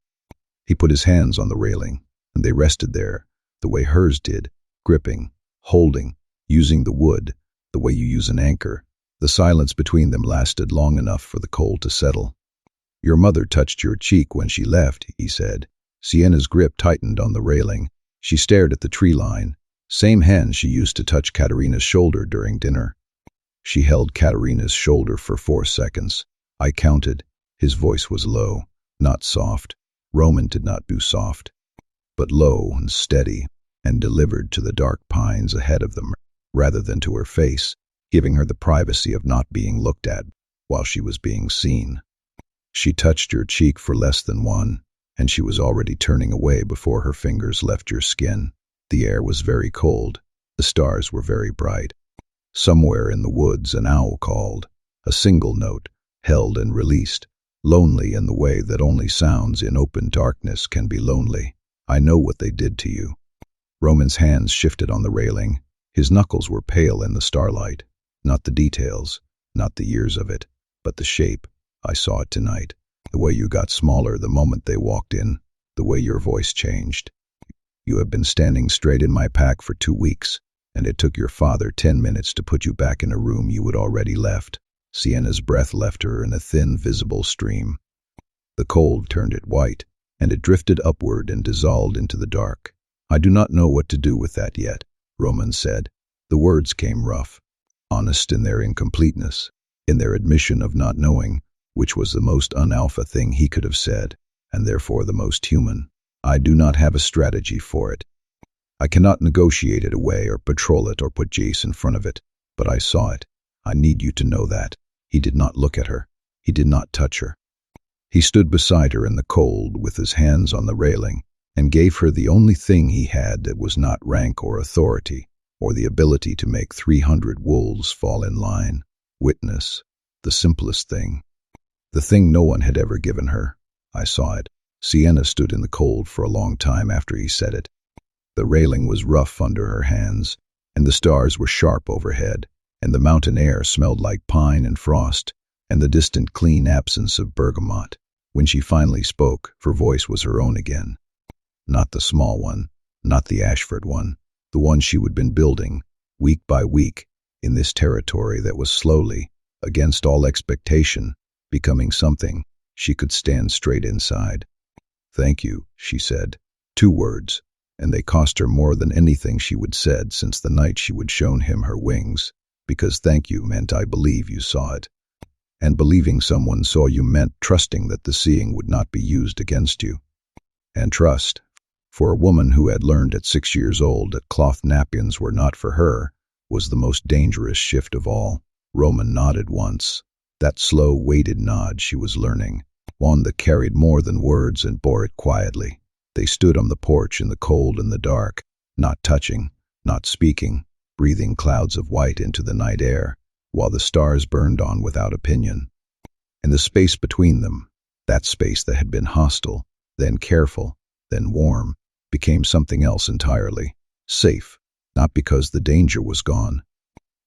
He put his hands on the railing, and they rested there, the way hers did, gripping, holding, using the wood, the way you use an anchor. The silence between them lasted long enough for the cold to settle. "Your mother touched your cheek when she left," he said. Sienna's grip tightened on the railing. She stared at the tree line, same hand she used to touch Katerina's shoulder during dinner. She held Katerina's shoulder for 4 seconds. I counted. His voice was low, not soft. Roman did not do soft, but low and steady, and delivered to the dark pines ahead of them, rather than to her face, giving her the privacy of not being looked at while she was being seen. "She touched your cheek for less than 1, and she was already turning away before her fingers left your skin. The air was very cold. The stars were very bright. Somewhere in the woods an owl called, a single note, held and released, lonely in the way that only sounds in open darkness can be lonely. I know what they did to you." Roman's hands shifted on the railing. His knuckles were pale in the starlight. Not the details, not the years of it, but the shape. "I saw it tonight. The way you got smaller the moment they walked in, the way your voice changed. You have been standing straight in my pack for 2 weeks, and it took your father 10 minutes to put you back in a room you had already left." Sienna's breath left her in a thin, visible stream. The cold turned it white, and it drifted upward and dissolved into the dark. "I do not know what to do with that yet," Roman said. The words came rough, honest in their incompleteness, in their admission of not knowing, which was the most un-alpha thing he could have said, and therefore the most human. "I do not have a strategy for it. I cannot negotiate it away or patrol it or put Jace in front of it, but I saw it. I need you to know that." He did not look at her. He did not touch her. He stood beside her in the cold with his hands on the railing and gave her the only thing he had that was not rank or authority or the ability to make 300 wolves fall in line. Witness, the simplest thing. The thing no one had ever given her. I saw it. Sienna stood in the cold for a long time after he said it. The railing was rough under her hands, and the stars were sharp overhead, and the mountain air smelled like pine and frost, and the distant clean absence of bergamot. When she finally spoke, her voice was her own again. Not the small one, not the Ashford one, the one she had been building, week by week, in this territory that was slowly, against all expectation, becoming something she could stand straight inside. "Thank you," she said. 2 words, and they cost her more than anything she would said since the night she would shown him her wings, because thank you meant I believe you saw it. And believing someone saw you meant trusting that the seeing would not be used against you. And trust, for a woman who had learned at 6 years old that cloth napkins were not for her, was the most dangerous shift of all. Roman nodded once. That slow, weighted nod she was learning, one that carried more than words and bore it quietly. They stood on the porch in the cold and the dark, not touching, not speaking, breathing clouds of white into the night air, while the stars burned on without opinion. And the space between them, that space that had been hostile, then careful, then warm, became something else entirely. Safe, not because the danger was gone,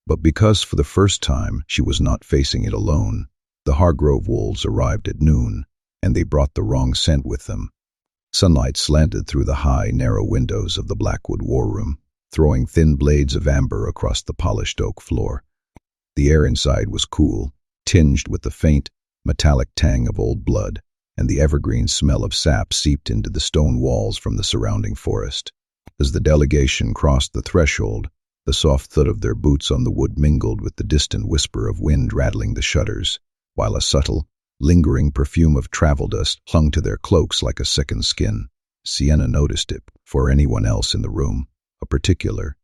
but because for the first time she was not facing it alone. The Hargrove wolves arrived at noon, and they brought the wrong scent with them. Sunlight slanted through the high, narrow windows of the Blackwood war room, throwing thin blades of amber across the polished oak floor. The air inside was cool, tinged with the faint, metallic tang of old blood, and the evergreen smell of sap seeped into the stone walls from the surrounding forest. As the delegation crossed the threshold, the soft thud of their boots on the wood mingled with the distant whisper of wind rattling the shutters, while a subtle, lingering perfume of travel dust clung to their cloaks like a second skin. Sienna noticed it, for anyone else in the room, a particular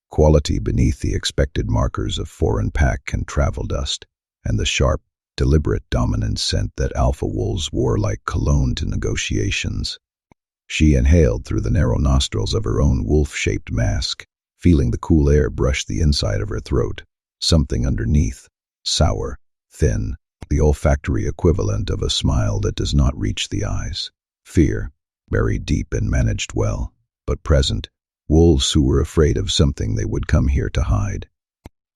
quality beneath the expected markers of foreign pack and travel dust, and the sharp, deliberate, dominant scent that alpha wolves wore like cologne to negotiations. She inhaled through the narrow nostrils of her own wolf-shaped mask, feeling the cool air brush the inside of her throat. Something underneath, sour, thin, the olfactory equivalent of a smile that does not reach the eyes. Fear, buried deep and managed well, but present. Wolves who were afraid of something they would come here to hide.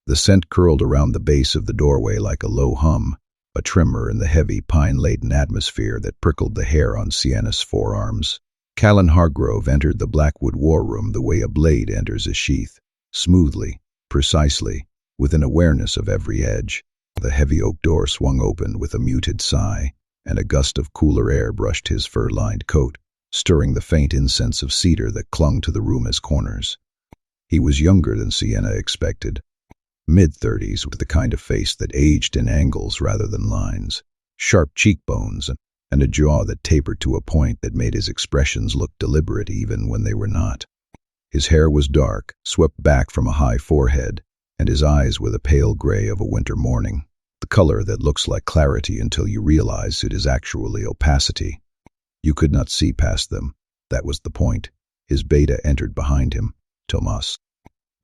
The scent curled around the base of the doorway like a low hum, a tremor in the heavy, pine-laden atmosphere that prickled the hair on Sienna's forearms. Callan Hargrove entered the Blackwood war room the way a blade enters a sheath, smoothly, precisely, with an awareness of every edge. The heavy oak door swung open with a muted sigh, and a gust of cooler air brushed his fur-lined coat, stirring the faint incense of cedar that clung to the room's corners. He was younger than Sienna expected, mid-30s, with the kind of face that aged in angles rather than lines, sharp cheekbones, and a jaw that tapered to a point that made his expressions look deliberate even when they were not. His hair was dark, swept back from a high forehead, and his eyes were the pale gray of a winter morning, the color that looks like clarity until you realize it is actually opacity. You could not see past them. That was the point. His beta entered behind him, Tomas.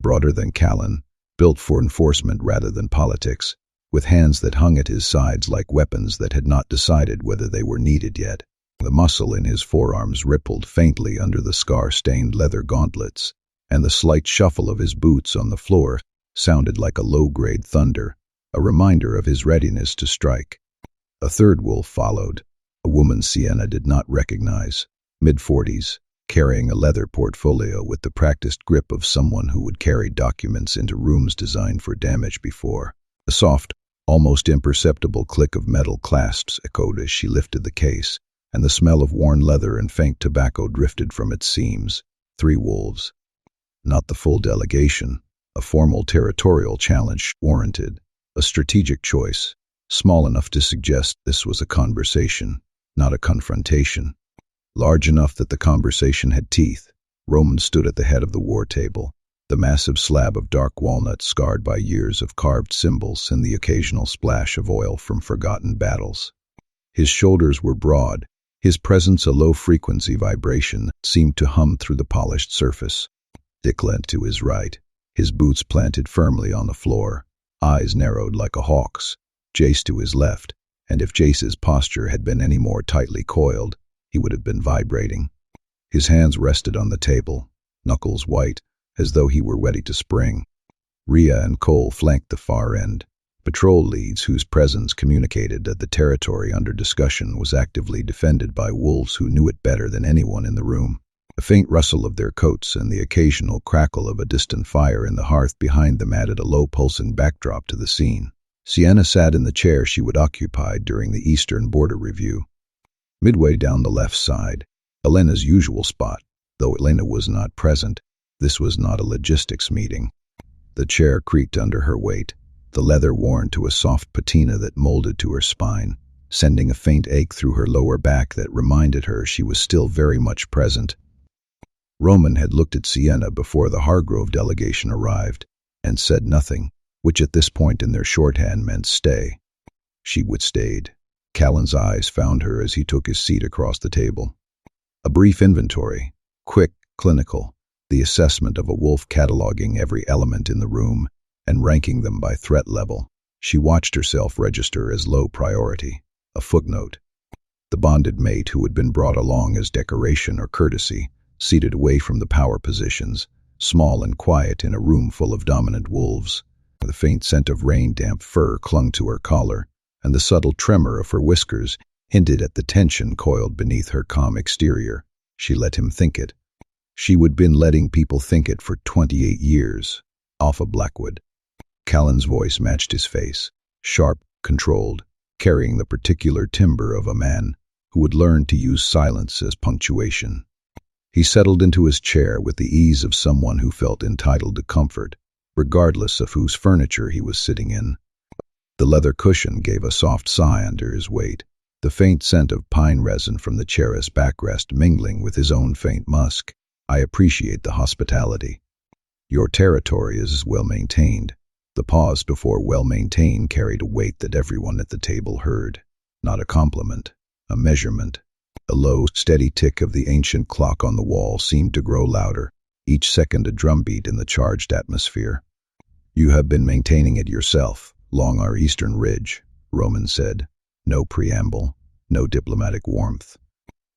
Broader than Callan, built for enforcement rather than politics, with hands that hung at his sides like weapons that had not decided whether they were needed yet. The muscle in his forearms rippled faintly under the scar-stained leather gauntlets, and the slight shuffle of his boots on the floor sounded like a low-grade thunder, a reminder of his readiness to strike. A third wolf followed, a woman Sienna did not recognize, mid-40s, carrying a leather portfolio with the practiced grip of someone who would carry documents into rooms designed for damage before. A soft, almost imperceptible click of metal clasps echoed as she lifted the case, and the smell of worn leather and faint tobacco drifted from its seams. 3 wolves. Not the full delegation. A formal territorial challenge warranted. A strategic choice, small enough to suggest this was a conversation, not a confrontation. Large enough that the conversation had teeth. Roman stood at the head of the war table, the massive slab of dark walnut scarred by years of carved symbols and the occasional splash of oil from forgotten battles. His shoulders were broad, his presence a low-frequency vibration that seemed to hum through the polished surface. Dick leant to his right, his boots planted firmly on the floor, eyes narrowed like a hawk's. Jace to his left, and if Jace's posture had been any more tightly coiled, he would have been vibrating. His hands rested on the table, knuckles white, as though he were ready to spring. Rhea and Cole flanked the far end, patrol leads whose presence communicated that the territory under discussion was actively defended by wolves who knew it better than anyone in the room. A faint rustle of their coats and the occasional crackle of a distant fire in the hearth behind them added a low-pulsing backdrop to the scene. Sienna sat in the chair she would occupy during the Eastern Border Review. Midway down the left side, Elena's usual spot, though Elena was not present. This was not a logistics meeting. The chair creaked under her weight, the leather worn to a soft patina that molded to her spine, sending a faint ache through her lower back that reminded her she was still very much present. Roman had looked at Sienna before the Hargrove delegation arrived, and said nothing, which at this point in their shorthand meant stay. She withstayed. Callan's eyes found her as he took his seat across the table. A brief inventory, quick, clinical, the assessment of a wolf cataloging every element in the room and ranking them by threat level. She watched herself register as low priority, a footnote. The bonded mate who had been brought along as decoration or courtesy, seated away from the power positions, small and quiet in a room full of dominant wolves. The faint scent of rain-damp fur clung to her collar, and the subtle tremor of her whiskers hinted at the tension coiled beneath her calm exterior. She let him think it. She would been letting people think it for 28 years. Alpha Blackwood. Callan's voice matched his face, sharp, controlled, carrying the particular timbre of a man who would learn to use silence as punctuation. He settled into his chair with the ease of someone who felt entitled to comfort, regardless of whose furniture he was sitting in. The leather cushion gave a soft sigh under his weight, the faint scent of pine resin from the chair's backrest mingling with his own faint musk. I appreciate the hospitality. Your territory is well maintained. The pause before well maintained carried a weight that everyone at the table heard. Not a compliment, a measurement. A low, steady tick of the ancient clock on the wall seemed to grow louder, each second a drumbeat in the charged atmosphere. You have been maintaining it yourself, along our eastern ridge, Roman said. No preamble, no diplomatic warmth.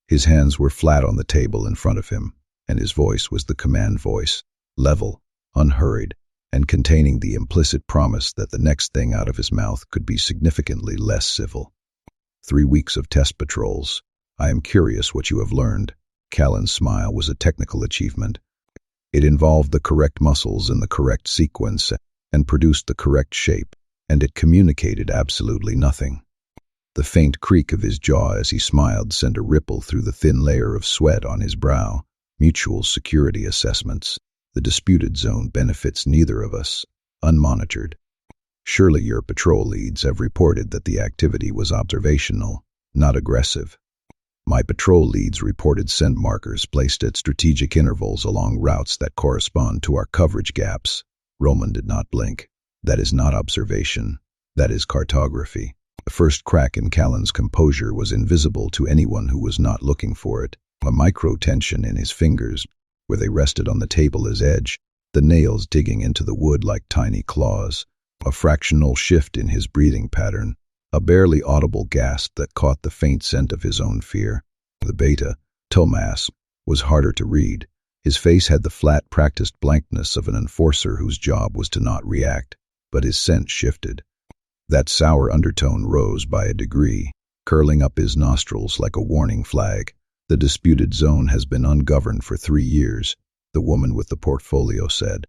His hands were flat on the table in front of him, and his voice was the command voice, level, unhurried, and containing the implicit promise that the next thing out of his mouth could be significantly less civil. 3 weeks of test patrols. I am curious what you have learned. Callan's smile was a technical achievement. It involved the correct muscles in the correct sequence and produced the correct shape, and it communicated absolutely nothing. The faint creak of his jaw as he smiled sent a ripple through the thin layer of sweat on his brow. Mutual security assessments. The disputed zone benefits neither of us. Unmonitored. Surely your patrol leads have reported that the activity was observational, not aggressive. My patrol leads reported scent markers placed at strategic intervals along routes that correspond to our coverage gaps. Roman did not blink. That is not observation. That is cartography. The first crack in Callan's composure was invisible to anyone who was not looking for it. A micro-tension in his fingers, where they rested on the table as edge, the nails digging into the wood like tiny claws. A fractional shift in his breathing pattern. A barely audible gasp that caught the faint scent of his own fear. The beta, Tomas, was harder to read. His face had the flat, practiced blankness of an enforcer whose job was to not react, but his scent shifted. That sour undertone rose by a degree, curling up his nostrils like a warning flag. The disputed zone has been ungoverned for 3 years, the woman with the portfolio said.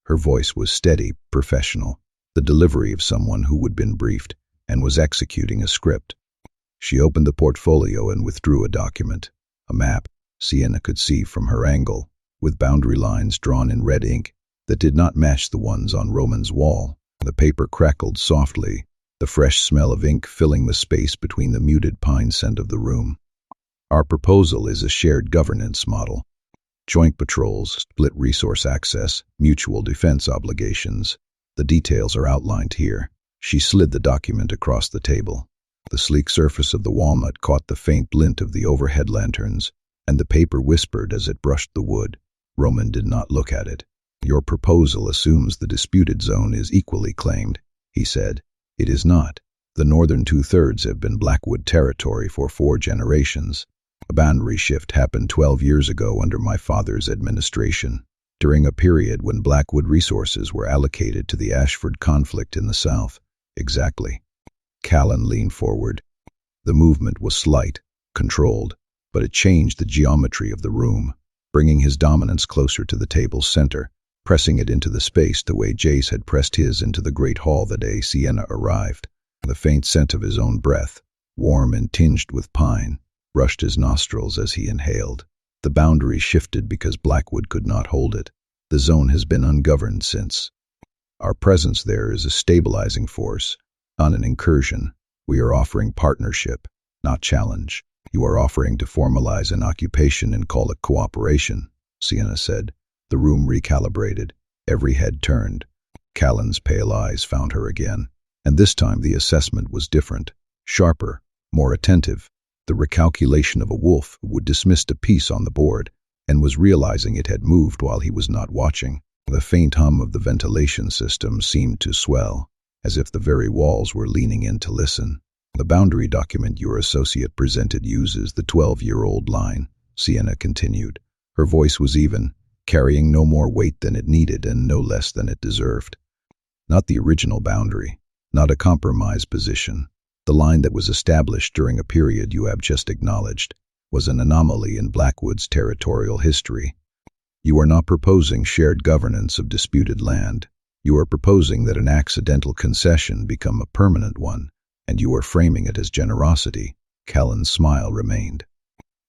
Her voice was steady, professional, the delivery of someone who had been briefed and was executing a script. She opened the portfolio and withdrew a document, a map Sienna could see from her angle, with boundary lines drawn in red ink that did not match the ones on Roman's wall. The paper crackled softly, the fresh smell of ink filling the space between the muted pine scent of the room. Our proposal is a shared governance model. Joint patrols, split resource access, mutual defense obligations. The details are outlined here. She slid the document across the table. The sleek surface of the walnut caught the faint glint of the overhead lanterns, and the paper whispered as it brushed the wood. Roman did not look at it. Your proposal assumes the disputed zone is equally claimed, he said. It is not. The northern 2/3 have been Blackwood territory for 4 generations. A boundary shift happened 12 years ago under my father's administration, during a period when Blackwood resources were allocated to the Ashford conflict in the south. Exactly. Callan leaned forward. The movement was slight, controlled, but it changed the geometry of the room, bringing his dominance closer to the table's center, pressing it into the space the way Jace had pressed his into the great hall the day Sienna arrived. The faint scent of his own breath, warm and tinged with pine, brushed his nostrils as he inhaled. The boundary shifted because Blackwood could not hold it. The zone has been ungoverned since. Our presence there is a stabilizing force, not an incursion. We are offering partnership, not challenge. You are offering to formalize an occupation and call it cooperation, Sienna said. The room recalibrated. Every head turned. Callan's pale eyes found her again. And this time the assessment was different, sharper, more attentive. The recalculation of a wolf who would dismissed a piece on the board and was realizing it had moved while he was not watching. The faint hum of the ventilation system seemed to swell, as if the very walls were leaning in to listen. The boundary document your associate presented uses the 12-year-old line, Sienna continued. Her voice was even, carrying no more weight than it needed and no less than it deserved. Not the original boundary, not a compromise position. The line that was established during a period you have just acknowledged was an anomaly in Blackwood's territorial history. You are not proposing shared governance of disputed land. You are proposing that an accidental concession become a permanent one, and you are framing it as generosity. Callan's smile remained.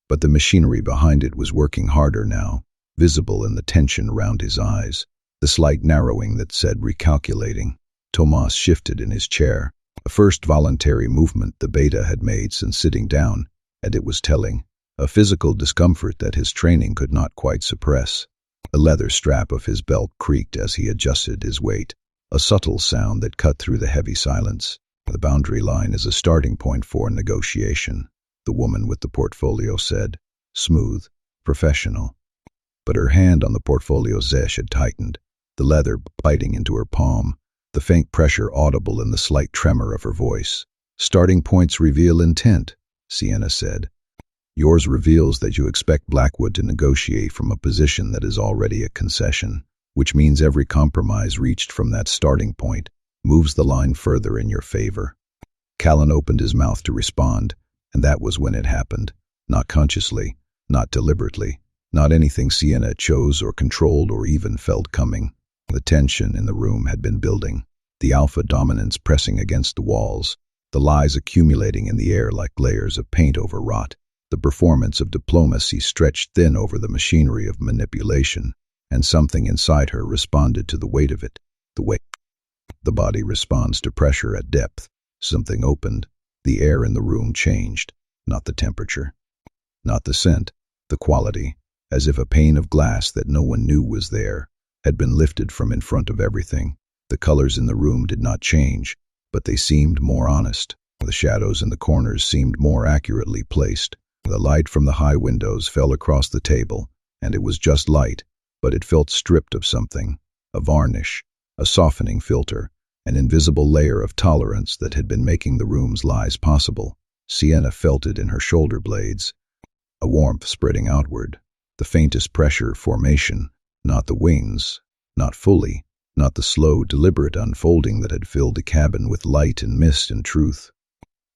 But the machinery behind it was working harder now, visible in the tension around his eyes, the slight narrowing that said recalculating. Tomas shifted in his chair, a first voluntary movement the beta had made since sitting down, and it was telling, a physical discomfort that his training could not quite suppress. The leather strap of his belt creaked as he adjusted his weight, a subtle sound that cut through the heavy silence. The boundary line is a starting point for negotiation, the woman with the portfolio said, smooth, professional. But her hand on the portfolio zesh had tightened, the leather biting into her palm, the faint pressure audible in the slight tremor of her voice. Starting points reveal intent, Sienna said. Yours reveals that you expect Blackwood to negotiate from a position that is already a concession, which means every compromise reached from that starting point moves the line further in your favor. Callan opened his mouth to respond, and that was when it happened. Not consciously, not deliberately, not anything Sienna chose or controlled or even felt coming. The tension in the room had been building, the alpha dominance pressing against the walls, the lies accumulating in the air like layers of paint over rot. The performance of diplomacy stretched thin over the machinery of manipulation, and something inside her responded to the weight of it. The weight. The body responds to pressure at depth. Something opened. The air in the room changed, not the temperature, not the scent, the quality, as if a pane of glass that no one knew was there had been lifted from in front of everything. The colors in the room did not change, but they seemed more honest. The shadows in the corners seemed more accurately placed. The light from the high windows fell across the table, and it was just light, but it felt stripped of something, a varnish, a softening filter, an invisible layer of tolerance that had been making the room's lies possible. Sienna felt it in her shoulder blades, a warmth spreading outward, the faintest pressure formation, not the wings, not fully, not the slow, deliberate unfolding that had filled the cabin with light and mist and truth.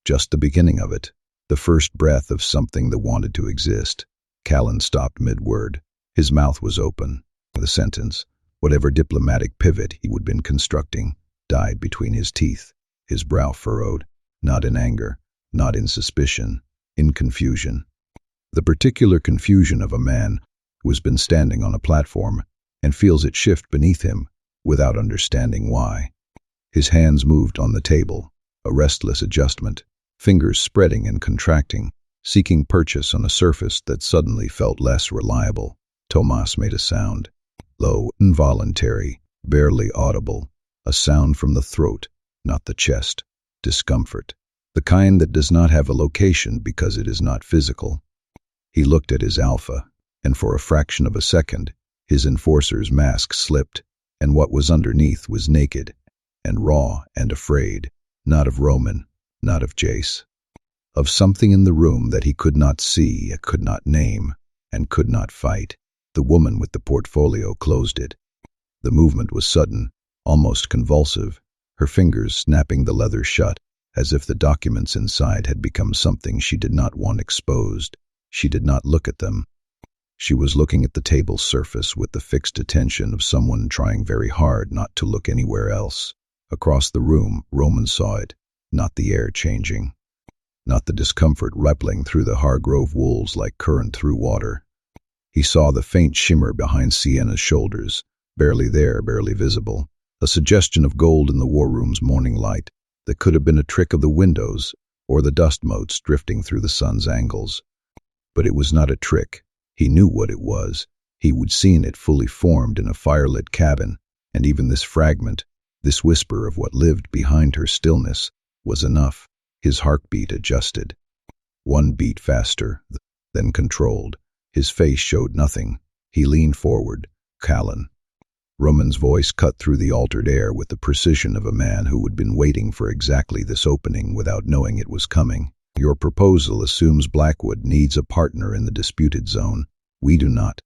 Just the beginning of it. the first breath of something that wanted to exist. Callan stopped mid-word. His mouth was open. The sentence, whatever diplomatic pivot he would been constructing, died between his teeth, his brow furrowed, not in anger, not in suspicion, in confusion. The particular confusion of a man who has been standing on a platform and feels it shift beneath him without understanding why. His hands moved on the table, a restless adjustment, fingers spreading and contracting, seeking purchase on a surface that suddenly felt less reliable. Tomas made a sound, low, involuntary, barely audible, a sound from the throat, not the chest. Discomfort, the kind that does not have a location because it is not physical. He looked at his alpha, and for a fraction of a second, his enforcer's mask slipped, and what was underneath was naked, and raw and afraid, not of Roman, not of Jace. Of something in the room that he could not see, could not name, and could not fight. The woman with the portfolio closed it. The movement was sudden, almost convulsive, her fingers snapping the leather shut, as if the documents inside had become something she did not want exposed. She did not look at them. She was looking at the table's surface with the fixed attention of someone trying very hard not to look anywhere else. Across the room, Roman saw it, not the air changing, not the discomfort rippling through the Hargrove wools like current through water. He saw the faint shimmer behind Sienna's shoulders, barely there, barely visible, a suggestion of gold in the war room's morning light that could have been a trick of the windows or the dust motes drifting through the sun's angles. But it was not a trick. He knew what it was. He would seen it fully formed in a firelit cabin, and even this fragment, this whisper of what lived behind her stillness, was enough. His heartbeat adjusted. One beat faster, then controlled. His face showed nothing. He leaned forward. Callan. Roman's voice cut through the altered air with the precision of a man who had been waiting for exactly this opening without knowing it was coming. Your proposal assumes Blackwood needs a partner in the disputed zone. We do not.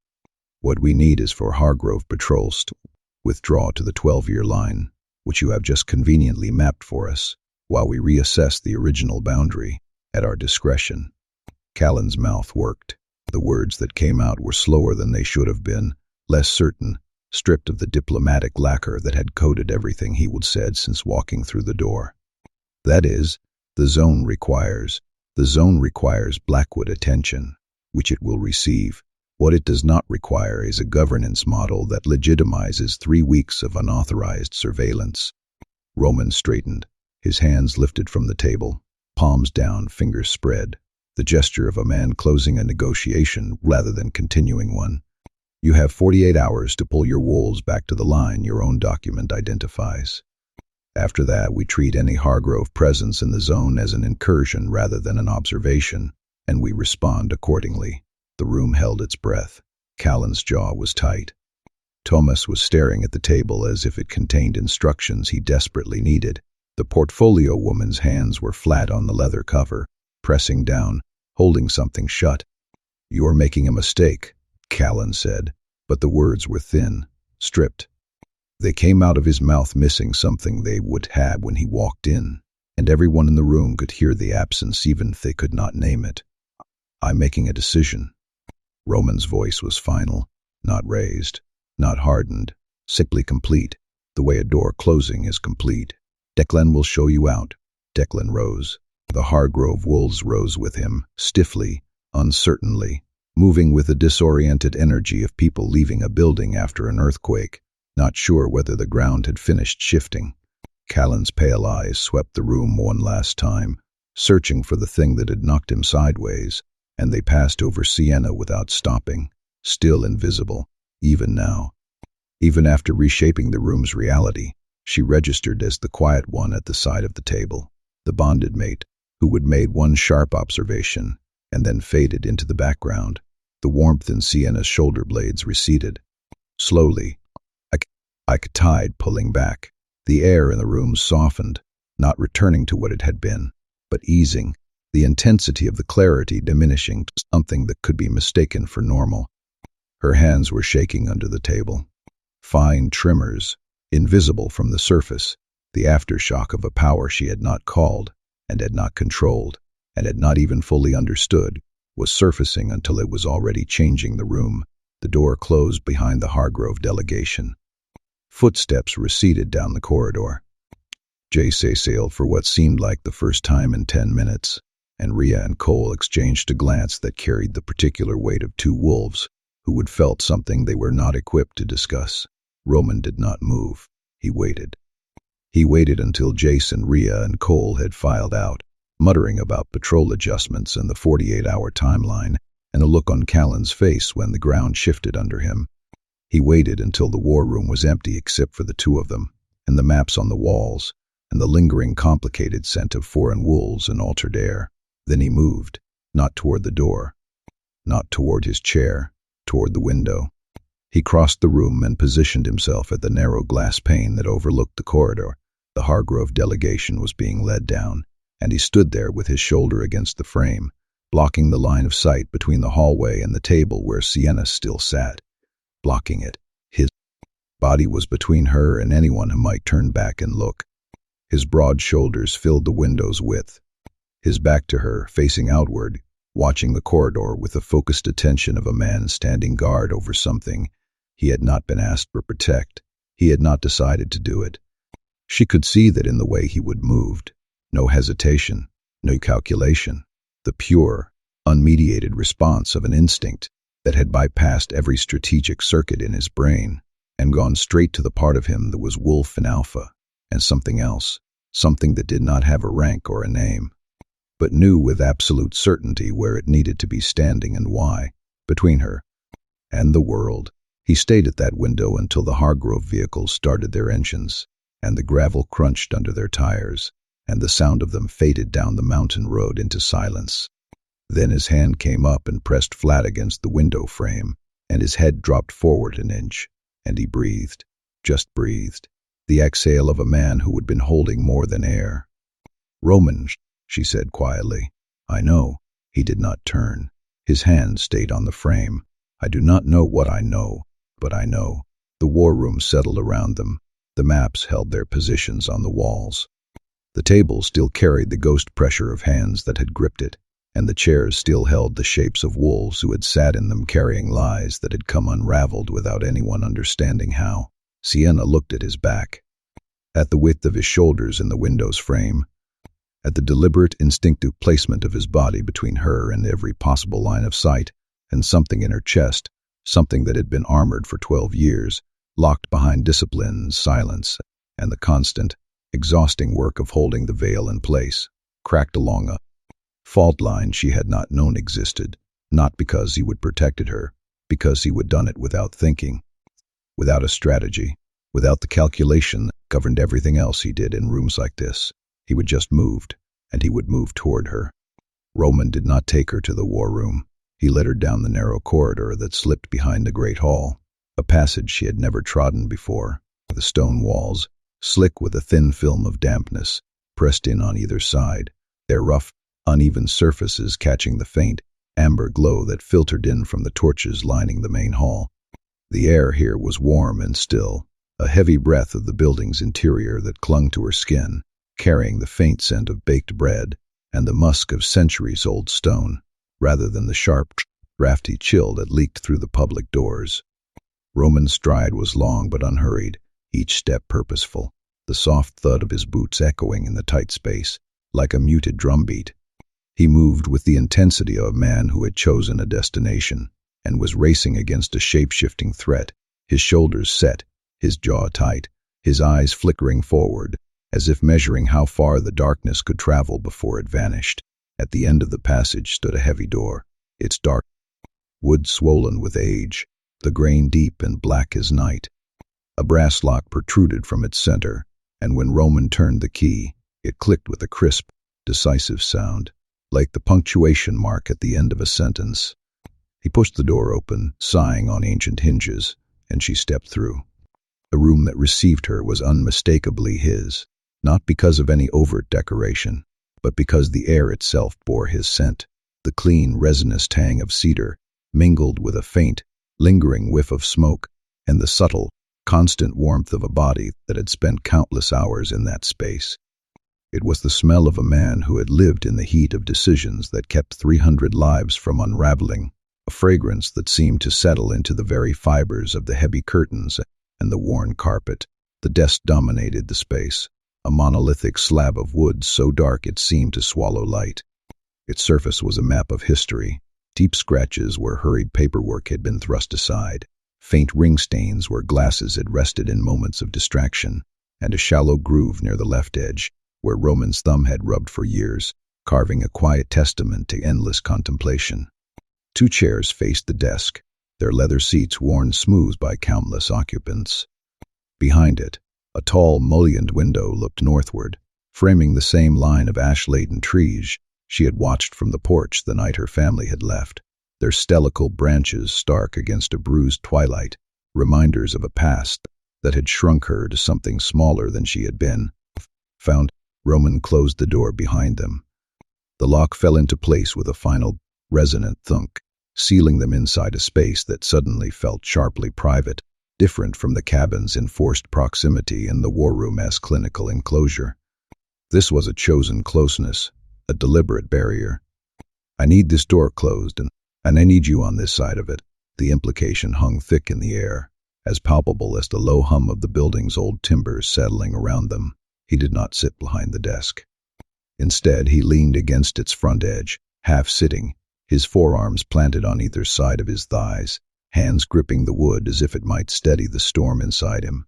What we need is for Hargrove patrols to withdraw to the 12-year line, which you have just conveniently mapped for us, while we reassess the original boundary at our discretion. Callan's mouth worked. The words that came out were slower than they should have been, less certain, stripped of the diplomatic lacquer that had coated everything he would said since walking through the door. That is, the zone requires Blackwood attention, which it will receive. What it does not require is a governance model that legitimizes 3 weeks of unauthorized surveillance. Roman straightened, his hands lifted from the table, palms down, fingers spread, the gesture of a man closing a negotiation rather than continuing one. You have 48 hours to pull your wolves back to the line your own document identifies. After that, we treat any Hargrove presence in the zone as an incursion rather than an observation, and we respond accordingly. The room held its breath. Callan's jaw was tight. Tomas was staring at the table as if it contained instructions he desperately needed. The portfolio woman's hands were flat on the leather cover, pressing down, holding something shut. "You're making a mistake," Callan said, but the words were thin, stripped. They came out of his mouth missing something they would have when he walked in, and everyone in the room could hear the absence even if they could not name it. "I'm making a decision." Roman's voice was final, not raised, not hardened, simply complete, the way a door closing is complete. "Declan will show you out." Declan rose. The Hargrove wolves rose with him, stiffly, uncertainly, moving with the disoriented energy of people leaving a building after an earthquake, not sure whether the ground had finished shifting. Callan's pale eyes swept the room one last time, searching for the thing that had knocked him sideways, and they passed over Sienna without stopping, still invisible, even now. Even after reshaping the room's reality, she registered as the quiet one at the side of the table, the bonded mate, who had made one sharp observation and then faded into the background. The warmth in Sienna's shoulder blades receded. Slowly, a tide pulling back. The air in the room softened, not returning to what it had been, but easing, the intensity of the clarity diminishing to something that could be mistaken for normal. Her hands were shaking under the table. Fine tremors, invisible from the surface, the aftershock of a power she had not called and had not controlled. and had not even fully understood, was surfacing until it was already changing the room. The door closed behind the Hargrove delegation. Footsteps receded down the corridor. Jace sailed for what seemed like the first time in 10 minutes, and Rhea and Cole exchanged a glance that carried the particular weight of two wolves who had felt something they were not equipped to discuss. Roman did not move. He waited. He waited until Jace and Rhea and Cole had filed out, muttering about patrol adjustments and the 48-hour timeline, and a look on Callan's face when the ground shifted under him. He waited until the war room was empty except for the two of them, and the maps on the walls, and the lingering complicated scent of foreign wolves and altered air. Then he moved, not toward the door, not toward his chair, toward the window. He crossed the room and positioned himself at the narrow glass pane that overlooked the corridor. The Hargrove delegation was being led down, and he stood there with his shoulder against the frame, blocking the line of sight between the hallway and the table where Sienna still sat. Blocking it. His body was between her and anyone who might turn back and look. His broad shoulders filled the window's width. His back to her, facing outward, watching the corridor with the focused attention of a man standing guard over something he had not been asked to protect. He had not decided to do it. She could see that in the way he would moved. No hesitation, no calculation. The pure, unmediated response of an instinct that had bypassed every strategic circuit in his brain and gone straight to the part of him that was wolf and alpha, and something else, something that did not have a rank or a name, but knew with absolute certainty where it needed to be standing and why, between her and the world. He stayed at that window until the Hargrove vehicles started their engines, and the gravel crunched under their tires, and the sound of them faded down the mountain road into silence. Then his hand came up and pressed flat against the window frame, and his head dropped forward an inch, and he breathed, just breathed, the exhale of a man who had been holding more than air. "Roman," she said quietly. "I know." He did not turn. His hand stayed on the frame. "I do not know what I know, but I know." The war room settled around them. The maps held their positions on the walls. The table still carried the ghost pressure of hands that had gripped it, and the chairs still held the shapes of wolves who had sat in them carrying lies that had come unraveled without anyone understanding how. Sienna looked at his back, at the width of his shoulders in the window's frame, at the deliberate, instinctive placement of his body between her and every possible line of sight, and something in her chest, something that had been armored for 12 years, locked behind discipline, silence, and the constant, exhausting work of holding the veil in place, cracked along a fault line she had not known existed, not because he would protected her, because he would done it without thinking, without a strategy, without the calculation that governed everything else he did in rooms like this. He would just moved, and he would move toward her. Roman did not take her to the war room. He led her down the narrow corridor that slipped behind the great hall, a passage she had never trodden before. The stone walls, slick with a thin film of dampness, pressed in on either side, their rough, uneven surfaces catching the faint, amber glow that filtered in from the torches lining the main hall. The air here was warm and still, a heavy breath of the building's interior that clung to her skin, carrying the faint scent of baked bread and the musk of centuries-old stone, rather than the sharp, drafty chill that leaked through the public doors. Roman's stride was long but unhurried, each step purposeful, the soft thud of his boots echoing in the tight space, like a muted drumbeat. He moved with the intensity of a man who had chosen a destination and was racing against a shape-shifting threat, his shoulders set, his jaw tight, his eyes flickering forward, as if measuring how far the darkness could travel before it vanished. At the end of the passage stood a heavy door, its dark wood swollen with age, the grain deep and black as night. A brass lock protruded from its center, and when Roman turned the key, it clicked with a crisp, decisive sound, like the punctuation mark at the end of a sentence. He pushed the door open, sighing on ancient hinges, and she stepped through. The room that received her was unmistakably his, not because of any overt decoration, but because the air itself bore his scent. The clean, resinous tang of cedar mingled with a faint, lingering whiff of smoke, and the subtle, constant warmth of a body that had spent countless hours in that space. It was the smell of a man who had lived in the heat of decisions that kept 300 lives from unraveling, a fragrance that seemed to settle into the very fibers of the heavy curtains and the worn carpet. The desk dominated the space, a monolithic slab of wood so dark it seemed to swallow light. Its surface was a map of history, deep scratches where hurried paperwork had been thrust aside, faint ring stains where glasses had rested in moments of distraction, and a shallow groove near the left edge, where Roman's thumb had rubbed for years, carving a quiet testament to endless contemplation. 2 chairs faced the desk, their leather seats worn smooth by countless occupants. Behind it, a tall, mullioned window looked northward, framing the same line of ash-laden trees she had watched from the porch the night her family had left, their stelical branches stark against a bruised twilight, reminders of a past that had shrunk her to something smaller than she had been. Roman closed the door behind them. The lock fell into place with a final, resonant thunk, sealing them inside a space that suddenly felt sharply private, different from the cabin's enforced proximity and the war room-esque clinical enclosure. This was a chosen closeness, a deliberate barrier. "I need this door closed, and I need you on this side of it." The implication hung thick in the air, as palpable as the low hum of the building's old timbers settling around them. He did not sit behind the desk. Instead, he leaned against its front edge, half sitting, his forearms planted on either side of his thighs, hands gripping the wood as if it might steady the storm inside him.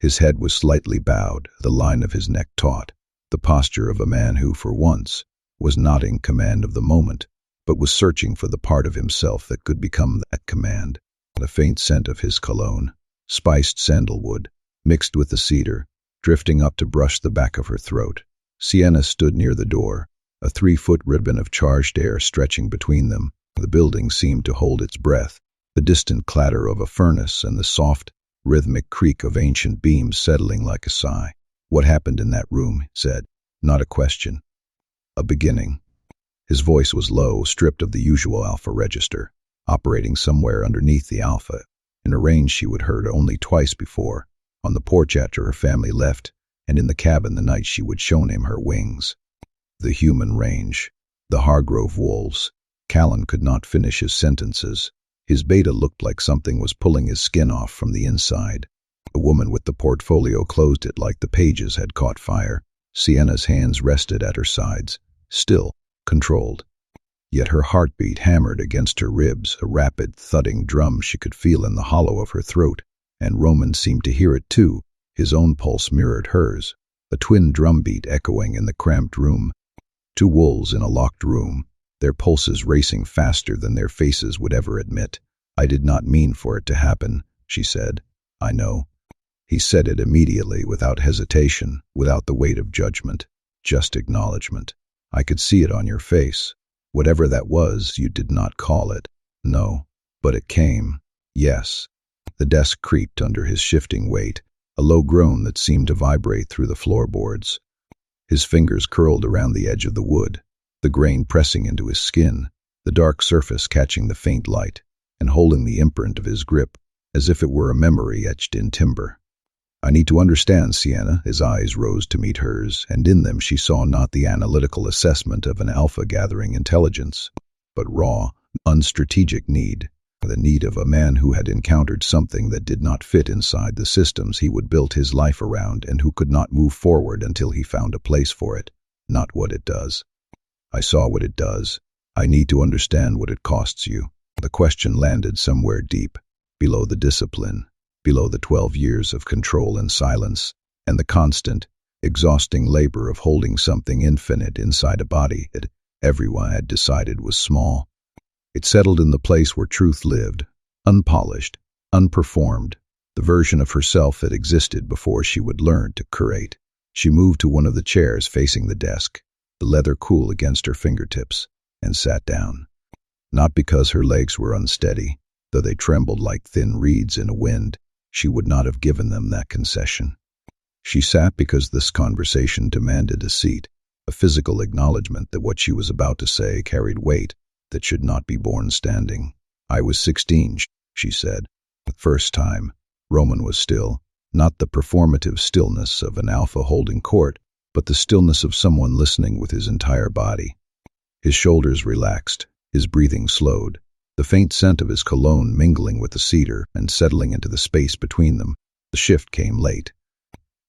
His head was slightly bowed, the line of his neck taut, the posture of a man who, for once, was not in command of the moment, but was searching for the part of himself that could become that command. The faint scent of his cologne, spiced sandalwood, mixed with the cedar, drifting up to brush the back of her throat. Sienna stood near the door, a 3-foot ribbon of charged air stretching between them. The building seemed to hold its breath, the distant clatter of a furnace and the soft, rhythmic creak of ancient beams settling like a sigh. "What happened in that room?" he said. Not a question. A beginning. His voice was low, stripped of the usual alpha register, operating somewhere underneath the alpha, in a range she would heard only twice before, on the porch after her family left, and in the cabin the night she would shown him her wings. The human range. The Hargrove wolves. Callan could not finish his sentences. His beta looked like something was pulling his skin off from the inside. The woman with the portfolio closed it like the pages had caught fire. Sienna's hands rested at her sides, still, controlled. Yet her heartbeat hammered against her ribs, a rapid, thudding drum she could feel in the hollow of her throat, and Roman seemed to hear it too. His own pulse mirrored hers, a twin drumbeat echoing in the cramped room. 2 wolves in a locked room, their pulses racing faster than their faces would ever admit. "I did not mean for it to happen," she said. "I know." He said it immediately, without hesitation, without the weight of judgment, just acknowledgement. "I could see it on your face. Whatever that was, you did not call it." "No, but it came." "Yes." The desk creaked under his shifting weight, a low groan that seemed to vibrate through the floorboards. His fingers curled around the edge of the wood, the grain pressing into his skin, the dark surface catching the faint light, and holding the imprint of his grip, as if it were a memory etched in timber. "I need to understand, Sienna." His eyes rose to meet hers, and in them she saw not the analytical assessment of an alpha-gathering intelligence, but raw, unstrategic need, the need of a man who had encountered something that did not fit inside the systems he would build his life around and who could not move forward until he found a place for it, not what it does. "I saw what it does. I need to understand what it costs you." The question landed somewhere deep, below the discipline, below the 12 years of control and silence, and the constant, exhausting labor of holding something infinite inside a body that everyone had decided was small. It settled in the place where truth lived, unpolished, unperformed, the version of herself that existed before she would learn to curate. She moved to one of the chairs facing the desk, the leather cool against her fingertips, and sat down. Not because her legs were unsteady, though they trembled like thin reeds in a wind. She would not have given them that concession. She sat because this conversation demanded a seat, a physical acknowledgement that what she was about to say carried weight that should not be borne standing. "I was 16, she said. The first time, Roman was still, not the performative stillness of an alpha holding court, but the stillness of someone listening with his entire body. His shoulders relaxed, his breathing slowed, the faint scent of his cologne mingling with the cedar and settling into the space between them. The shift came late.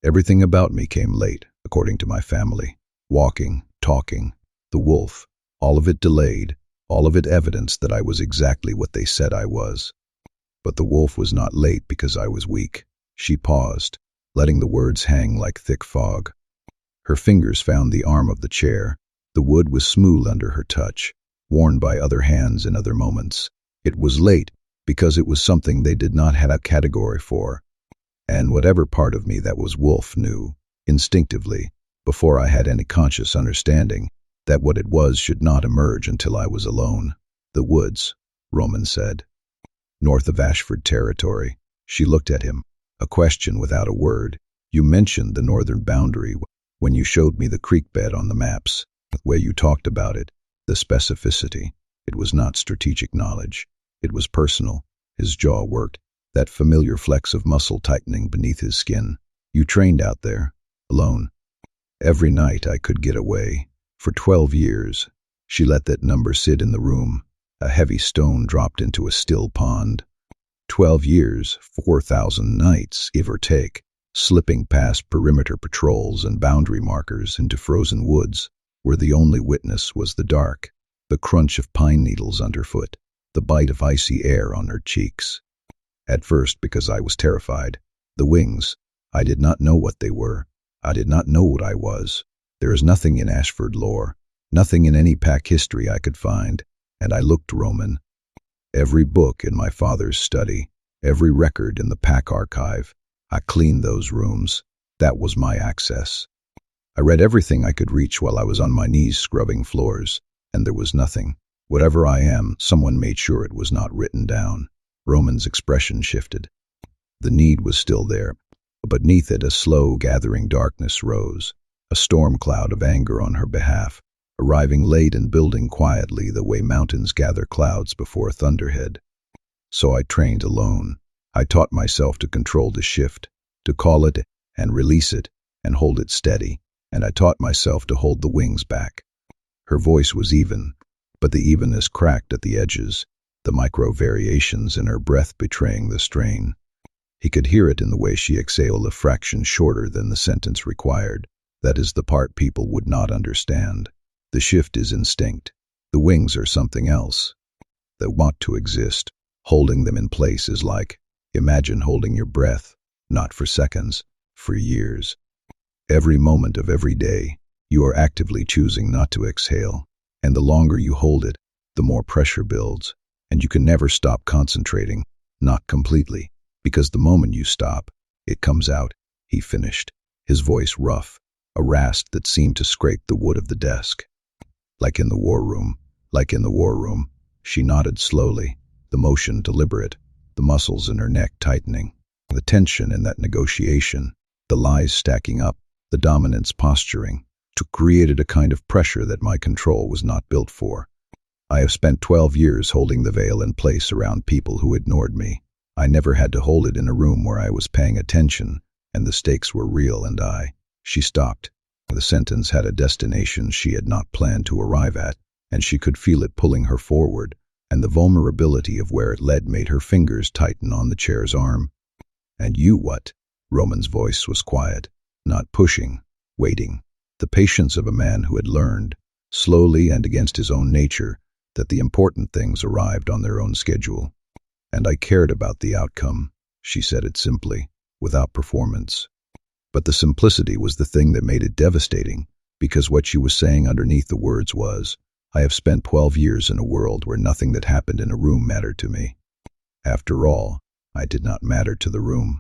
Everything about me came late, according to my family. Walking, talking, the wolf, all of it delayed, all of it evidence that I was exactly what they said I was. But the wolf was not late because I was weak. She paused, letting the words hang like thick fog. Her fingers found the arm of the chair. The wood was smooth under her touch, worn by other hands in other moments. It was late because it was something they did not have a category for. And whatever part of me that was wolf knew, instinctively, before I had any conscious understanding, that what it was should not emerge until I was alone. The woods, Roman said. North of Ashford territory. She looked at him, a question without a word. You mentioned the northern boundary when you showed me the creek bed on the maps, the way you talked about it, the specificity. It was not strategic knowledge. It was personal. His jaw worked, that familiar flex of muscle tightening beneath his skin. You trained out there, alone. Every night I could get away. For 12 years, she let that number sit in the room. A heavy stone dropped into a still pond. 12 years, 4,000 nights, give or take, slipping past perimeter patrols and boundary markers into frozen woods, where the only witness was the dark, the crunch of pine needles underfoot, the bite of icy air on her cheeks. At first, because I was terrified. The wings, I did not know what they were. I did not know what I was. There is nothing in Ashford lore, nothing in any pack history I could find, and I looked Roman. Every book in my father's study, every record in the pack archive, I cleaned those rooms. That was my access. I read everything I could reach while I was on my knees scrubbing floors, and there was nothing. Whatever I am, someone made sure it was not written down. Roman's expression shifted. The need was still there, but beneath it a slow gathering darkness rose, a storm cloud of anger on her behalf, arriving late and building quietly the way mountains gather clouds before a thunderhead. So I trained alone. I taught myself to control the shift, to call it and release it and hold it steady, and I taught myself to hold the wings back. Her voice was even, but the evenness cracked at the edges, the micro variations in her breath betraying the strain. He could hear it in the way she exhaled a fraction shorter than the sentence required. That is the part people would not understand. The shift is instinct. The wings are something else. They want to exist. Holding them in place is like, imagine holding your breath, not for seconds, for years. Every moment of every day, you are actively choosing not to exhale, and the longer you hold it, the more pressure builds. And you can never stop concentrating, not completely, because the moment you stop, it comes out. He finished, his voice rough, a rasp that seemed to scrape the wood of the desk. Like in the war room, she nodded slowly, the motion deliberate, the muscles in her neck tightening, the tension in that negotiation, the lies stacking up, the dominance posturing, created a kind of pressure that my control was not built for. I have spent 12 years holding the veil in place around people who ignored me. I never had to hold it in a room where I was paying attention, and the stakes were real and She stopped. The sentence had a destination she had not planned to arrive at, and she could feel it pulling her forward, and the vulnerability of where it led made her fingers tighten on the chair's arm. And you what? Roman's voice was quiet, not pushing, waiting. The patience of a man who had learned, slowly and against his own nature, that the important things arrived on their own schedule. And I cared about the outcome, she said it simply, without performance. But the simplicity was the thing that made it devastating, because what she was saying underneath the words was, I have spent 12 years in a world where nothing that happened in a room mattered to me. After all, I did not matter to the room.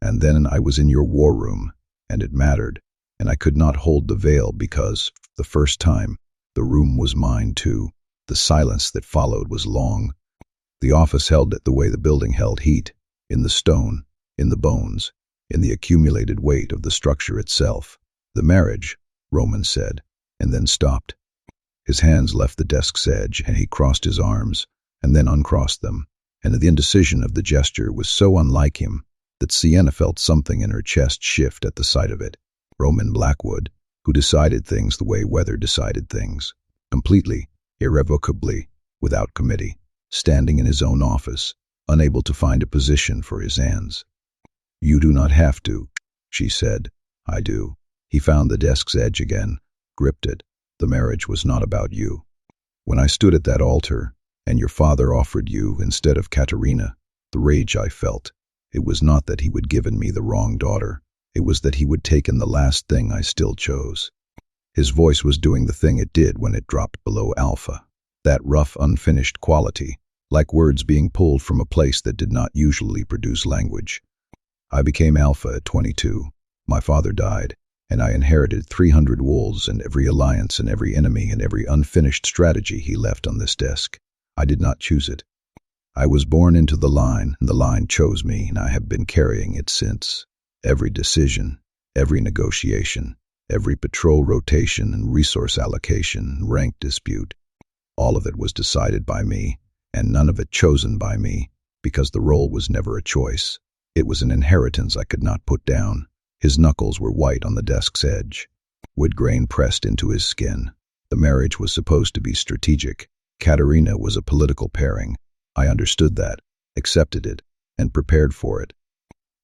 And then I was in your war room, and it mattered, and I could not hold the veil because, the first time, the room was mine too. The silence that followed was long. The office held it the way the building held heat, in the stone, in the bones, in the accumulated weight of the structure itself. The marriage, Roman said, and then stopped. His hands left the desk's edge, and he crossed his arms, and then uncrossed them, and the indecision of the gesture was so unlike him that Sienna felt something in her chest shift at the sight of it. Roman Blackwood, who decided things the way weather decided things, completely, irrevocably, without committee, standing in his own office, unable to find a position for his hands. "You do not have to," she said. "I do." He found the desk's edge again, gripped it. "The marriage was not about you. When I stood at that altar, and your father offered you instead of Katerina, the rage I felt, it was not that he would given me the wrong daughter. It was that he would taken the last thing I still chose." His voice was doing the thing it did when it dropped below alpha. That rough, unfinished quality, like words being pulled from a place that did not usually produce language. "I became alpha at 22. My father died, and I inherited 300 wolves and every alliance and every enemy and every unfinished strategy he left on this desk. I did not choose it. I was born into the line, and the line chose me, and I have been carrying it since. Every decision, every negotiation, every patrol rotation and resource allocation and rank dispute, all of it was decided by me, and none of it chosen by me, because the role was never a choice. It was an inheritance I could not put down." His knuckles were white on the desk's edge. Wood grain pressed into his skin. The marriage was supposed to be strategic. Katerina was a political pairing. I understood that, accepted it, and prepared for it.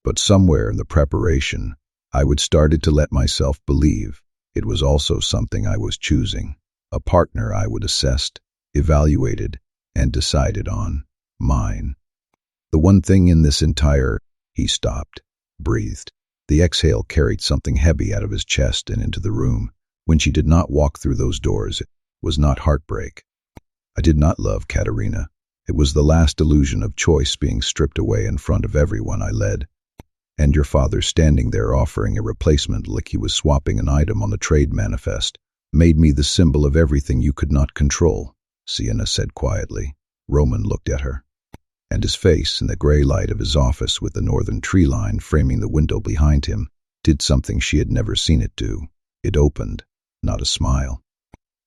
But somewhere in the preparation, I would started to let myself believe it was also something I was choosing, a partner I would assessed, evaluated, and decided on, mine. The one thing in this entire— He stopped, breathed. The exhale carried something heavy out of his chest and into the room. When she did not walk through those doors, it was not heartbreak. I did not love Katerina. It was the last illusion of choice being stripped away in front of everyone I led. And your father standing there offering a replacement like he was swapping an item on the trade manifest made me the symbol of everything you could not control, Sienna said quietly. Roman looked at her, and his face, in the gray light of his office with the northern tree line framing the window behind him, did something she had never seen it do. It opened, not a smile,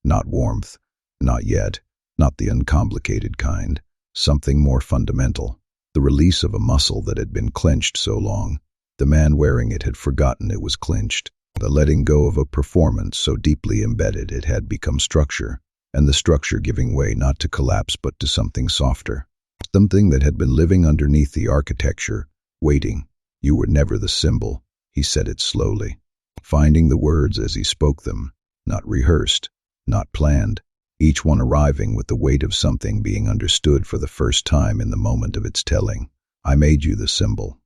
not warmth, not yet, not the uncomplicated kind, something more fundamental, the release of a muscle that had been clenched so long. The man wearing it had forgotten it was clenched, the letting go of a performance so deeply embedded it had become structure, and the structure giving way not to collapse but to something softer. Something that had been living underneath the architecture, waiting. "You were never the symbol," he said it slowly, finding the words as he spoke them, not rehearsed, not planned, each one arriving with the weight of something being understood for the first time in the moment of its telling. "I made you the symbol.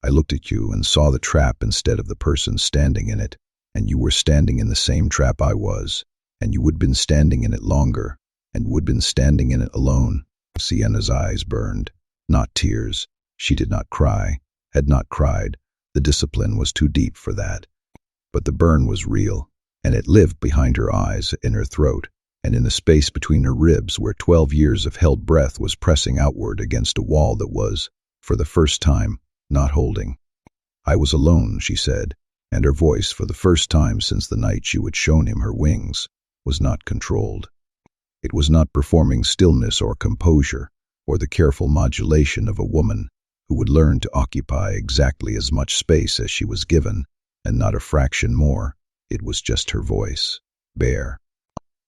I looked at you and saw the trap instead of the person standing in it, and you were standing in the same trap I was, and you would have been standing in it longer, and would have been standing in it alone." Sienna's eyes burned. Not tears. She did not cry, had not cried. The discipline was too deep for that. But the burn was real, and it lived behind her eyes, in her throat, and in the space between her ribs where 12 years of held breath was pressing outward against a wall that was, for the first time, not holding. "I was alone," she said, and her voice, for the first time since the night she had shown him her wings, was not controlled. It was not performing stillness or composure, or the careful modulation of a woman who would learn to occupy exactly as much space as she was given, and not a fraction more. It was just her voice, bare,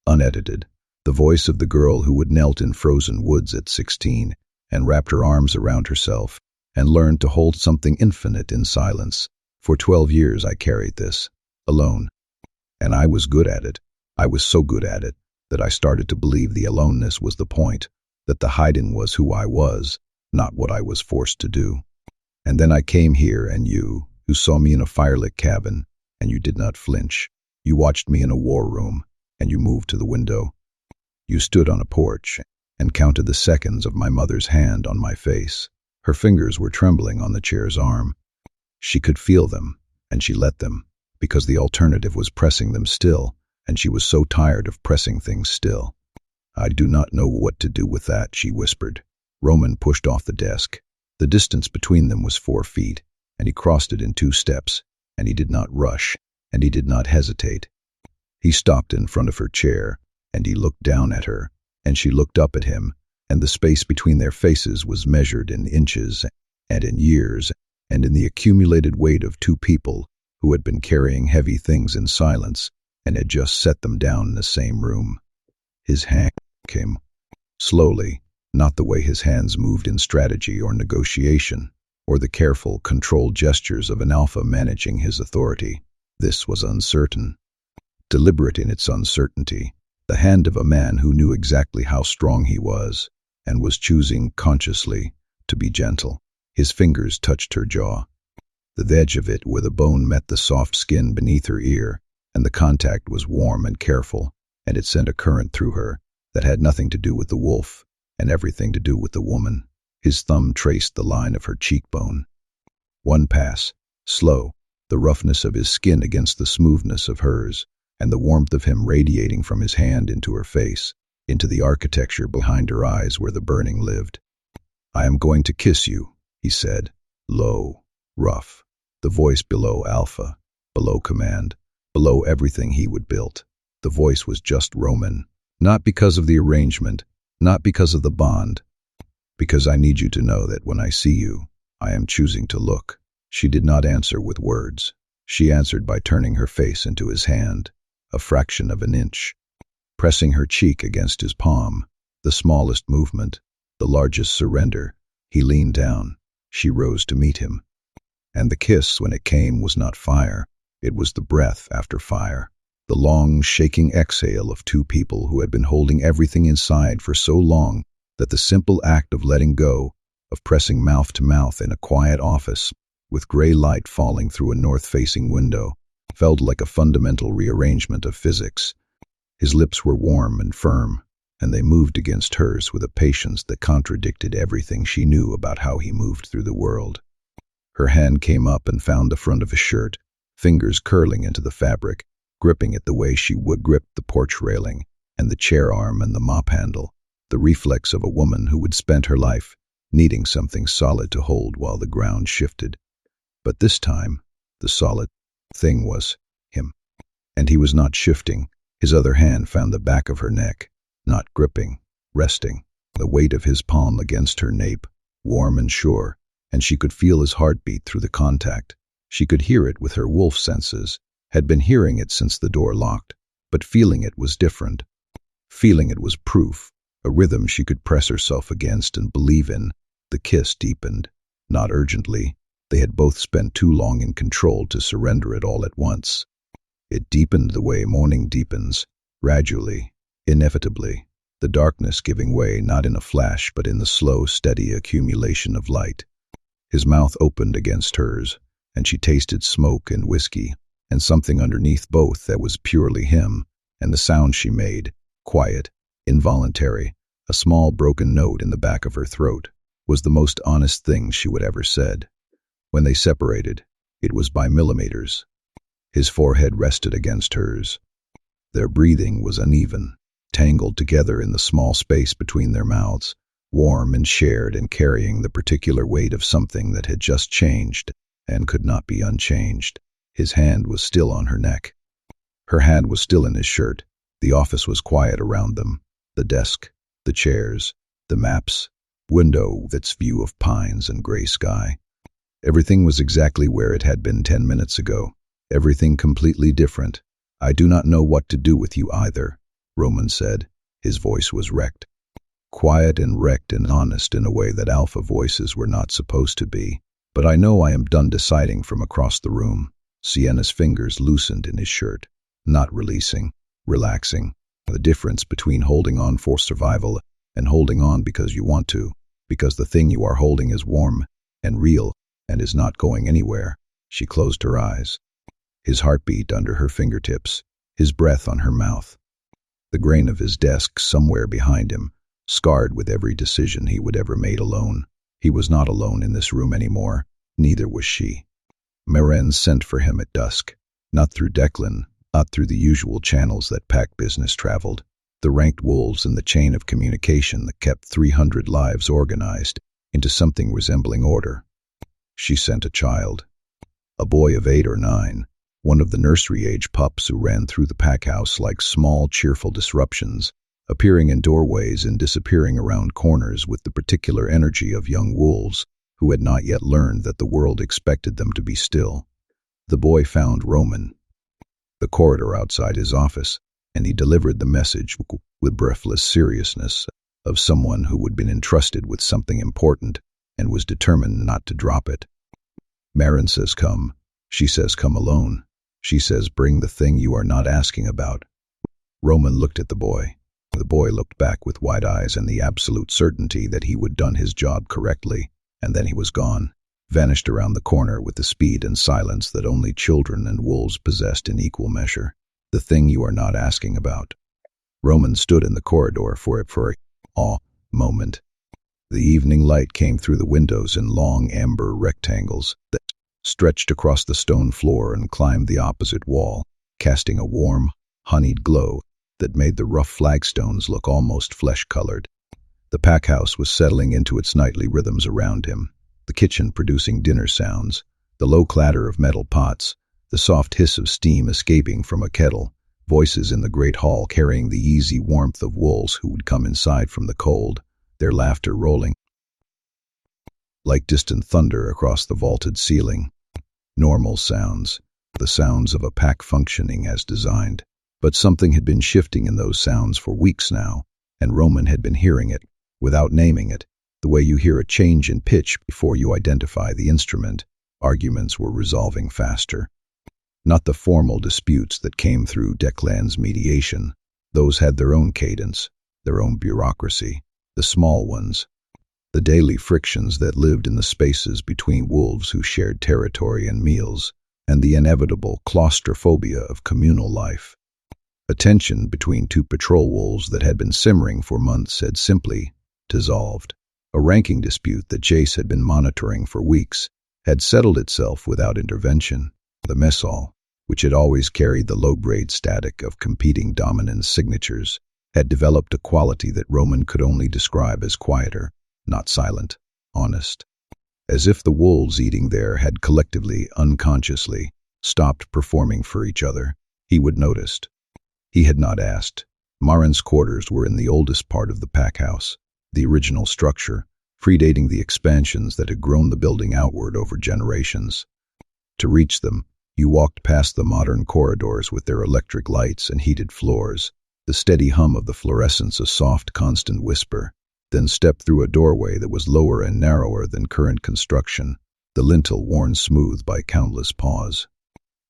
unedited, the voice of the girl who had knelt in frozen woods at 16 and wrapped her arms around herself and learned to hold something infinite in silence. For 12 years I carried this, alone. And I was good at it. I was so good at it that I started to believe the aloneness was the point, that the hiding was who I was, not what I was forced to do. And then I came here, and you saw me in a firelit cabin, and you did not flinch. You watched me in a war room, and you moved to the window. You stood on a porch and counted the seconds of my mother's hand on my face. Her fingers were trembling on the chair's arm. She could feel them, and she let them, because the alternative was pressing them still, and she was so tired of pressing things still. "I do not know what to do with that," she whispered. Roman pushed off the desk. The distance between them was 4 feet, and he crossed it in 2 steps, and he did not rush, and he did not hesitate. He stopped in front of her chair, and he looked down at her, and she looked up at him, and the space between their faces was measured in inches and in years, and in the accumulated weight of 2 people who had been carrying heavy things in silence and had just set them down in the same room. His hand came slowly, not the way his hands moved in strategy or negotiation, or the careful, controlled gestures of an alpha managing his authority. This was uncertain, deliberate in its uncertainty, the hand of a man who knew exactly how strong he was and was choosing consciously to be gentle. His fingers touched her jaw, the edge of it where the bone met the soft skin beneath her ear, and the contact was warm and careful, and it sent a current through her that had nothing to do with the wolf and everything to do with the woman. His thumb traced the line of her cheekbone. One pass, slow, the roughness of his skin against the smoothness of hers, and the warmth of him radiating from his hand into her face, into the architecture behind her eyes where the burning lived. "I am going to kiss you," he said, low, rough, the voice below alpha, below command, below everything he would build. The voice was just Roman, not because of the arrangement, not because of the bond, because I need you to know that when I see you, I am choosing to look. She did not answer with words. She answered by turning her face into his hand, a fraction of an inch, pressing her cheek against his palm, the smallest movement, the largest surrender. He leaned down. She rose to meet him. And the kiss, when it came, was not fire. It was the breath after fire, the long, shaking exhale of two people who had been holding everything inside for so long that the simple act of letting go, of pressing mouth to mouth in a quiet office, with gray light falling through a north-facing window, felt like a fundamental rearrangement of physics. His lips were warm and firm, and they moved against hers with a patience that contradicted everything she knew about how he moved through the world. Her hand came up and found the front of his shirt, fingers curling into the fabric, gripping it the way she would grip the porch railing and the chair arm and the mop handle, the reflex of a woman who would spend her life needing something solid to hold while the ground shifted. But this time, the solid thing was him. And he was not shifting. His other hand found the back of her neck, not gripping, resting, the weight of his palm against her nape, warm and sure, and she could feel his heartbeat through the contact. She could hear it with her wolf senses, had been hearing it since the door locked, but feeling it was different. Feeling it was proof, a rhythm she could press herself against and believe in. The kiss deepened, not urgently. They had both spent too long in control to surrender it all at once. It deepened the way morning deepens, gradually, inevitably, the darkness giving way not in a flash but in the slow, steady accumulation of light. His mouth opened against hers, and she tasted smoke and whiskey, and something underneath both that was purely him, and the sound she made, quiet, involuntary, a small broken note in the back of her throat, was the most honest thing she would ever said. When they separated, it was by millimeters. His forehead rested against hers. Their breathing was uneven, tangled together in the small space between their mouths, warm and shared and carrying the particular weight of something that had just changed and could not be unchanged. His hand was still on her neck. Her hand was still in his shirt. The office was quiet around them. The desk, the chairs, the maps, window with its view of pines and gray sky. Everything was exactly where it had been 10 minutes ago. Everything completely different. "I do not know what to do with you either," Roman said. His voice was wrecked. Quiet and wrecked and honest in a way that alpha voices were not supposed to be. "But I know I am done deciding." From across the room, Sienna's fingers loosened in his shirt, not releasing, relaxing. The difference between holding on for survival and holding on because you want to, because the thing you are holding is warm and real and is not going anywhere. She closed her eyes. His heartbeat under her fingertips, his breath on her mouth. The grain of his desk somewhere behind him, scarred with every decision he would ever made alone. He was not alone in this room anymore, neither was she. Maren sent for him at dusk, not through Declan, not through the usual channels that pack business traveled, the ranked wolves in the chain of communication that kept 300 lives organized into something resembling order. She sent a child, a boy of 8 or 9, one of the nursery-age pups who ran through the pack house like small, cheerful disruptions, appearing in doorways and disappearing around corners with the particular energy of young wolves who had not yet learned that the world expected them to be still. The boy found Roman, the corridor outside his office, and he delivered the message with breathless seriousness of someone who had been entrusted with something important and was determined not to drop it. Marin says come. She says come alone. She says bring the thing you are not asking about. Roman looked at the boy. The boy looked back with wide eyes and the absolute certainty that he would done his job correctly, and then he was gone, vanished around the corner with the speed and silence that only children and wolves possessed in equal measure. The thing you are not asking about. Roman stood in the corridor for a moment. The evening light came through the windows in long amber rectangles that stretched across the stone floor and climbed the opposite wall, casting a warm, honeyed glow that made the rough flagstones look almost flesh-colored. The pack house was settling into its nightly rhythms around him, the kitchen producing dinner sounds, the low clatter of metal pots, the soft hiss of steam escaping from a kettle, voices in the great hall carrying the easy warmth of wolves who would come inside from the cold, their laughter rolling like distant thunder across the vaulted ceiling. Normal sounds, the sounds of a pack functioning as designed. But something had been shifting in those sounds for weeks now, and Roman had been hearing it, without naming it, the way you hear a change in pitch before you identify the instrument. Arguments were resolving faster. Not the formal disputes that came through Declan's mediation. Those had their own cadence, their own bureaucracy. The small ones, the daily frictions that lived in the spaces between wolves who shared territory and meals, and the inevitable claustrophobia of communal life. A tension between two patrol wolves that had been simmering for months had simply dissolved. A ranking dispute that Jace had been monitoring for weeks had settled itself without intervention. The mess hall, which had always carried the low-grade static of competing dominance signatures, had developed a quality that Roman could only describe as quieter, not silent, honest. As if the wolves eating there had collectively, unconsciously, stopped performing for each other, he would noticed. He had not asked. Marin's quarters were in the oldest part of the pack house, the original structure, predating the expansions that had grown the building outward over generations. To reach them, you walked past the modern corridors with their electric lights and heated floors, the steady hum of the fluorescence a soft, constant whisper, then stepped through a doorway that was lower and narrower than current construction, the lintel worn smooth by countless paws.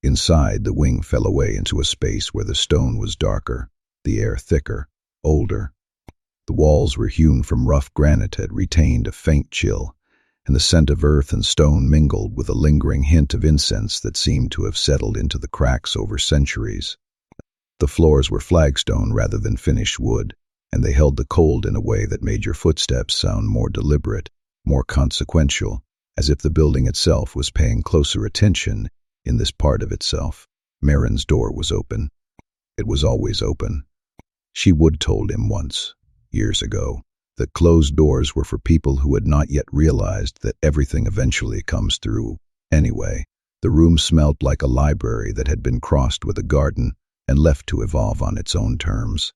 Inside, the wing fell away into a space where the stone was darker, the air thicker, older. The walls were hewn from rough granite had retained a faint chill, and the scent of earth and stone mingled with a lingering hint of incense that seemed to have settled into the cracks over centuries. The floors were flagstone rather than finished wood, and they held the cold in a way that made your footsteps sound more deliberate, more consequential, as if the building itself was paying closer attention in this part of itself. Marin's door was open. It was always open. She would told him once, years ago, that closed doors were for people who had not yet realized that everything eventually comes through. Anyway, the room smelled like a library that had been crossed with a garden and left to evolve on its own terms.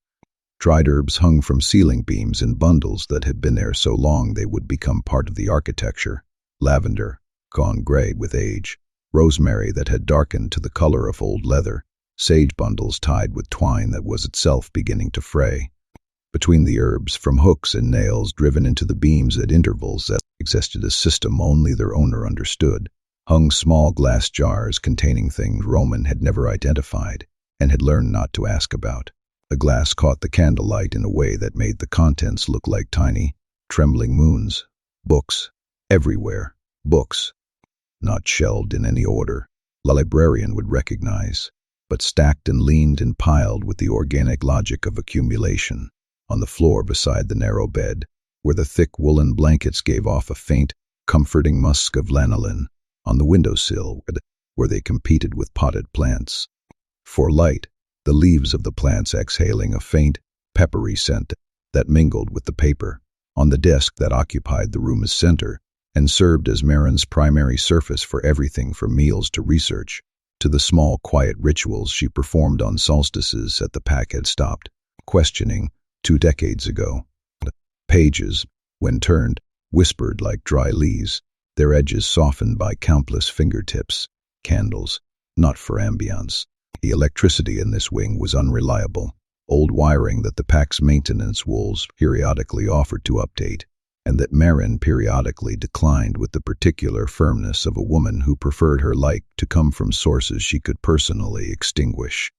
Dried herbs hung from ceiling beams in bundles that had been there so long they would become part of the architecture. Lavender, gone gray with age. Rosemary that had darkened to the color of old leather. Sage bundles tied with twine that was itself beginning to fray. Between the herbs, from hooks and nails driven into the beams at intervals that existed a system only their owner understood, hung small glass jars containing things Roman had never identified and had learned not to ask about. The glass caught the candlelight in a way that made the contents look like tiny, trembling moons. Books. Everywhere. Books. Not shelved in any order, the librarian would recognize, but stacked and leaned and piled with the organic logic of accumulation. On the floor beside the narrow bed, where the thick woolen blankets gave off a faint, comforting musk of lanolin. On the windowsill, where they competed with potted plants. For light, the leaves of the plants exhaling a faint, peppery scent that mingled with the paper. On the desk that occupied the room's center, and served as Marin's primary surface for everything from meals to research, to the small, quiet rituals she performed on solstices that the pack had stopped questioning 2 decades ago. Pages, when turned, whispered like dry leaves, their edges softened by countless fingertips. Candles, not for ambience. The electricity in this wing was unreliable, old wiring that the pack's maintenance wolves periodically offered to update, and that Marin periodically declined with the particular firmness of a woman who preferred her light to come from sources she could personally extinguish.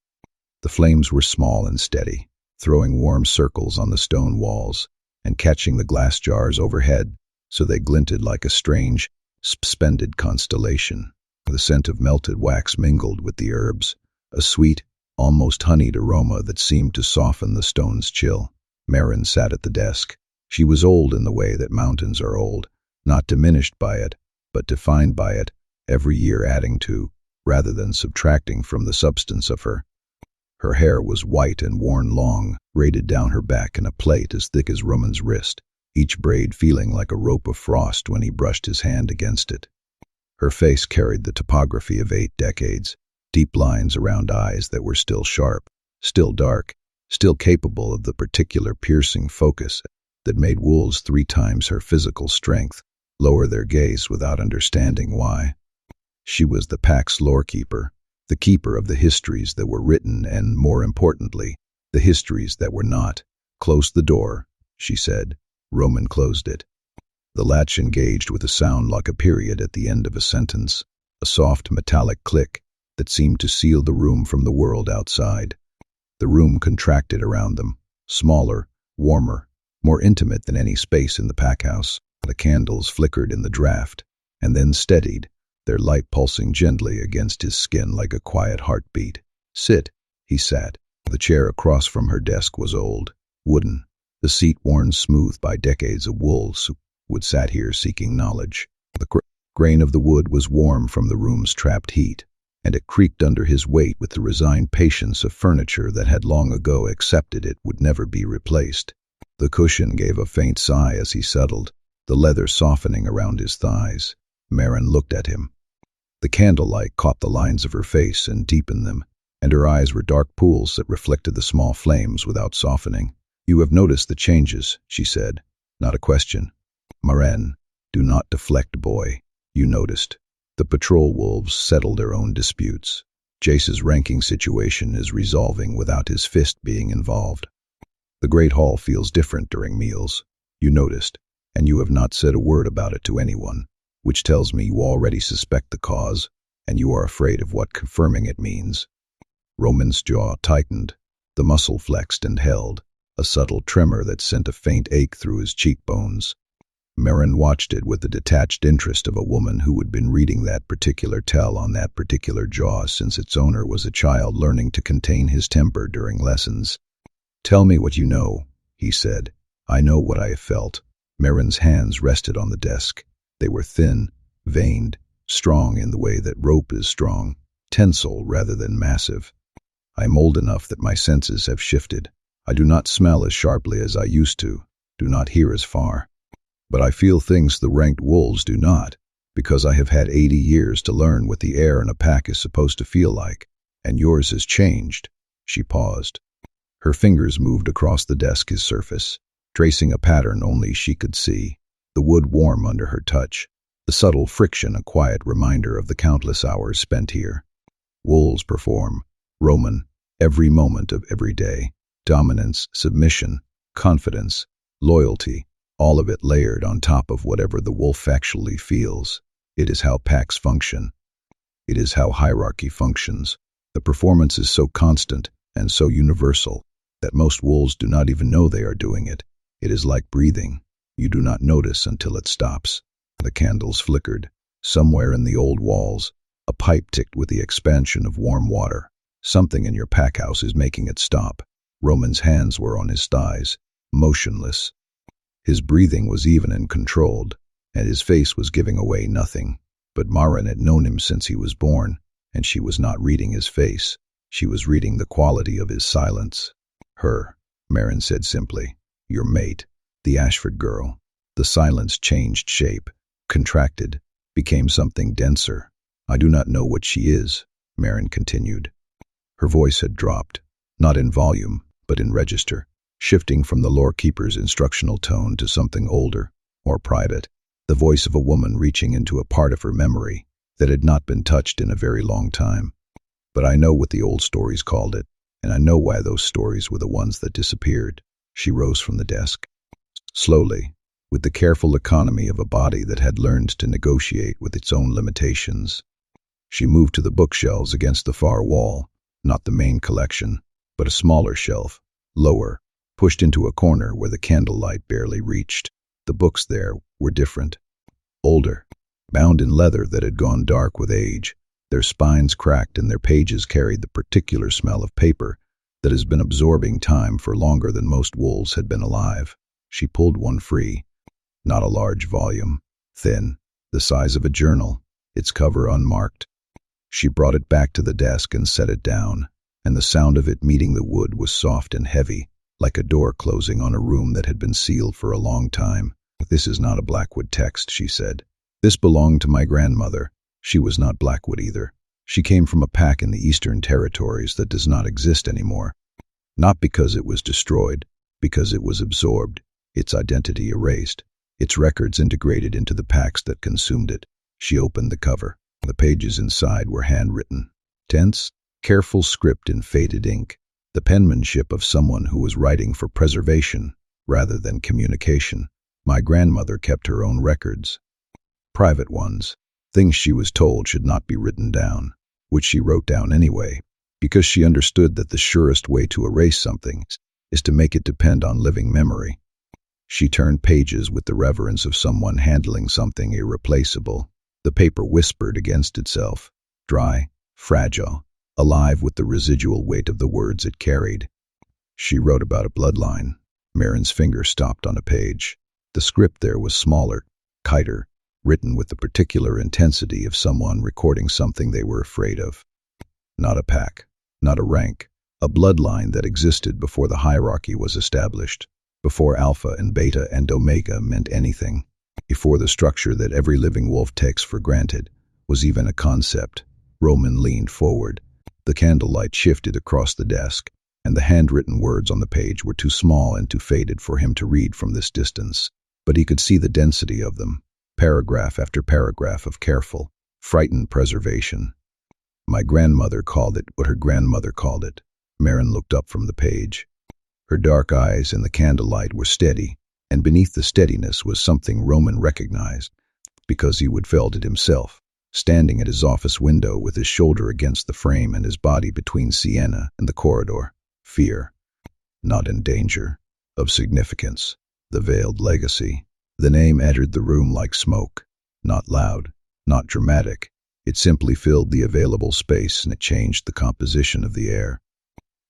The flames were small and steady, throwing warm circles on the stone walls and catching the glass jars overhead so they glinted like a strange, suspended constellation. The scent of melted wax mingled with the herbs, a sweet, almost honeyed aroma that seemed to soften the stone's chill. Marin sat at the desk. She was old in the way that mountains are old, not diminished by it, but defined by it, every year adding to, rather than subtracting from the substance of her. Her hair was white and worn long, braided down her back in a plait as thick as Roman's wrist, each braid feeling like a rope of frost when he brushed his hand against it. Her face carried the topography of 8 decades, deep lines around eyes that were still sharp, still dark, still capable of the particular piercing focus that made wolves 3 times her physical strength lower their gaze without understanding why. She was the pack's lorekeeper, the keeper of the histories that were written and, more importantly, the histories that were not. "Close the door," she said. Roman closed it. The latch engaged with a sound like a period at the end of a sentence, a soft metallic click that seemed to seal the room from the world outside. The room contracted around them, smaller, warmer, more intimate than any space in the packhouse. The candles flickered in the draft, and then steadied, their light pulsing gently against his skin like a quiet heartbeat. "Sit," he sat. The chair across from her desk was old, wooden, the seat worn smooth by decades of wolves who would sat here seeking knowledge. The grain of the wood was warm from the room's trapped heat, and it creaked under his weight with the resigned patience of furniture that had long ago accepted it would never be replaced. The cushion gave a faint sigh as he settled, the leather softening around his thighs. Marin looked at him. The candlelight caught the lines of her face and deepened them, and her eyes were dark pools that reflected the small flames without softening. "You have noticed the changes," she said. Not a question. "Marin, do not deflect, boy. You noticed. The patrol wolves settle their own disputes. Jace's ranking situation is resolving without his fist being involved. The Great Hall feels different during meals. You noticed, and you have not said a word about it to anyone, which tells me you already suspect the cause, and you are afraid of what confirming it means." Roman's jaw tightened, the muscle flexed and held, a subtle tremor that sent a faint ache through his cheekbones. Marin watched it with the detached interest of a woman who had been reading that particular tell on that particular jaw since its owner was a child learning to contain his temper during lessons. "Tell me what you know," he said. "I know what I have felt." Marin's hands rested on the desk. They were thin, veined, strong in the way that rope is strong, tensile rather than massive. "I am old enough that my senses have shifted. I do not smell as sharply as I used to, do not hear as far. But I feel things the ranked wolves do not, because I have had 80 years to learn what the air in a pack is supposed to feel like, and yours has changed." She paused. Her fingers moved across the desk's surface, tracing a pattern only she could see, the wood warm under her touch, the subtle friction a quiet reminder of the countless hours spent here. Wolves perform, Roman, every moment of every day. Dominance, submission, confidence, loyalty, all of it layered on top of whatever the wolf actually feels. It is how packs function. It is how hierarchy functions. The performance is so constant and so universal that most wolves do not even know they are doing it. It is like breathing. You do not notice until it stops. The candles flickered. Somewhere in the old walls, a pipe ticked with the expansion of warm water. Something in your packhouse is making it stop. Roman's hands were on his thighs, motionless. His breathing was even and controlled, and his face was giving away nothing. But Marin had known him since he was born, and she was not reading his face. She was reading the quality of his silence. "Her," Marin said simply. "Your mate, the Ashford girl." The silence changed shape, contracted, became something denser. "I do not know what she is," Marin continued. Her voice had dropped, not in volume, but in register, shifting from the lorekeeper's instructional tone to something older, more private, the voice of a woman reaching into a part of her memory that had not been touched in a very long time. But I know what the old stories called it, and I know why those stories were the ones that disappeared. She rose from the desk. Slowly, with the careful economy of a body that had learned to negotiate with its own limitations. She moved to the bookshelves against the far wall, not the main collection, but a smaller shelf, lower, pushed into a corner where the candlelight barely reached. The books there were different. Older, bound in leather that had gone dark with age, their spines cracked and their pages carried the particular smell of paper that has been absorbing time for longer than most wolves had been alive. She pulled one free. Not a large volume, thin, the size of a journal, its cover unmarked. She brought it back to the desk and set it down, and the sound of it meeting the wood was soft and heavy, like a door closing on a room that had been sealed for a long time. "This is not a Blackwood text," she said. "This belonged to my grandmother. She was not Blackwood either. She came from a pack in the Eastern Territories that does not exist anymore. Not because it was destroyed, because it was absorbed, its identity erased, its records integrated into the packs that consumed it." She opened the cover. The pages inside were handwritten. Tense, careful script in faded ink, the penmanship of someone who was writing for preservation rather than communication. My grandmother kept her own records. Private ones, things she was told should not be written down, which she wrote down anyway, because she understood that the surest way to erase something is to make it depend on living memory. She turned pages with the reverence of someone handling something irreplaceable. The paper whispered against itself, dry, fragile, alive with the residual weight of the words it carried. She wrote about a bloodline. Marin's finger stopped on a page. The script there was smaller, kiter, written with the particular intensity of someone recording something they were afraid of. Not a pack, not a rank, a bloodline that existed before the hierarchy was established, before Alpha and Beta and Omega meant anything, before the structure that every living wolf takes for granted was even a concept. Roman leaned forward. The candlelight shifted across the desk, and the handwritten words on the page were too small and too faded for him to read from this distance. But he could see the density of them, paragraph after paragraph of careful, frightened preservation. My grandmother called it what her grandmother called it. Marin looked up from the page. Her dark eyes in the candlelight were steady, and beneath the steadiness was something Roman recognized, because he would felt it himself, standing at his office window with his shoulder against the frame and his body between Sienna and the corridor. Fear. Not in danger. Of significance. The veiled legacy. The name entered the room like smoke. Not loud, not dramatic. It simply filled the available space, and it changed the composition of the air.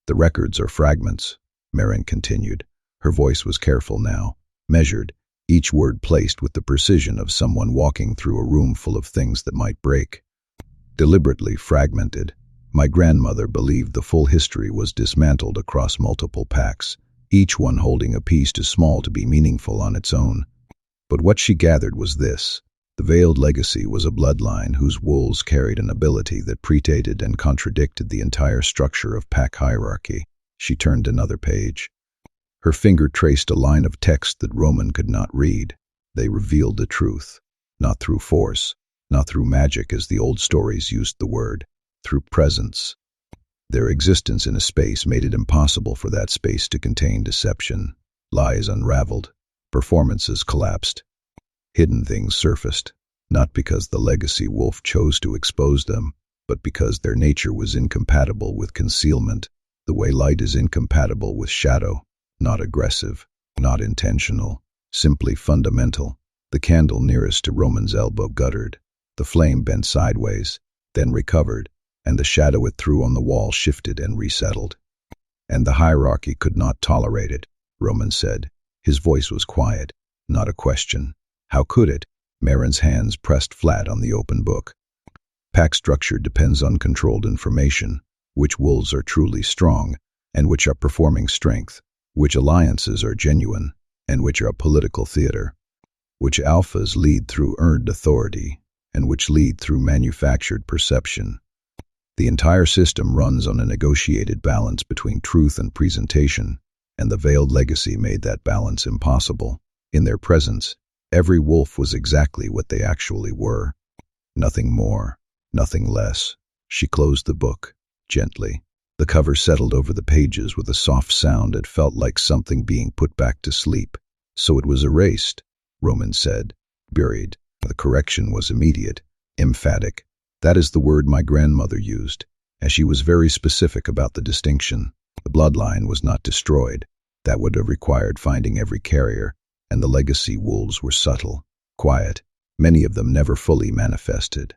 "The records are fragments," Marin continued. Her voice was careful now, measured, each word placed with the precision of someone walking through a room full of things that might break. Deliberately fragmented. My grandmother believed the full history was dismantled across multiple packs, each one holding a piece too small to be meaningful on its own. But what she gathered was this. The veiled legacy was a bloodline whose wolves carried an ability that predated and contradicted the entire structure of pack hierarchy. She turned another page. Her finger traced a line of text that Roman could not read. They revealed the truth, not through force, not through magic as the old stories used the word, through presence. Their existence in a space made it impossible for that space to contain deception. Lies unraveled, performances collapsed. Hidden things surfaced, not because the legacy wolf chose to expose them, but because their nature was incompatible with concealment, the way light is incompatible with shadow. Not aggressive, not intentional, simply fundamental. The candle nearest to Roman's elbow guttered. The flame bent sideways, then recovered, and the shadow it threw on the wall shifted and resettled. "And the hierarchy could not tolerate it," Roman said. His voice was quiet, not a question. "How could it?" Marin's hands pressed flat on the open book. "Pack structure depends on controlled information, which wolves are truly strong, and which are performing strength, which alliances are genuine, and which are political theater, which alphas lead through earned authority, and which lead through manufactured perception. The entire system runs on a negotiated balance between truth and presentation, and the veiled legacy made that balance impossible. In their presence, every wolf was exactly what they actually were. Nothing more, nothing less." She closed the book. gently. The cover settled over the pages with a soft sound that felt like something being put back to sleep. So it was erased, Roman said. Buried. The correction was immediate, emphatic. That is the word my grandmother used, as she was very specific about the distinction. The bloodline was not destroyed. That would have required finding every carrier, and the legacy wolves were subtle, quiet. Many of them never fully manifested.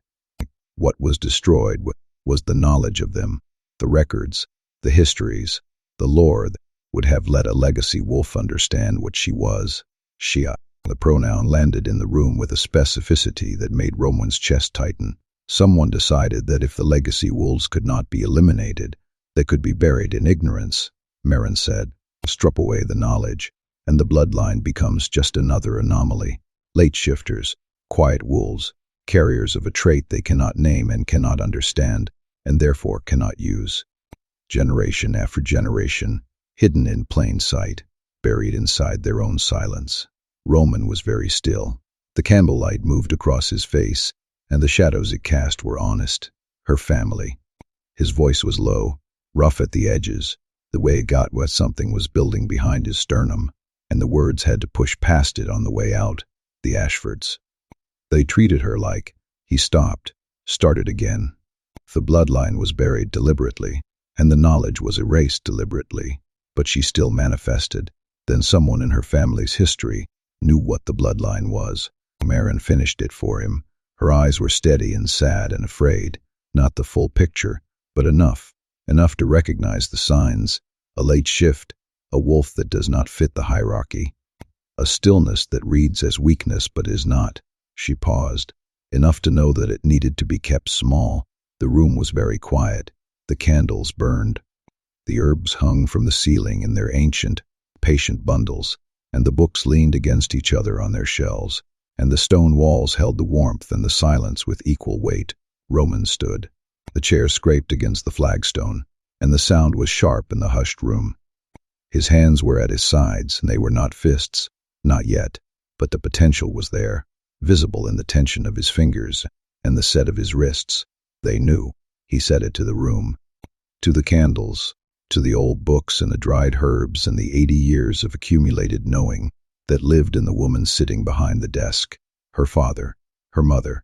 What was destroyed was the knowledge of them, the records, the histories, the lore that would have let a legacy wolf understand what she was. Shia. The pronoun landed in the room with a specificity that made Roman's chest tighten. Someone decided that if the legacy wolves could not be eliminated, they could be buried in ignorance, Marin said. Strip away the knowledge, and the bloodline becomes just another anomaly. Late shifters, quiet wolves, carriers of a trait they cannot name and cannot understand, and therefore cannot use. Generation after generation, hidden in plain sight, buried inside their own silence. Roman was very still. The candlelight moved across his face, and the shadows it cast were honest. Her family. His voice was low, rough at the edges, the way it got what something was building behind his sternum, and the words had to push past it on the way out. The Ashfords. They treated her like. He stopped, started again. The bloodline was buried deliberately, and the knowledge was erased deliberately, but she still manifested. Then someone in her family's history knew what the bloodline was. Marin finished it for him. Her eyes were steady and sad and afraid, not the full picture, but enough to recognize the signs. A late shift, a wolf that does not fit the hierarchy, a stillness that reads as weakness but is not. She paused, enough to know that it needed to be kept small. The room was very quiet. The candles burned. The herbs hung from the ceiling in their ancient, patient bundles, and the books leaned against each other on their shelves, and the stone walls held the warmth and the silence with equal weight. Roman stood. The chair scraped against the flagstone, and the sound was sharp in the hushed room. His hands were at his sides, and they were not fists, not yet, but the potential was there, visible in the tension of his fingers and the set of his wrists. They knew. He said it to the room, to the candles, to the old books and the dried herbs and the 80 years of accumulated knowing that lived in the woman sitting behind the desk, her father, her mother.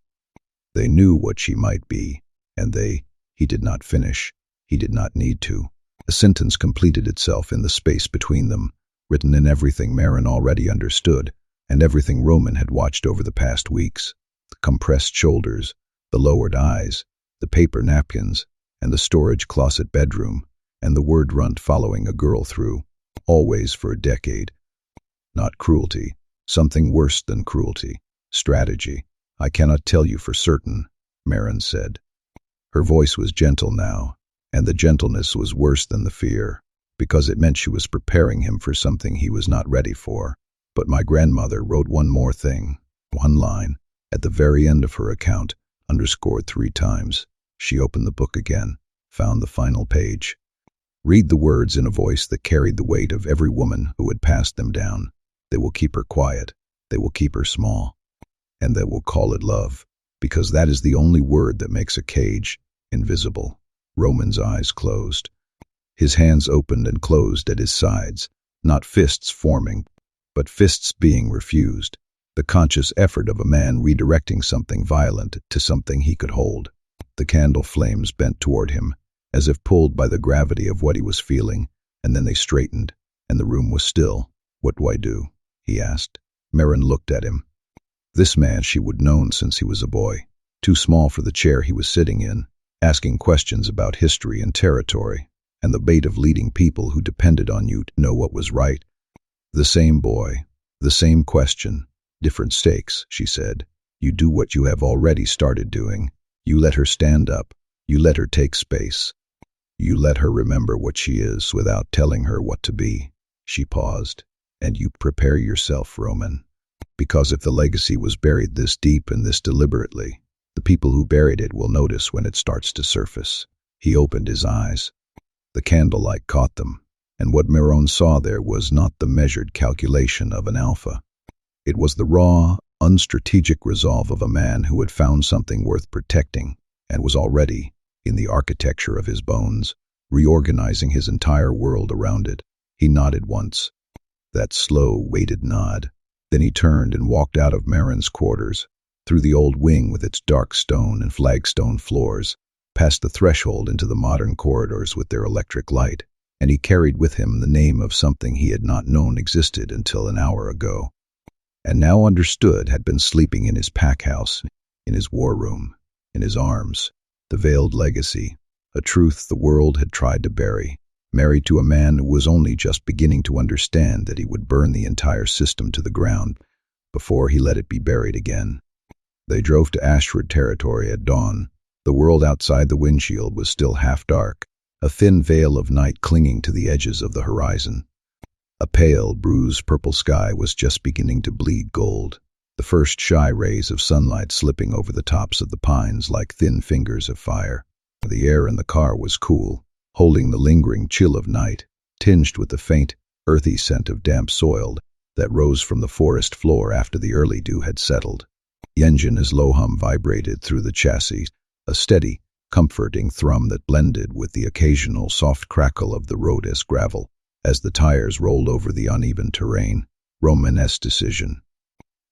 They knew what she might be, and he did not finish. He did not need to. A sentence completed itself in the space between them, written in everything Marin already understood, and everything Roman had watched over the past weeks. The compressed shoulders, the lowered eyes, the paper napkins, and the storage closet bedroom, and the word runt following a girl through, always for a decade. Not cruelty, something worse than cruelty. Strategy. I cannot tell you for certain, Marin said. Her voice was gentle now, and the gentleness was worse than the fear, because it meant she was preparing him for something he was not ready for. But my grandmother wrote one more thing, one line, at the very end of her account, underscored 3 times. She opened the book again, found the final page. Read the words in a voice that carried the weight of every woman who had passed them down. They will keep her quiet, they will keep her small, and they will call it love, because that is the only word that makes a cage invisible. Roman's eyes closed. His hands opened and closed at his sides, not fists forming, but fists being refused, the conscious effort of a man redirecting something violent to something he could hold. The candle flames bent toward him, as if pulled by the gravity of what he was feeling, and then they straightened, and the room was still. What do I do? He asked. Marin looked at him. This man she would known since he was a boy, too small for the chair he was sitting in, asking questions about history and territory, and the bait of leading people who depended on you to know what was right. The same boy, the same question, different stakes, she said. You do what you have already started doing. You let her stand up. You let her take space. You let her remember what she is without telling her what to be. She paused. And you prepare yourself, Roman. Because if the legacy was buried this deep and this deliberately, the people who buried it will notice when it starts to surface. He opened his eyes. The candlelight caught them, and what Marin saw there was not the measured calculation of an alpha. It was the raw, unstrategic resolve of a man who had found something worth protecting and was already in the architecture of his bones, reorganizing his entire world around it. He nodded once. That slow, weighted nod. Then he turned and walked out of Marin's quarters, through the old wing with its dark stone and flagstone floors, past the threshold into the modern corridors with their electric light, and he carried with him the name of something he had not known existed until an hour ago, and now understood had been sleeping in his pack house, in his war room, in his arms. The veiled legacy, a truth the world had tried to bury, married to a man who was only just beginning to understand that he would burn the entire system to the ground before he let it be buried again. They drove to Ashford territory at dawn. The world outside the windshield was still half dark, a thin veil of night clinging to the edges of the horizon. A pale, bruised purple sky was just beginning to bleed gold, the first shy rays of sunlight slipping over the tops of the pines like thin fingers of fire. The air in the car was cool, holding the lingering chill of night, tinged with the faint, earthy scent of damp soil that rose from the forest floor after the early dew had settled. The engine's low hum vibrated through the chassis, a steady, comforting thrum that blended with the occasional soft crackle of the road as gravel, as the tires rolled over the uneven terrain. Roman's decision.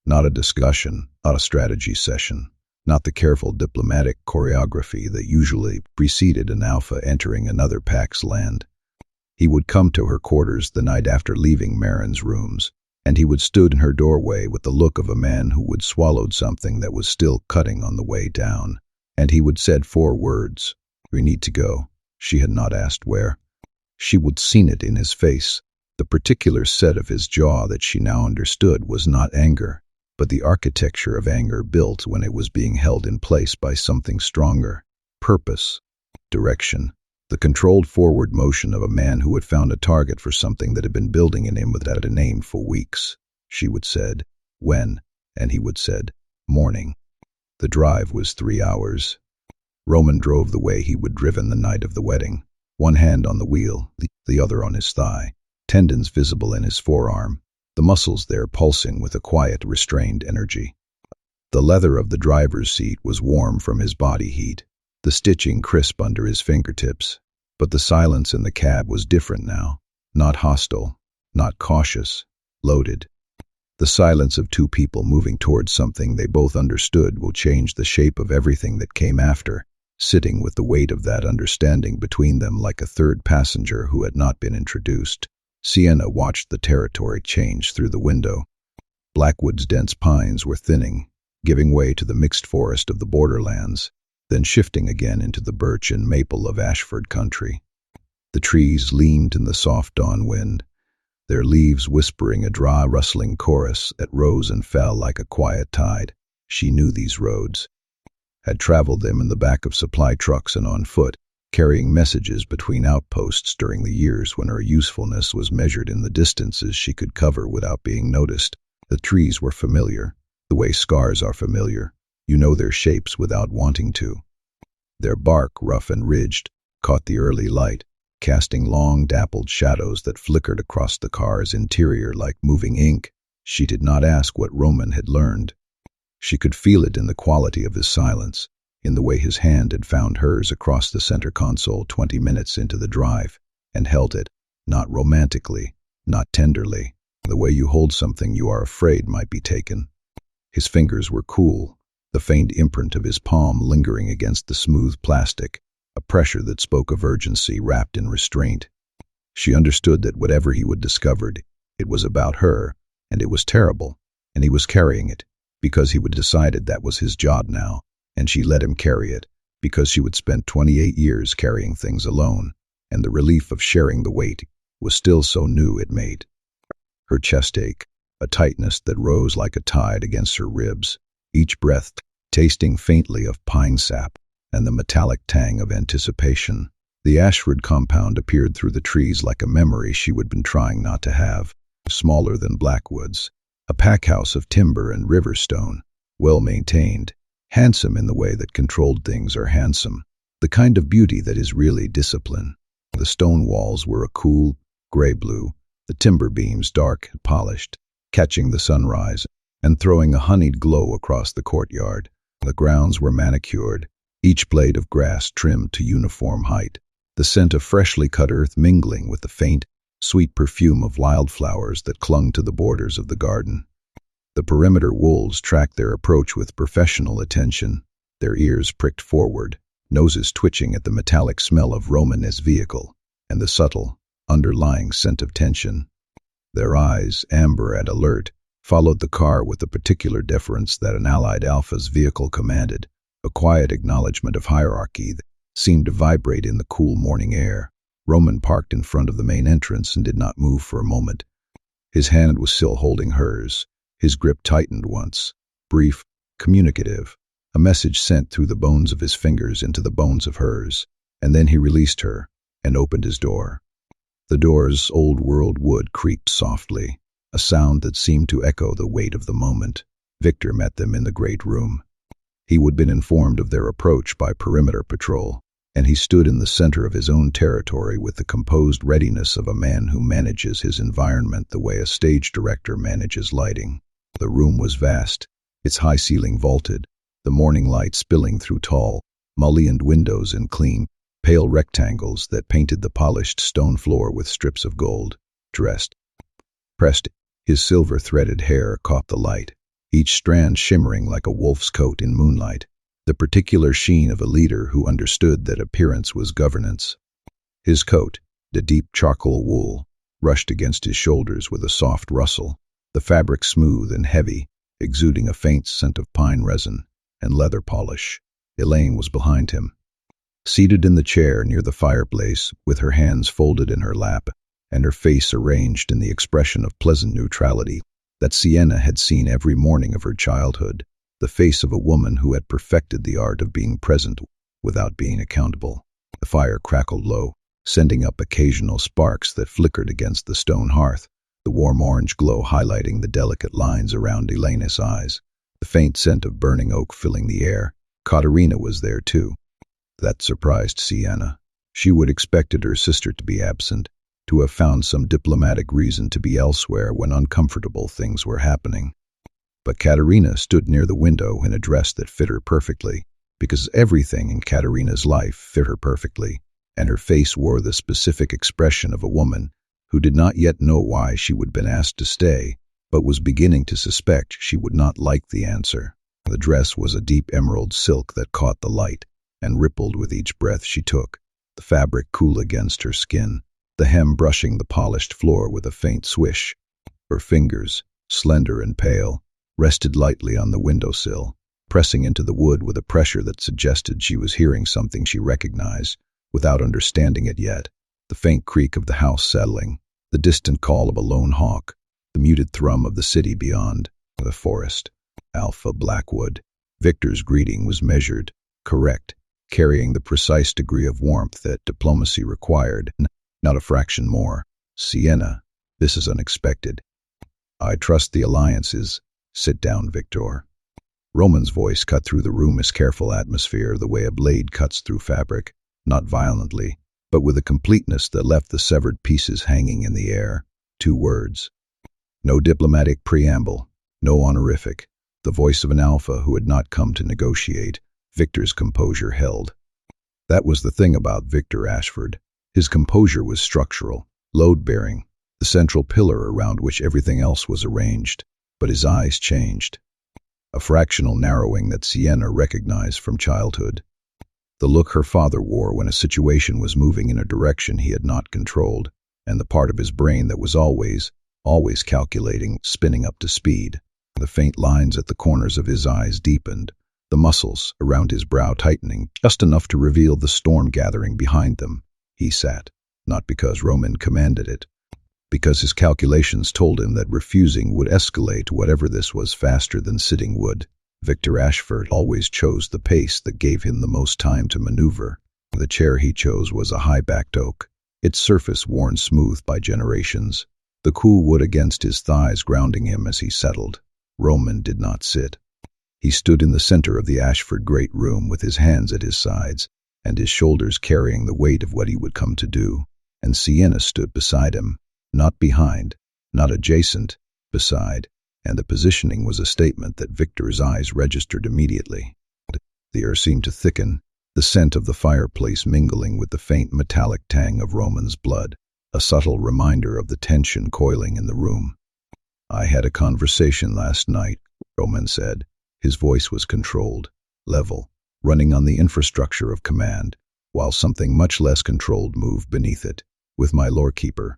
Not a discussion, not a strategy session, not the careful diplomatic choreography that usually preceded an alpha entering another pack's land. He would come to her quarters the night after leaving Marin's rooms, and he would stood in her doorway with the look of a man who would swallowed something that was still cutting on the way down, and he would said 4 words. "We need to go." She had not asked where. She would seen it in his face. The particular set of his jaw that she now understood was not anger, but the architecture of anger built when it was being held in place by something stronger. Purpose, direction, the controlled forward motion of a man who had found a target for something that had been building in him without a name for weeks. She would said, "When?" and he would said, "Morning." The drive was 3 hours. Roman drove the way he would driven the night of the wedding, one hand on the wheel, the other on his thigh, tendons visible in his forearm, the muscles there pulsing with a quiet, restrained energy. The leather of the driver's seat was warm from his body heat, the stitching crisp under his fingertips, but the silence in the cab was different now, not hostile, not cautious, loaded. The silence of 2 people moving towards something they both understood will change the shape of everything that came after, sitting with the weight of that understanding between them like a third passenger who had not been introduced. Sienna watched the territory change through the window. Blackwood's dense pines were thinning, giving way to the mixed forest of the borderlands, then shifting again into the birch and maple of Ashford country. The trees leaned in the soft dawn wind, their leaves whispering a dry, rustling chorus that rose and fell like a quiet tide. She knew these roads, had traveled them in the back of supply trucks and on foot, carrying messages between outposts during the years when her usefulness was measured in the distances she could cover without being noticed. The trees were familiar, the way scars are familiar. You know their shapes without wanting to. Their bark, rough and ridged, caught the early light, casting long, dappled shadows that flickered across the car's interior like moving ink. She did not ask what Roman had learned. She could feel it in the quality of his silence, in the way his hand had found hers across the center console 20 minutes into the drive, and held it, not romantically, not tenderly, the way you hold something you are afraid might be taken. His fingers were cool, the faint imprint of his palm lingering against the smooth plastic, a pressure that spoke of urgency wrapped in restraint. She understood that whatever he would discovered, it was about her, and it was terrible, and he was carrying it, because he would decided that was his job now, and she let him carry it, because she would spend 28 years carrying things alone, and the relief of sharing the weight was still so new it made her chest ache, a tightness that rose like a tide against her ribs, each breath tasting faintly of pine sap and the metallic tang of anticipation. The Ashford compound appeared through the trees like a memory she would been trying not to have, smaller than Blackwood's, a pack house of timber and river stone, well maintained, handsome in the way that controlled things are handsome, the kind of beauty that is really discipline. The stone walls were a cool, gray-blue, the timber beams dark and polished, catching the sunrise and throwing a honeyed glow across the courtyard. The grounds were manicured, each blade of grass trimmed to uniform height, the scent of freshly cut earth mingling with the faint, sweet perfume of wildflowers that clung to the borders of the garden. The perimeter wolves tracked their approach with professional attention, their ears pricked forward, noses twitching at the metallic smell of Roman's vehicle, and the subtle, underlying scent of tension. Their eyes, amber and alert, followed the car with the particular deference that an allied Alpha's vehicle commanded, a quiet acknowledgement of hierarchy that seemed to vibrate in the cool morning air. Roman parked in front of the main entrance and did not move for a moment. His hand was still holding hers. His grip tightened once, brief, communicative, a message sent through the bones of his fingers into the bones of hers, and then he released her and opened his door. The door's old-world wood creaked softly, a sound that seemed to echo the weight of the moment. Victor met them in the great room. He would have been informed of their approach by perimeter patrol, and he stood in the center of his own territory with the composed readiness of a man who manages his environment the way a stage director manages lighting. The room was vast, its high ceiling vaulted, the morning light spilling through tall, mullioned windows and clean, pale rectangles that painted the polished stone floor with strips of gold. Pressed, his silver-threaded hair caught the light, each strand shimmering like a wolf's coat in moonlight, the particular sheen of a leader who understood that appearance was governance. His coat, the deep charcoal wool, rushed against his shoulders with a soft rustle, the fabric smooth and heavy, exuding a faint scent of pine resin and leather polish. Elaine was behind him, seated in the chair near the fireplace, with her hands folded in her lap and her face arranged in the expression of pleasant neutrality that Sienna had seen every morning of her childhood, the face of a woman who had perfected the art of being present without being accountable. The fire crackled low, sending up occasional sparks that flickered against the stone hearth, the warm orange glow highlighting the delicate lines around Elena's eyes, the faint scent of burning oak filling the air. Katerina was there too. That surprised Sienna. She would expected her sister to be absent, to have found some diplomatic reason to be elsewhere when uncomfortable things were happening. But Katerina stood near the window in a dress that fit her perfectly, because everything in Katerina's life fit her perfectly, and her face wore the specific expression of a woman who did not yet know why she would have been asked to stay, but was beginning to suspect she would not like the answer. The dress was a deep emerald silk that caught the light and rippled with each breath she took, the fabric cool against her skin, the hem brushing the polished floor with a faint swish. Her fingers, slender and pale, rested lightly on the windowsill, pressing into the wood with a pressure that suggested she was hearing something she recognized, without understanding it yet. The faint creak of the house settling, the distant call of a lone hawk, the muted thrum of the city beyond, the forest. Alpha Blackwood. Victor's greeting was measured, correct, carrying the precise degree of warmth that diplomacy required, not a fraction more. Sienna, this is unexpected. I trust the alliances. Sit down, Victor. Roman's voice cut through the room's careful atmosphere the way a blade cuts through fabric, not violently, but with a completeness that left the severed pieces hanging in the air. 2 words. No diplomatic preamble, no honorific. The voice of an alpha who had not come to negotiate. Victor's composure held. That was the thing about Victor Ashford. His composure was structural, load-bearing, the central pillar around which everything else was arranged. But his eyes changed. A fractional narrowing that Sienna recognized from childhood. The look her father wore when a situation was moving in a direction he had not controlled, and the part of his brain that was always calculating, spinning up to speed. The faint lines at the corners of his eyes deepened, the muscles around his brow tightening, just enough to reveal the storm gathering behind them. He sat, not because Roman commanded it, because his calculations told him that refusing would escalate whatever this was faster than sitting would. Victor Ashford always chose the pace that gave him the most time to maneuver. The chair he chose was a high-backed oak, its surface worn smooth by generations, the cool wood against his thighs grounding him as he settled. Roman did not sit. He stood in the center of the Ashford great room with his hands at his sides and his shoulders carrying the weight of what he would come to do, and Sienna stood beside him, not behind, not adjacent, beside, and the positioning was a statement that Victor's eyes registered immediately. The air seemed to thicken, the scent of the fireplace mingling with the faint metallic tang of Roman's blood, a subtle reminder of the tension coiling in the room. "I had a conversation last night," Roman said. His voice was controlled, level, running on the infrastructure of command, while something much less controlled moved beneath it, "with my lorekeeper,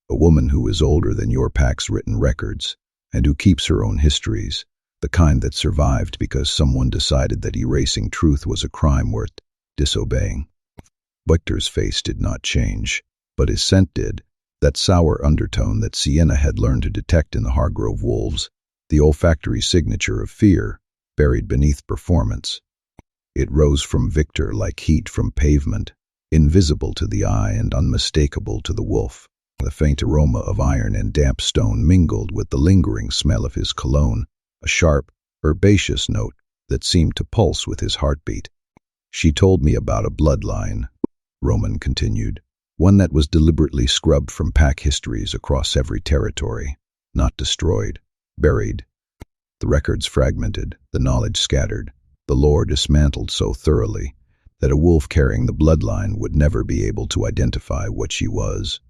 a woman who is older than your pack's written records, and who keeps her own histories, the kind that survived because someone decided that erasing truth was a crime worth disobeying." Victor's face did not change, but his scent did, that sour undertone that Sienna had learned to detect in the Hargrove wolves, the olfactory signature of fear, buried beneath performance. It rose from Victor like heat from pavement, invisible to the eye and unmistakable to the wolf. The faint aroma of iron and damp stone mingled with the lingering smell of his cologne, a sharp, herbaceous note that seemed to pulse with his heartbeat. "She told me about a bloodline," Roman continued, "one that was deliberately scrubbed from pack histories across every territory, not destroyed, buried. The records fragmented, the knowledge scattered, the lore dismantled so thoroughly that a wolf carrying the bloodline would never be able to identify what she was."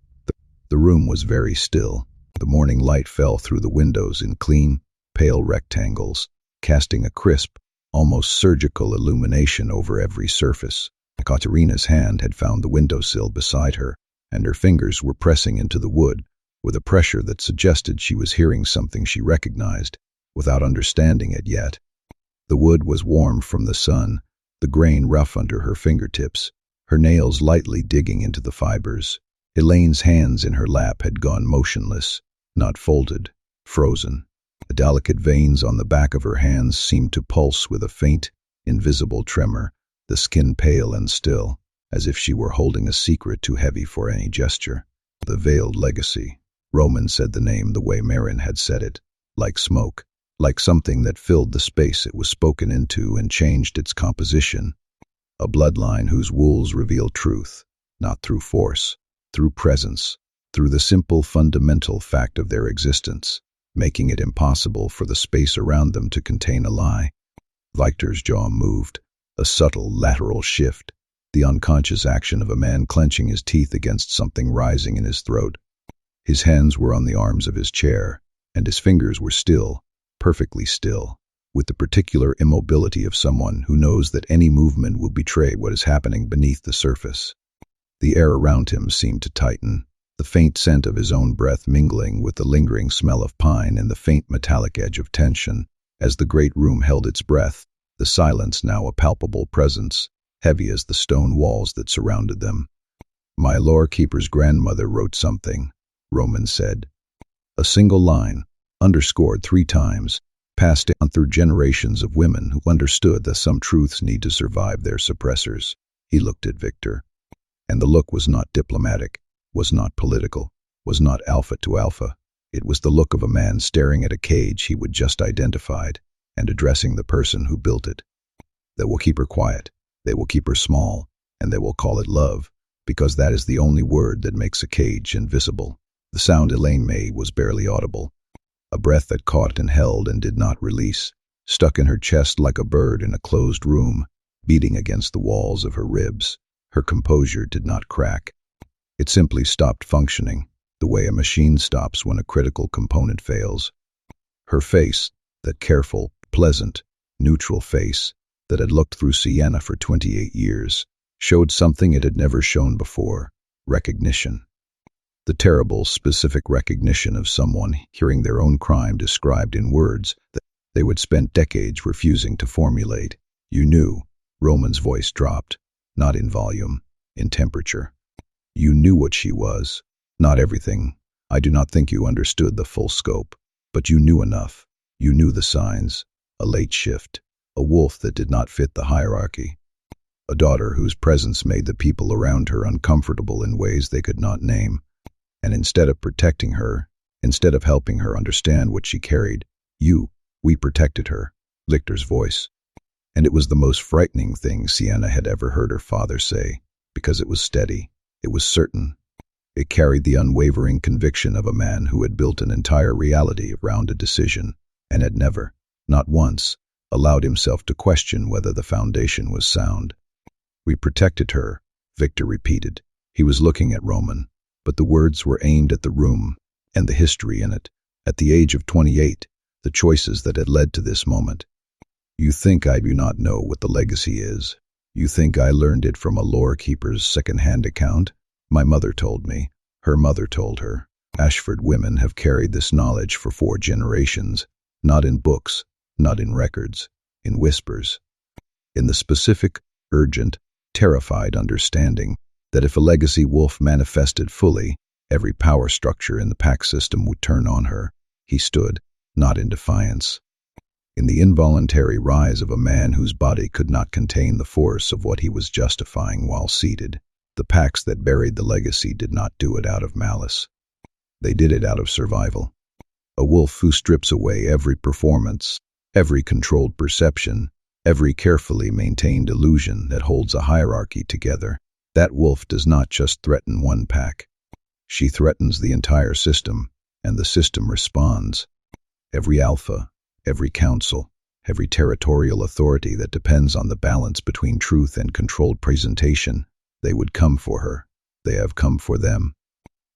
The room was very still. The morning light fell through the windows in clean, pale rectangles, casting a crisp, almost surgical illumination over every surface. Katerina's hand had found the windowsill beside her, and her fingers were pressing into the wood with a pressure that suggested she was hearing something she recognized, without understanding it yet. The wood was warm from the sun, the grain rough under her fingertips, her nails lightly digging into the fibers. Elaine's hands in her lap had gone motionless, not folded, frozen. The delicate veins on the back of her hands seemed to pulse with a faint, invisible tremor, the skin pale and still, as if she were holding a secret too heavy for any gesture. "The Veiled Legacy." Roman said the name the way Marin had said it, like smoke, like something that filled the space it was spoken into and changed its composition. A bloodline whose wolves reveal truth, not through force, through presence, through the simple fundamental fact of their existence, making it impossible for the space around them to contain a lie. Victor's jaw moved, a subtle lateral shift, the unconscious action of a man clenching his teeth against something rising in his throat. His hands were on the arms of his chair, and his fingers were still, perfectly still, with the particular immobility of someone who knows that any movement will betray what is happening beneath the surface. The air around him seemed to tighten, the faint scent of his own breath mingling with the lingering smell of pine and the faint metallic edge of tension. As the great room held its breath, the silence now a palpable presence, heavy as the stone walls that surrounded them. "My lorekeeper's grandmother wrote something," Roman said. A single line, underscored 3 times, passed down through generations of women who understood that some truths need to survive their suppressors. He looked at Victor. And the look was not diplomatic, was not political, was not alpha to alpha. It was the look of a man staring at a cage he would just identified and addressing the person who built it. "They will keep her quiet, they will keep her small, and they will call it love, because that is the only word that makes a cage invisible." The sound Elaine made was barely audible, a breath that caught and held and did not release, stuck in her chest like a bird in a closed room, beating against the walls of her ribs. Her composure did not crack. It simply stopped functioning, the way a machine stops when a critical component fails. Her face, that careful, pleasant, neutral face that had looked through Sienna for 28 years, showed something it had never shown before: recognition. The terrible, specific recognition of someone hearing their own crime described in words that they would spend decades refusing to formulate. "You knew," Roman's voice dropped, not in volume, in temperature. "You knew what she was. Not everything. I do not think you understood the full scope. But you knew enough. You knew the signs. A late shift. A wolf that did not fit the hierarchy. A daughter whose presence made the people around her uncomfortable in ways they could not name. And instead of protecting her, instead of helping her understand what she carried, we protected her." Victor's voice. And it was the most frightening thing Sienna had ever heard her father say, because it was steady, it was certain. It carried the unwavering conviction of a man who had built an entire reality around a decision, and had never, not once, allowed himself to question whether the foundation was sound. We protected her, Victor repeated. He was looking at Roman, but the words were aimed at the room and the history in it. At the age of 28, the choices that had led to this moment. You think I do not know what the legacy is? You think I learned it from a lore keeper's second-hand account? My mother told me. Her mother told her. Ashford women have carried this knowledge for 4 generations, not in books, not in records, in whispers. In the specific, urgent, terrified understanding that if a legacy wolf manifested fully, every power structure in the pack system would turn on her. He stood, not in defiance. In the involuntary rise of a man whose body could not contain the force of what he was justifying while seated, the packs that buried the legacy did not do it out of malice. They did it out of survival. A wolf who strips away every performance, every controlled perception, every carefully maintained illusion that holds a hierarchy together. That wolf does not just threaten one pack. She threatens the entire system, and the system responds. Every alpha, every council, every territorial authority that depends on the balance between truth and controlled presentation, they would come for her. They have come for them.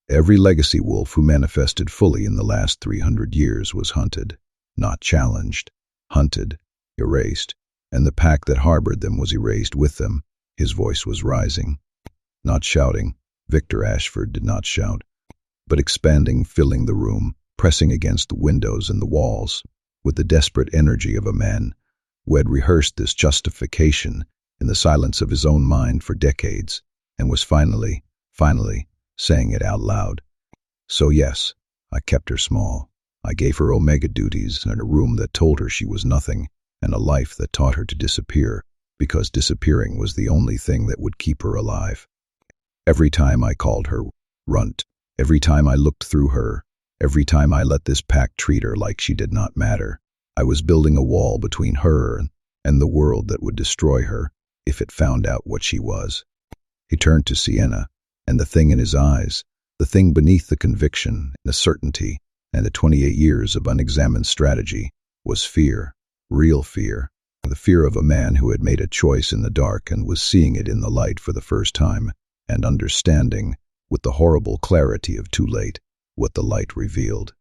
Every legacy wolf who manifested fully in the last 300 years was hunted, not challenged, hunted, erased, and the pack that harbored them was erased with them. His voice was rising, not shouting. Victor Ashford did not shout, but expanding, filling the room, pressing against the windows and the walls, with the desperate energy of a man who had rehearsed this justification in the silence of his own mind for decades, and was finally, saying it out loud. So yes, I kept her small. I gave her omega duties and a room that told her she was nothing, and a life that taught her to disappear, because disappearing was the only thing that would keep her alive. Every time I called her runt, every time I looked through her, every time I let this pack treat her like she did not matter, I was building a wall between her and the world that would destroy her if it found out what she was. He turned to Sienna, and the thing in his eyes, the thing beneath the conviction, the certainty, and the 28 years of unexamined strategy, was fear, real fear, the fear of a man who had made a choice in the dark and was seeing it in the light for the first time, and understanding, with the horrible clarity of too late, what the light revealed.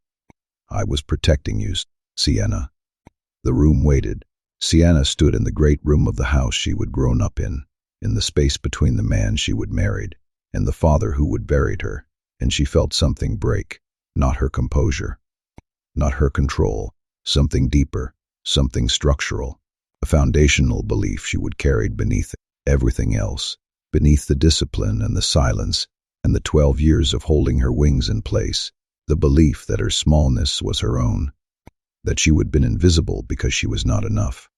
I was protecting you, Sienna. The room waited. Sienna stood in the great room of the house she would grown up in the space between the man she would married and the father who would buried her, and she felt something break, not her composure, not her control, something deeper, something structural, a foundational belief she would carried beneath everything else, beneath the discipline and the silence and the 12 years of holding her wings in place, the belief that her smallness was her own, that she would been invisible because she was not enough,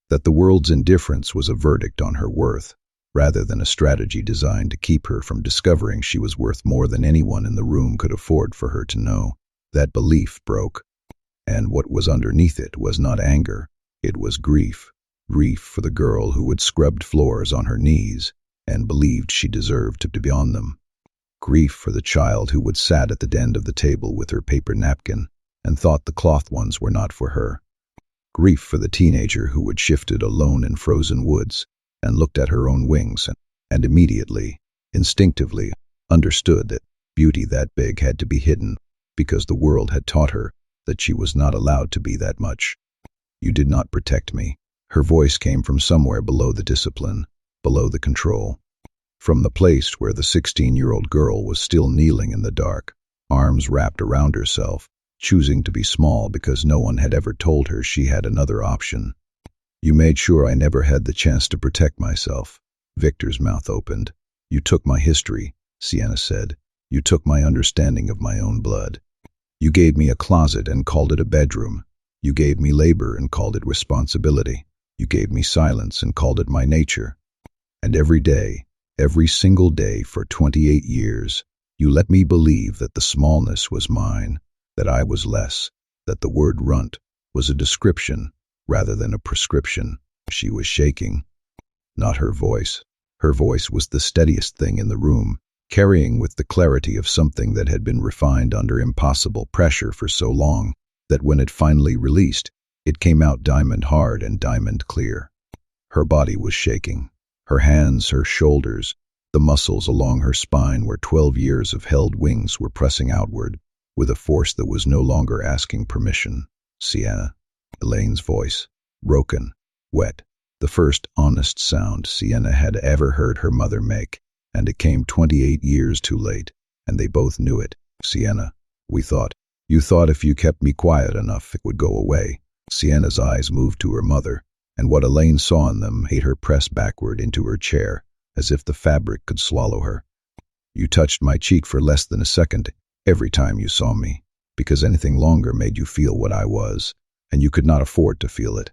that the world's indifference was a verdict on her worth, rather than a strategy designed to keep her from discovering she was worth more than anyone in the room could afford for her to know. That belief broke, and what was underneath it was not anger, it was grief. Grief for the girl who had scrubbed floors on her knees and believed she deserved to be on them. Grief for the child who would sat at the end of the table with her paper napkin and thought the cloth ones were not for her. Grief for the teenager who had shifted alone in frozen woods and looked at her own wings and immediately, instinctively, understood that beauty that big had to be hidden because the world had taught her that she was not allowed to be that much. You did not protect me. Her voice came from somewhere below the discipline, below the control, from the place where the 16-year-old girl was still kneeling in the dark, arms wrapped around herself, choosing to be small because no one had ever told her she had another option. You made sure I never had the chance to protect myself. Victor's mouth opened. You took my history, Sienna said. You took my understanding of my own blood. You gave me a closet and called it a bedroom. You gave me labor and called it responsibility. You gave me silence and called it my nature. And every day, every single day for 28 years, you let me believe that the smallness was mine, that I was less, that the word runt was a description rather than a prescription. She was shaking. Not her voice. Her voice was the steadiest thing in the room, carrying with the clarity of something that had been refined under impossible pressure for so long that when it finally released, it came out diamond hard and diamond clear. Her body was shaking. Her hands, her shoulders, the muscles along her spine where 12 years of held wings were pressing outward with a force that was no longer asking permission. Sienna. Elaine's voice, broken, wet, the first honest sound Sienna had ever heard her mother make, and it came 28 years too late, and they both knew it. Sienna, we thought. You thought if you kept me quiet enough it would go away. Sienna's eyes moved to her mother, and what Elaine saw in them made her press backward into her chair, as if the fabric could swallow her. You touched my cheek for less than a second every time you saw me, because anything longer made you feel what I was, and you could not afford to feel it.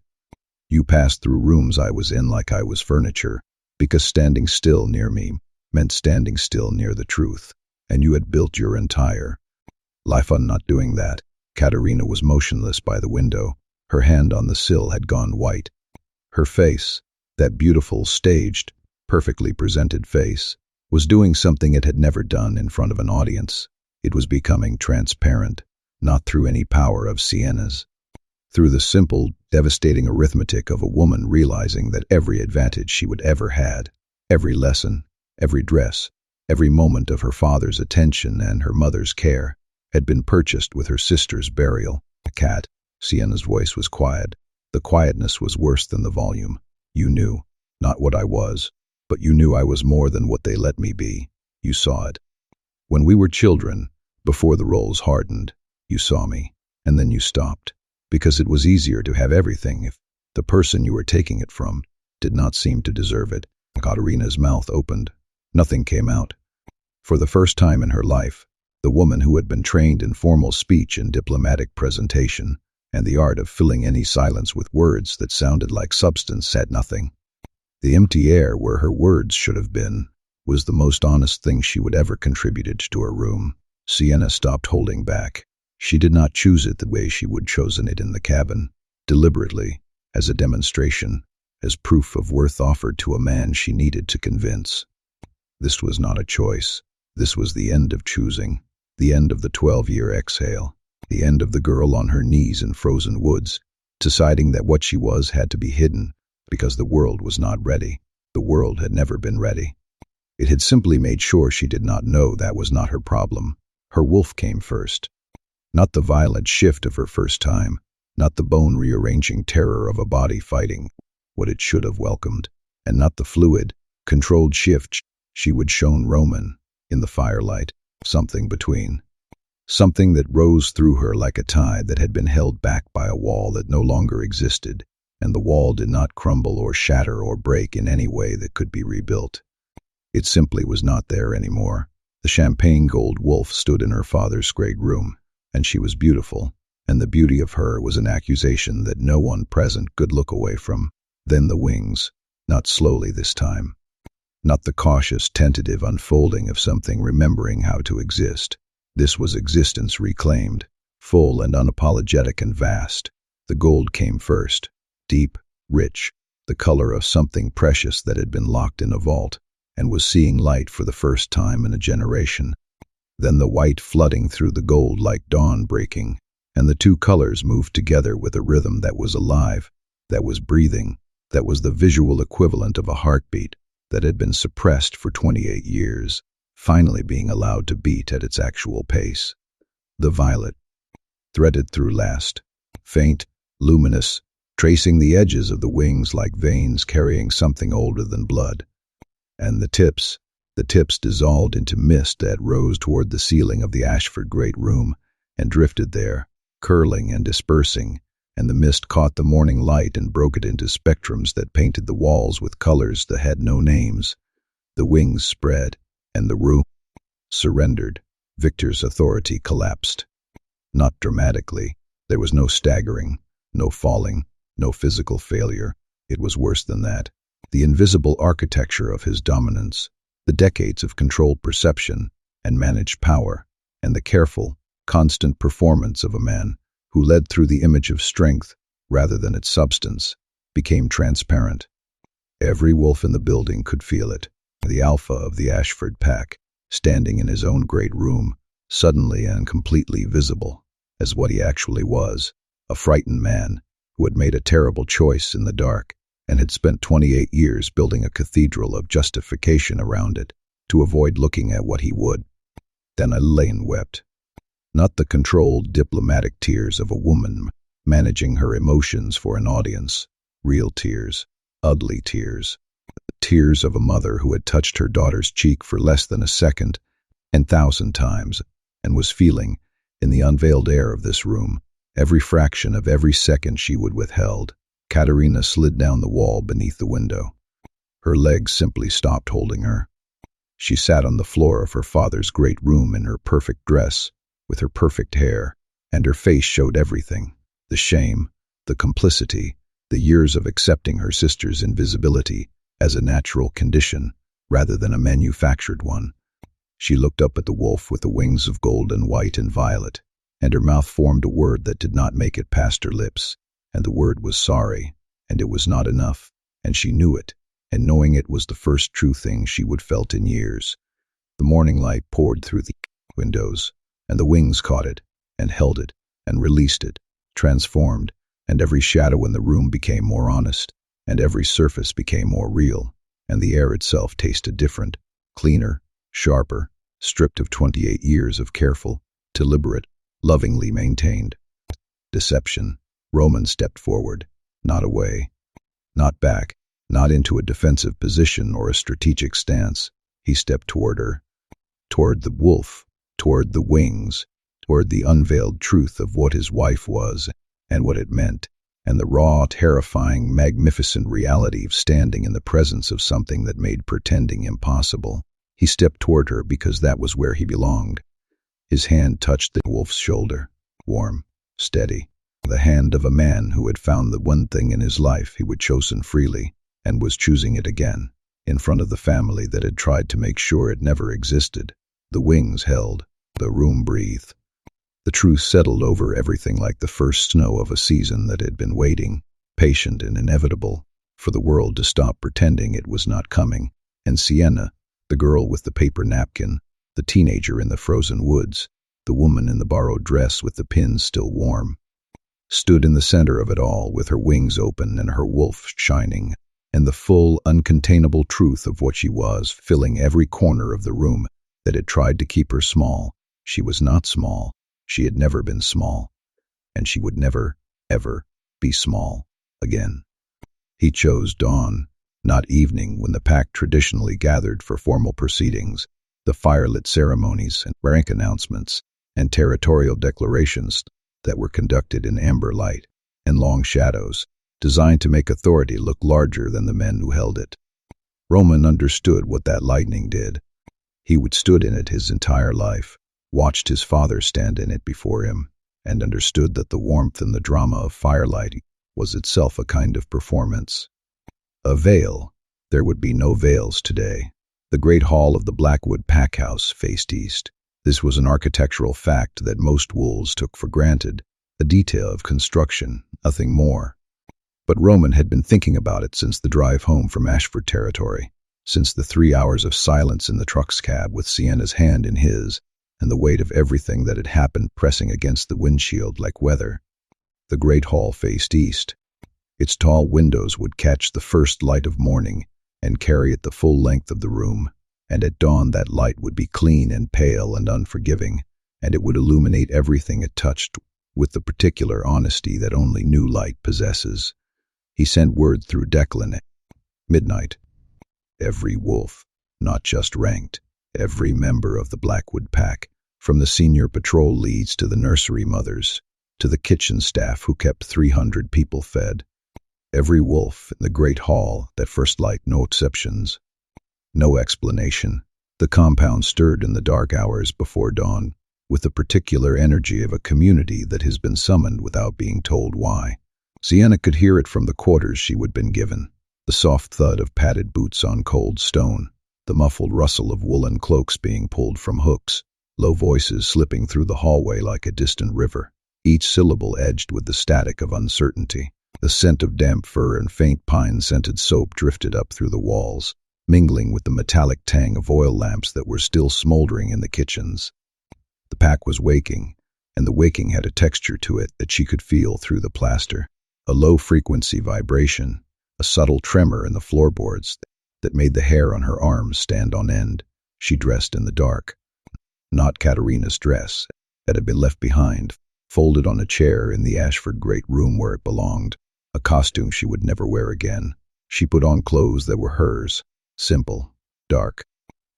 You passed through rooms I was in like I was furniture, because standing still near me meant standing still near the truth, and you had built your entire life on not doing that. Katerina was motionless by the window. Her hand on the sill had gone white. Her face, that beautiful, staged, perfectly presented face, was doing something it had never done in front of an audience. It was becoming transparent, not through any power of Sienna's, through the simple, devastating arithmetic of a woman realizing that every advantage she would ever had, every lesson, every dress, every moment of her father's attention and her mother's care, had been purchased with her sister's burial. A cat. Sienna's voice was quiet. The quietness was worse than the volume. You knew, not what I was, but you knew I was more than what they let me be. You saw it. When we were children, before the roles hardened, you saw me, and then you stopped, because it was easier to have everything if the person you were taking it from did not seem to deserve it. Katerina's mouth opened. Nothing came out. For the first time in her life, the woman who had been trained in formal speech and diplomatic presentation, and the art of filling any silence with words that sounded like substance, said nothing. The empty air where her words should have been was the most honest thing she would ever contributed to her room. Sienna stopped holding back. She did not choose it the way she would chosen it in the cabin, deliberately, as a demonstration, as proof of worth offered to a man she needed to convince. This was not a choice. This was the end of choosing, the end of the 12-year exhale, the end of the girl on her knees in frozen woods, deciding that what she was had to be hidden because the world was not ready. The world had never been ready. It had simply made sure she did not know that was not her problem. Her wolf came first. Not the violent shift of her first time, not the bone-rearranging terror of a body fighting what it should have welcomed, and not the fluid, controlled shift she would shown Roman in the firelight, something between. Something that rose through her like a tide that had been held back by a wall that no longer existed, and the wall did not crumble or shatter or break in any way that could be rebuilt. It simply was not there anymore. The champagne gold wolf stood in her father's great room, and she was beautiful, and the beauty of her was an accusation that no one present could look away from. Then the wings, not slowly this time, not the cautious, tentative unfolding of something remembering how to exist. This was existence reclaimed, full and unapologetic and vast. The gold came first, deep, rich, the color of something precious that had been locked in a vault, and was seeing light for the first time in a generation. Then the white flooding through the gold like dawn breaking, and the two colors moved together with a rhythm that was alive, that was breathing, that was the visual equivalent of a heartbeat that had been suppressed for 28 years, finally being allowed to beat at its actual pace. The violet, threaded through last, faint, luminous, tracing the edges of the wings like veins carrying something older than blood. And the tips dissolved into mist that rose toward the ceiling of the Ashford great room and drifted there, curling and dispersing, and the mist caught the morning light and broke it into spectrums that painted the walls with colors that had no names. The wings spread, and the room surrendered. Victor's authority collapsed. Not dramatically. There was no staggering, no falling, no physical failure. It was worse than that. The invisible architecture of his dominance, the decades of controlled perception and managed power, and the careful, constant performance of a man who led through the image of strength rather than its substance, became transparent. Every wolf in the building could feel it. The alpha of the Ashford pack, standing in his own great room, suddenly and completely visible as what he actually was, a frightened man who had made a terrible choice in the dark and had spent 28 years building a cathedral of justification around it to avoid looking at what he would. Then Elaine wept. Not the controlled, diplomatic tears of a woman managing her emotions for an audience. Real tears. Ugly tears. Tears of a mother who had touched her daughter's cheek for less than a second and 1,000 times, and was feeling, in the unveiled air of this room, every fraction of every second she would withheld. Katerina slid down the wall beneath the window. Her legs simply stopped holding her. She sat on the floor of her father's great room in her perfect dress, with her perfect hair, and her face showed everything: the shame, the complicity, the years of accepting her sister's invisibility as a natural condition rather than a manufactured one. She looked up at the wolf with the wings of gold and white and violet, and her mouth formed a word that did not make it past her lips, and the word was sorry, and it was not enough, and she knew it, and knowing it was the first true thing she would felt in years. The morning light poured through the windows, and the wings caught it, and held it, and released it, transformed, and every shadow in the room became more honest, and every surface became more real, and the air itself tasted different, cleaner, sharper, stripped of 28 years of careful, deliberate, lovingly maintained deception. Roman stepped forward, not away, not back, not into a defensive position or a strategic stance. He stepped toward her, toward the wolf, toward the wings, toward the unveiled truth of what his wife was and what it meant, and the raw, terrifying, magnificent reality of standing in the presence of something that made pretending impossible. He stepped toward her because that was where he belonged. His hand touched the wolf's shoulder, warm, steady, the hand of a man who had found the one thing in his life he would chosen freely and was choosing it again, in front of the family that had tried to make sure it never existed. The wings held, the room breathed. The truth settled over everything like the first snow of a season that had been waiting, patient and inevitable, for the world to stop pretending it was not coming. And Sienna, the girl with the paper napkin, the teenager in the frozen woods, the woman in the borrowed dress with the pins still warm, stood in the center of it all with her wings open and her wolf shining, and the full, uncontainable truth of what she was filling every corner of the room that had tried to keep her small. She was not small. She had never been small, and she would never, ever be small again. He chose dawn, not evening, when the pack traditionally gathered for formal proceedings, the firelit ceremonies and rank announcements and territorial declarations that were conducted in amber light and long shadows, designed to make authority look larger than the men who held it. Roman understood what that lightning did. He would stood in it his entire life, watched his father stand in it before him, and understood that the warmth and the drama of firelight was itself a kind of performance. A veil. There would be no veils today. The great hall of the Blackwood pack house faced east. This was an architectural fact that most wolves took for granted, a detail of construction, nothing more. But Roman had been thinking about it since the drive home from Ashford territory, since the 3 hours of silence in the truck's cab with Sienna's hand in his, and the weight of everything that had happened pressing against the windshield like weather. The great hall faced east. Its tall windows would catch the first light of morning and carry it the full length of the room, and at dawn that light would be clean and pale and unforgiving, and it would illuminate everything it touched with the particular honesty that only new light possesses. He sent word through Declan. Midnight. Every wolf, not just ranked, every member of the Blackwood pack, from the senior patrol leads to the nursery mothers, to the kitchen staff who kept 300 people fed. Every wolf in the great hall, that first light, no exceptions. No explanation. The compound stirred in the dark hours before dawn, with the particular energy of a community that has been summoned without being told why. Sienna could hear it from the quarters she would been given, the soft thud of padded boots on cold stone, the muffled rustle of woolen cloaks being pulled from hooks, low voices slipping through the hallway like a distant river, each syllable edged with the static of uncertainty. The scent of damp fur and faint pine-scented soap drifted up through the walls, mingling with the metallic tang of oil lamps that were still smoldering in the kitchens. The pack was waking, and the waking had a texture to it that she could feel through the plaster, a low-frequency vibration, a subtle tremor in the floorboards that made the hair on her arms stand on end. She dressed in the dark. Not Katerina's dress. It had been left behind, folded on a chair in the Ashford great room where it belonged. A costume she would never wear again. She put on clothes that were hers, simple, dark,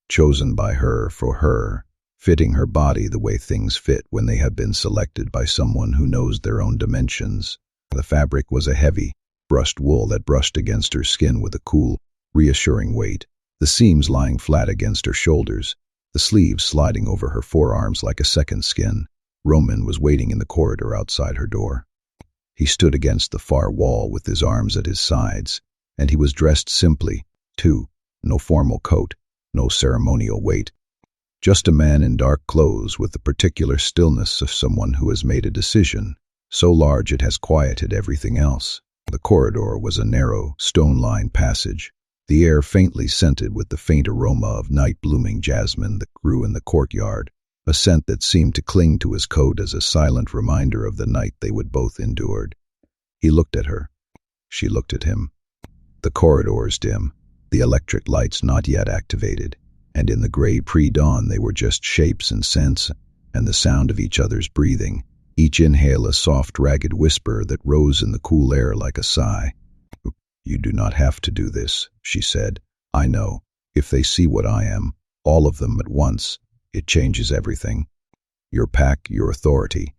chosen by her for her, fitting her body the way things fit when they have been selected by someone who knows their own dimensions. The fabric was a heavy, brushed wool that brushed against her skin with a cool, reassuring weight, the seams lying flat against her shoulders, the sleeves sliding over her forearms like a second skin. Roman was waiting in the corridor outside her door. He stood against the far wall with his arms at his sides, and he was dressed simply, too. No formal coat, no ceremonial weight. Just a man in dark clothes with the particular stillness of someone who has made a decision, so large it has quieted everything else. The corridor was a narrow, stone-lined passage, the air faintly scented with the faint aroma of night-blooming jasmine that grew in the courtyard, a scent that seemed to cling to his coat as a silent reminder of the night they would both endured. He looked at her. She looked at him. The corridors dim, the electric lights not yet activated, and in the gray pre-dawn they were just shapes and scents, and the sound of each other's breathing, each inhale a soft, ragged whisper that rose in the cool air like a sigh. "You do not have to do this," she said. "I know. If they see what I am, all of them at once, it changes everything. Your pack, your authority,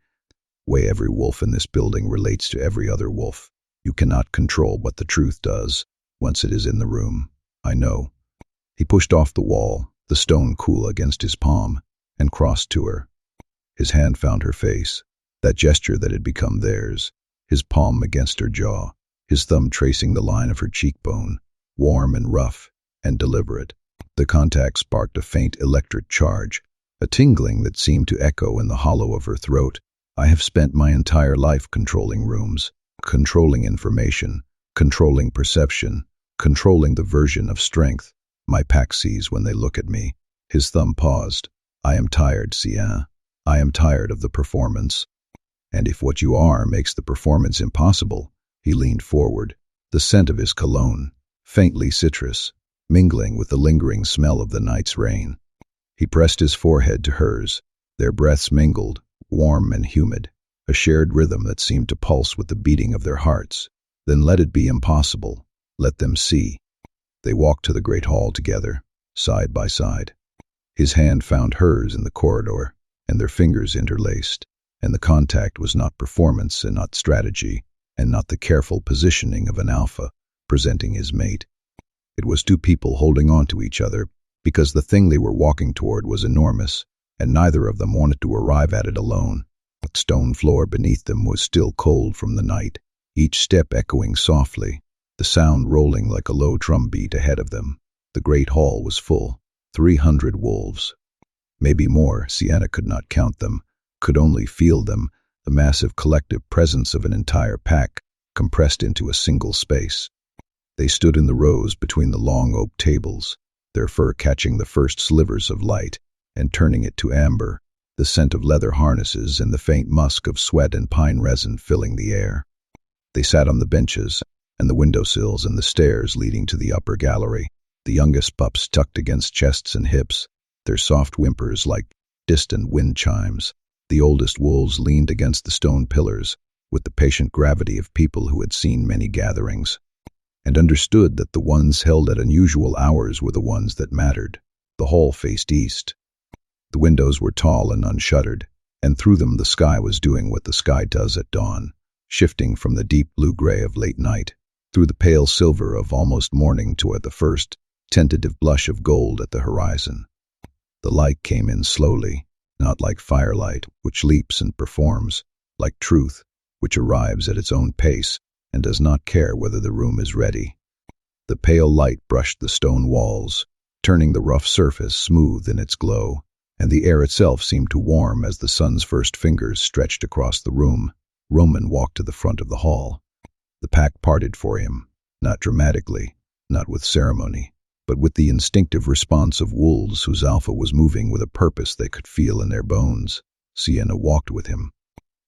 way every wolf in this building relates to every other wolf. You cannot control what the truth does once it is in the room. I know." He pushed off the wall, the stone cool against his palm, and crossed to her. His hand found her face, that gesture that had become theirs, his palm against her jaw, his thumb tracing the line of her cheekbone, warm and rough and deliberate. The contact sparked a faint electric charge, a tingling that seemed to echo in the hollow of her throat. "I have spent my entire life controlling rooms, controlling information, controlling perception, controlling the version of strength my pack sees when they look at me." His thumb paused. "I am tired, Sienna. I am tired of the performance. And if what you are makes the performance impossible," he leaned forward, the scent of his cologne, faintly citrus, mingling with the lingering smell of the night's rain. He pressed his forehead to hers. Their breaths mingled, warm and humid, a shared rhythm that seemed to pulse with the beating of their hearts. "Then let it be impossible. Let them see." They walked to the great hall together, side by side. His hand found hers in the corridor, and their fingers interlaced, and the contact was not performance and not strategy, and not the careful positioning of an alpha presenting his mate. It was two people holding on to each other, because the thing they were walking toward was enormous, and neither of them wanted to arrive at it alone. The stone floor beneath them was still cold from the night, each step echoing softly, the sound rolling like a low drum beat ahead of them. The great hall was full, 300 wolves. Maybe more. Sienna could not count them, could only feel them, the massive collective presence of an entire pack, compressed into a single space. They stood in the rows between the long oak tables, their fur catching the first slivers of light and turning it to amber, the scent of leather harnesses and the faint musk of sweat and pine resin filling the air. They sat on the benches and the windowsills and the stairs leading to the upper gallery, the youngest pups tucked against chests and hips, their soft whimpers like distant wind chimes. The oldest wolves leaned against the stone pillars with the patient gravity of people who had seen many gatherings, and understood that the ones held at unusual hours were the ones that mattered. The hall faced east. The windows were tall and unshuttered, and through them the sky was doing what the sky does at dawn, shifting from the deep blue-gray of late night, through the pale silver of almost morning to the first tentative blush of gold at the horizon. The light came in slowly, not like firelight, which leaps and performs, like truth, which arrives at its own pace and does not care whether the room is ready. The pale light brushed the stone walls, turning the rough surface smooth in its glow, and the air itself seemed to warm as the sun's first fingers stretched across the room. Roman walked to the front of the hall. The pack parted for him, not dramatically, not with ceremony, but with the instinctive response of wolves whose alpha was moving with a purpose they could feel in their bones. Sienna walked with him.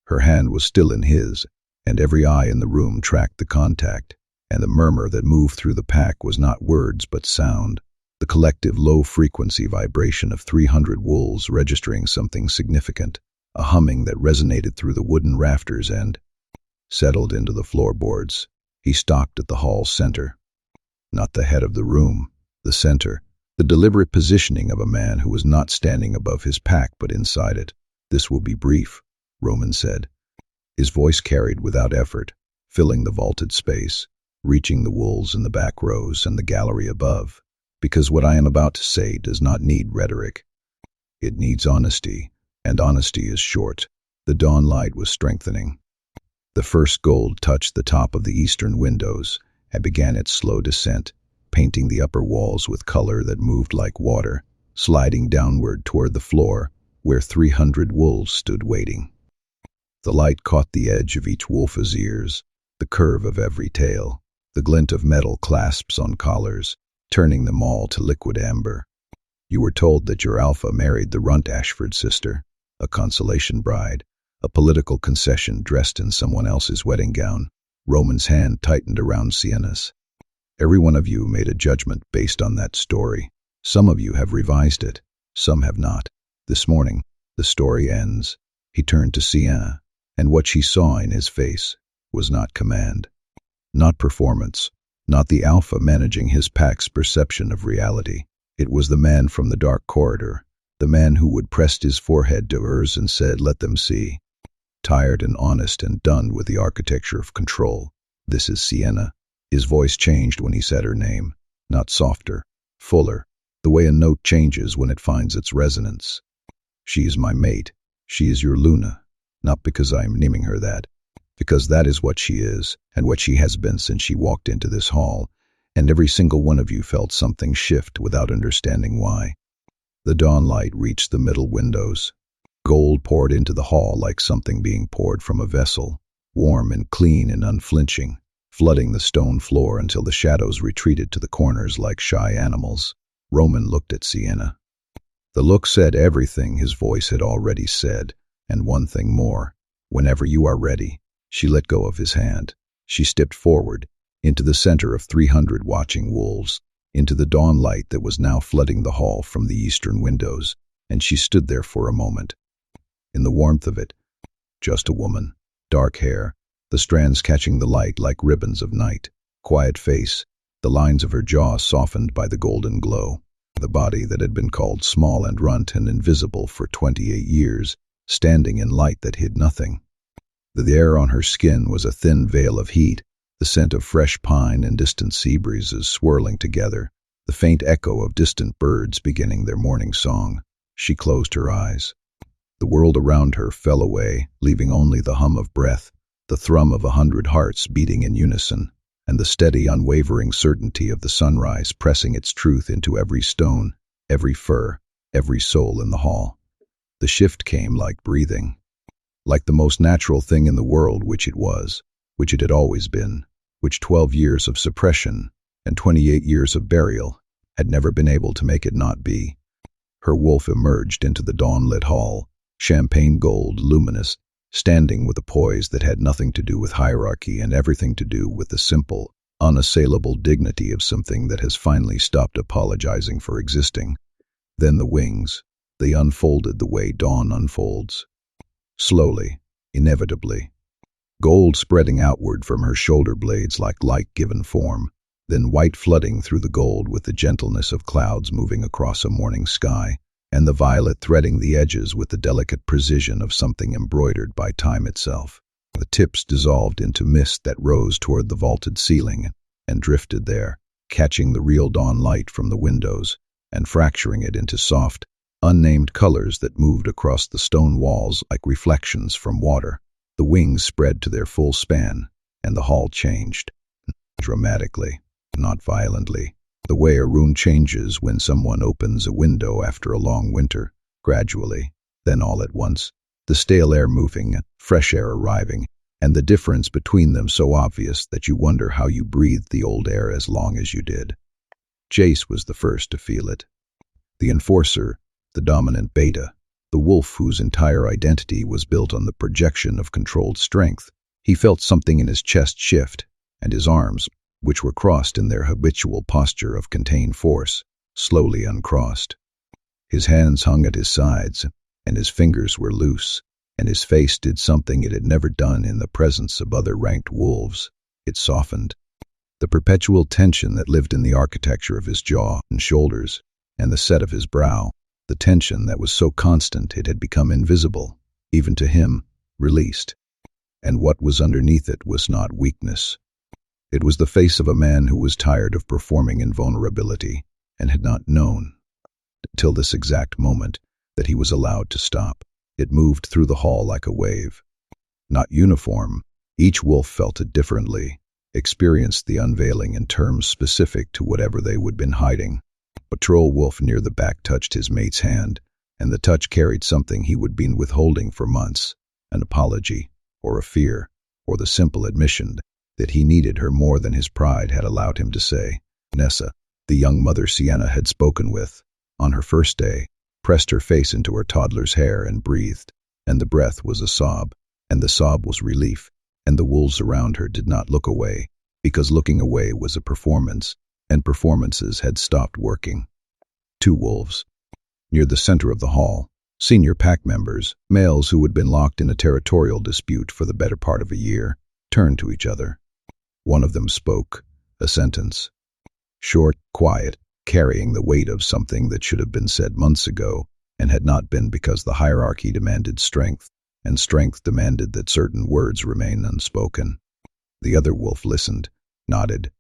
Her hand was still in his, and every eye in the room tracked the contact. and the murmur that moved through the pack was not words but sound, the collective low-frequency vibration of 300 wolves registering something significant, a humming that resonated through the wooden rafters and settled into the floorboards. He stopped at the hall's center. Not the head of the room, the center, the deliberate positioning of a man who was not standing above his pack but inside it. "This will be brief," Roman said. His voice carried without effort, filling the vaulted space, reaching the wolves in the back rows and the gallery above, because what I am about to say does not need rhetoric. It needs honesty, and honesty is short. The dawn light was strengthening. The first gold touched the top of the eastern windows and began its slow descent, painting the upper walls with color that moved like water, sliding downward toward the floor, where 300 wolves stood waiting. The light caught the edge of each wolf's ears, the curve of every tail, the glint of metal clasps on collars, turning them all to liquid amber. "You were told that your alpha married the runt Ashford sister, a consolation bride, a political concession dressed in someone else's wedding gown." Roman's hand tightened around Sienna's. "Every one of you made a judgment based on that story. Some of you have revised it, some have not. This morning, the story ends." He turned to Sienna, and what she saw in his face was not command, not performance, not the alpha managing his pack's perception of reality. It was the man from the dark corridor, the man who would pressed his forehead to hers and said, "Let them see." Tired and honest and done with the architecture of control. "This is Sienna." His voice changed when he said her name, not softer, fuller, the way a note changes when it finds its resonance. "She is my mate. She is your Luna. Not because I am naming her that, because that is what she is and what she has been since she walked into this hall, and every single one of you felt something shift without understanding why." The dawn light reached the middle windows. Gold poured into the hall like something being poured from a vessel, warm and clean and unflinching, flooding the stone floor until the shadows retreated to the corners like shy animals. Roman looked at Sienna. The look said everything his voice had already said, and one thing more. "Whenever you are ready." She let go of his hand. She stepped forward, into the center of 300 watching wolves, into the dawn light that was now flooding the hall from the eastern windows, and she stood there for a moment. In the warmth of it, just a woman, dark hair, the strands catching the light like ribbons of night, quiet face, the lines of her jaw softened by the golden glow, the body that had been called small and runt and invisible for 28 years, standing in light that hid nothing. The air on her skin was a thin veil of heat, the scent of fresh pine and distant sea breezes swirling together, the faint echo of distant birds beginning their morning song. She closed her eyes. The world around her fell away, leaving only the hum of breath, the thrum of 100 hearts beating in unison, and the steady, unwavering certainty of the sunrise pressing its truth into every stone, every fur, every soul in the hall. The shift came like breathing, like the most natural thing in the world, which it was, which it had always been, which 12 years of suppression and 28 years of burial had never been able to make it not be. Her wolf emerged into the dawn-lit hall, champagne gold, luminous, standing with a poise that had nothing to do with hierarchy and everything to do with the simple, unassailable dignity of something that has finally stopped apologizing for existing. Then the wings, they unfolded the way dawn unfolds. Slowly, inevitably. Gold spreading outward from her shoulder blades like light given form, then white flooding through the gold with the gentleness of clouds moving across a morning sky, and the violet threading the edges with the delicate precision of something embroidered by time itself. The tips dissolved into mist that rose toward the vaulted ceiling and drifted there, catching the real dawn light from the windows and fracturing it into soft, unnamed colors that moved across the stone walls like reflections from water. The wings spread to their full span, and the hall changed. Dramatically, not violently. The way a room changes when someone opens a window after a long winter, gradually, then all at once, the stale air moving, fresh air arriving, and the difference between them so obvious that you wonder how you breathed the old air as long as you did. Jace was the first to feel it. The enforcer, the dominant beta, the wolf whose entire identity was built on the projection of controlled strength. He felt something in his chest shift, and his arms, which were crossed in their habitual posture of contained force, slowly uncrossed. His hands hung at his sides, and his fingers were loose, and his face did something it had never done in the presence of other ranked wolves. It softened. The perpetual tension that lived in the architecture of his jaw and shoulders, and the set of his brow, the tension that was so constant it had become invisible, even to him, released. And what was underneath it was not weakness. It was the face of a man who was tired of performing in vulnerability, and had not known, till this exact moment, that he was allowed to stop. It moved through the hall like a wave. Not uniform, each wolf felt it differently, experienced the unveiling in terms specific to whatever they would been hiding. Patrol wolf near the back touched his mate's hand, and the touch carried something he would been withholding for months, an apology, or a fear, or the simple admission that he needed her more than his pride had allowed him to say. Nessa, the young mother Sienna had spoken with, on her first day, pressed her face into her toddler's hair and breathed, and the breath was a sob, and the sob was relief, and the wolves around her did not look away, because looking away was a performance, and performances had stopped working. 2 wolves. Near the center of the hall, senior pack members, males who had been locked in a territorial dispute for the better part of a year, turned to each other. One of them spoke, a sentence. Short, quiet, carrying the weight of something that should have been said months ago, and had not been because the hierarchy demanded strength, and strength demanded that certain words remain unspoken. The other wolf listened, nodded,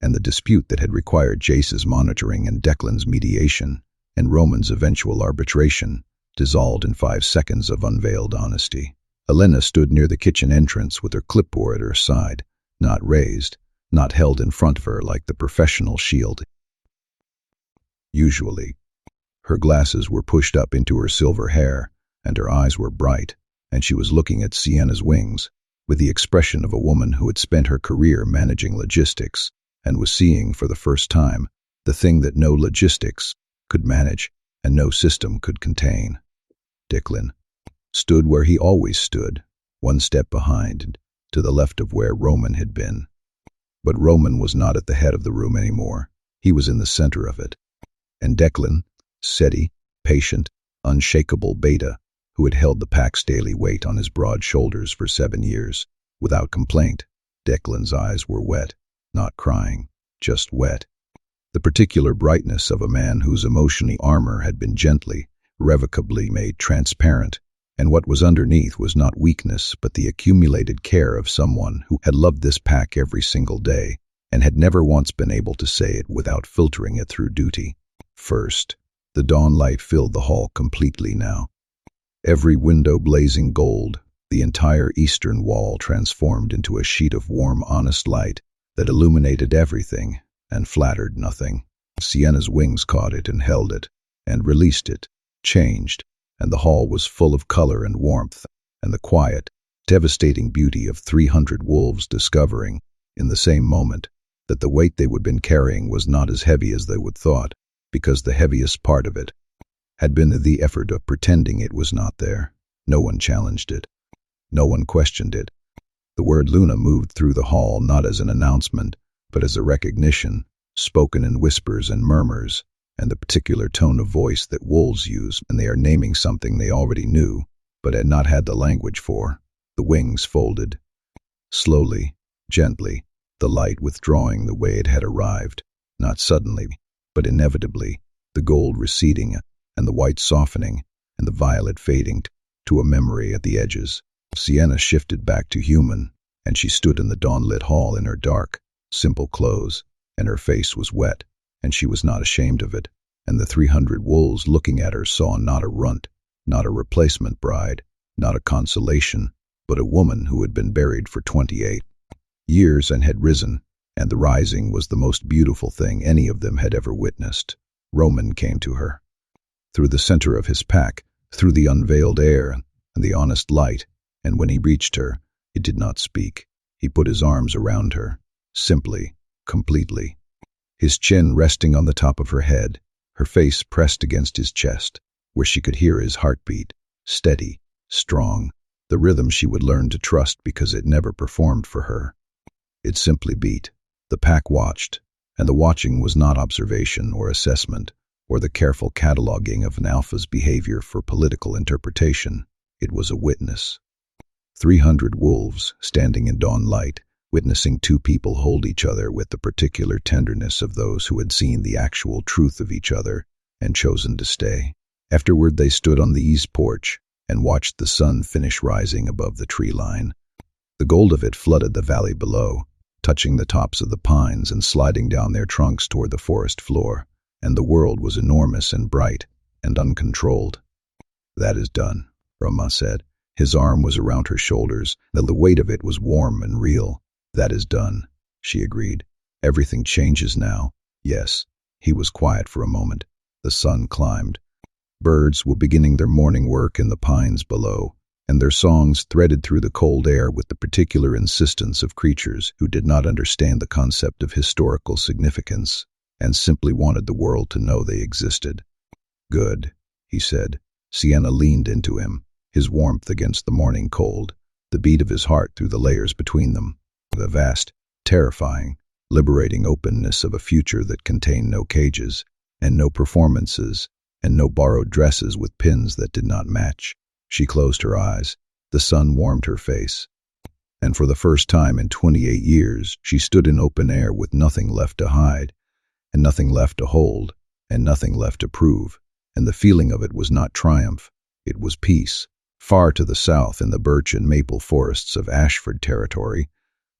and the dispute that had required Jace's monitoring and Declan's mediation, and Roman's eventual arbitration, dissolved in 5 seconds of unveiled honesty. Elena stood near the kitchen entrance with her clipboard at her side, not raised, not held in front of her like the professional shield. Usually, her glasses were pushed up into her silver hair, and her eyes were bright, and she was looking at Sienna's wings, with the expression of a woman who had spent her career managing logistics, and was seeing for the first time the thing that no logistics could manage and no system could contain. Declan stood where he always stood, 1 step behind, to the left of where Roman had been. But Roman was not at the head of the room anymore. He was in the center of it. And Declan, steady, patient, unshakable beta, who had held the pack's daily weight on his broad shoulders for 7 years, without complaint. Declan's eyes were wet, not crying, just wet. The particular brightness of a man whose emotional armor had been gently, irrevocably made transparent, and what was underneath was not weakness but the accumulated care of someone who had loved this pack every single day, and had never once been able to say it without filtering it through duty. First, the dawn light filled the hall completely now. Every window blazing gold, the entire eastern wall transformed into a sheet of warm, honest light that illuminated everything and flattered nothing. Sienna's wings caught it and held it, and released it, changed, and the hall was full of color and warmth, and the quiet, devastating beauty of 300 wolves discovering, in the same moment, that the weight they would been carrying was not as heavy as they would thought, because the heaviest part of it had been the effort of pretending it was not there. No one challenged it. No one questioned it. The word Luna moved through the hall not as an announcement, but as a recognition, spoken in whispers and murmurs, and the particular tone of voice that wolves use when they are naming something they already knew, but had not had the language for. The wings folded. Slowly, gently, the light withdrawing the way it had arrived, not suddenly, but inevitably, the gold receding, and the white softening, and the violet fading to a memory at the edges. Sienna shifted back to human, and she stood in the dawn-lit hall in her dark, simple clothes, and her face was wet, and she was not ashamed of it, and the 300 wolves looking at her saw not a runt, not a replacement bride, not a consolation, but a woman who had been buried for 28 years and had risen, and the rising was the most beautiful thing any of them had ever witnessed. Roman came to her. Through the center of his pack, through the unveiled air and the honest light, and when he reached her, he did not speak. He put his arms around her, simply, completely. His chin resting on the top of her head, her face pressed against his chest, where she could hear his heartbeat, steady, strong, the rhythm she would learn to trust because it never performed for her. It simply beat, The pack watched, and the watching was not observation or assessment, or the careful cataloging of an alpha's behavior for political interpretation. It was a witness. 300 wolves, standing in dawn light, witnessing two people hold each other with the particular tenderness of those who had seen the actual truth of each other and chosen to stay. Afterward they stood on the east porch and watched the sun finish rising above the tree line. The gold of it flooded the valley below, touching the tops of the pines and sliding down their trunks toward the forest floor, and the world was enormous and bright and uncontrolled. "That is done," Roman said. His arm was around her shoulders, and the weight of it was warm and real. "That is done," she agreed. "Everything changes now." "Yes." He was quiet for a moment. The sun climbed. Birds were beginning their morning work in the pines below, and their songs threaded through the cold air with the particular insistence of creatures who did not understand the concept of historical significance and simply wanted the world to know they existed. "Good," he said. Sienna leaned into him, his warmth against the morning cold, the beat of his heart through the layers between them, the vast, terrifying, liberating openness of a future that contained no cages, and no performances, and no borrowed dresses with pins that did not match. She closed her eyes. The sun warmed her face. And for the first time in 28 years, she stood in open air with nothing left to hide, and nothing left to hold, and nothing left to prove. And the feeling of it was not triumph. It was peace. Far to the south in the birch and maple forests of Ashford territory,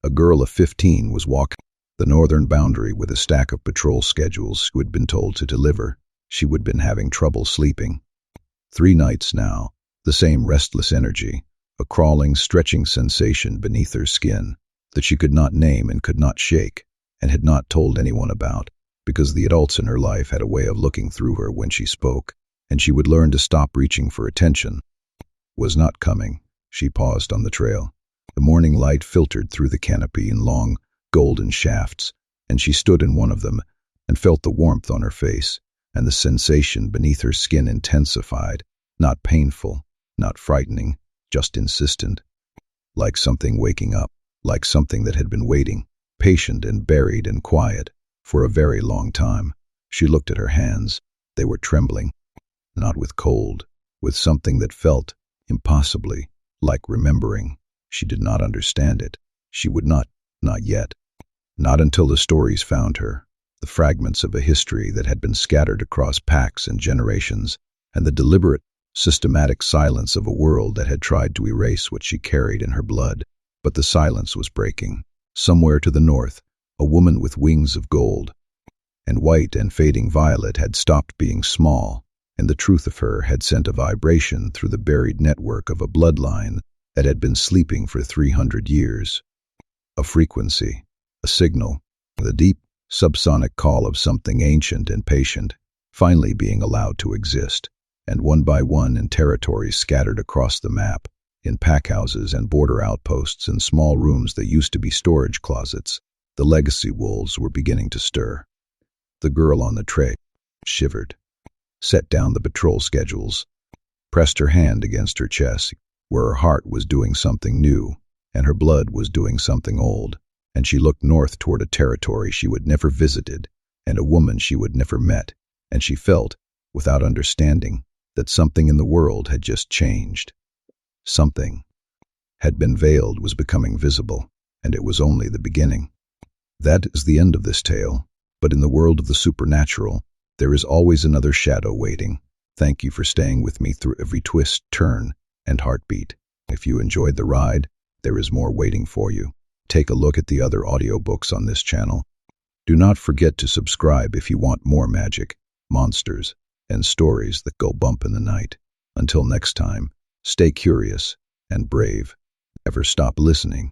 a girl of 15 was walking the northern boundary with a stack of patrol schedules who had been told to deliver. She would have been having trouble sleeping. 3 nights now, the same restless energy, a crawling, stretching sensation beneath her skin that she could not name and could not shake, and had not told anyone about, because the adults in her life had a way of looking through her when she spoke, and she would learn to stop reaching for attention. Was not coming. She paused on the trail. The morning light filtered through the canopy in long, golden shafts, and she stood in one of them and felt the warmth on her face, and the sensation beneath her skin intensified, not painful, not frightening, just insistent. Like something waking up, like something that had been waiting, patient and buried and quiet, for a very long time. She looked at her hands. They were trembling, not with cold, with something that felt, impossibly, like remembering. She did not understand it. She would not yet. Not until the stories found her, the fragments of a history that had been scattered across packs and generations, and the deliberate, systematic silence of a world that had tried to erase what she carried in her blood. But the silence was breaking. Somewhere to the north, a woman with wings of gold and white and fading violet had stopped being small, and the truth of her had sent a vibration through the buried network of a bloodline that had been sleeping for 300 years. A frequency, a signal, the deep, subsonic call of something ancient and patient, finally being allowed to exist, and one by one in territories scattered across the map, in packhouses and border outposts and small rooms that used to be storage closets, the legacy wolves were beginning to stir. The girl on the tray shivered, set down the patrol schedules, pressed her hand against her chest, where her heart was doing something new, and her blood was doing something old, and she looked north toward a territory she would never visited, and a woman she would never met, and she felt, without understanding, that something in the world had just changed. Something had been veiled was becoming visible, and it was only the beginning. That is the end of this tale, but in the world of the supernatural, there is always another shadow waiting. Thank you for staying with me through every twist, turn, and heartbeat. If you enjoyed the ride, there is more waiting for you. Take a look at the other audiobooks on this channel. Do not forget to subscribe if you want more magic, monsters, and stories that go bump in the night. Until next time, stay curious and brave. Never stop listening.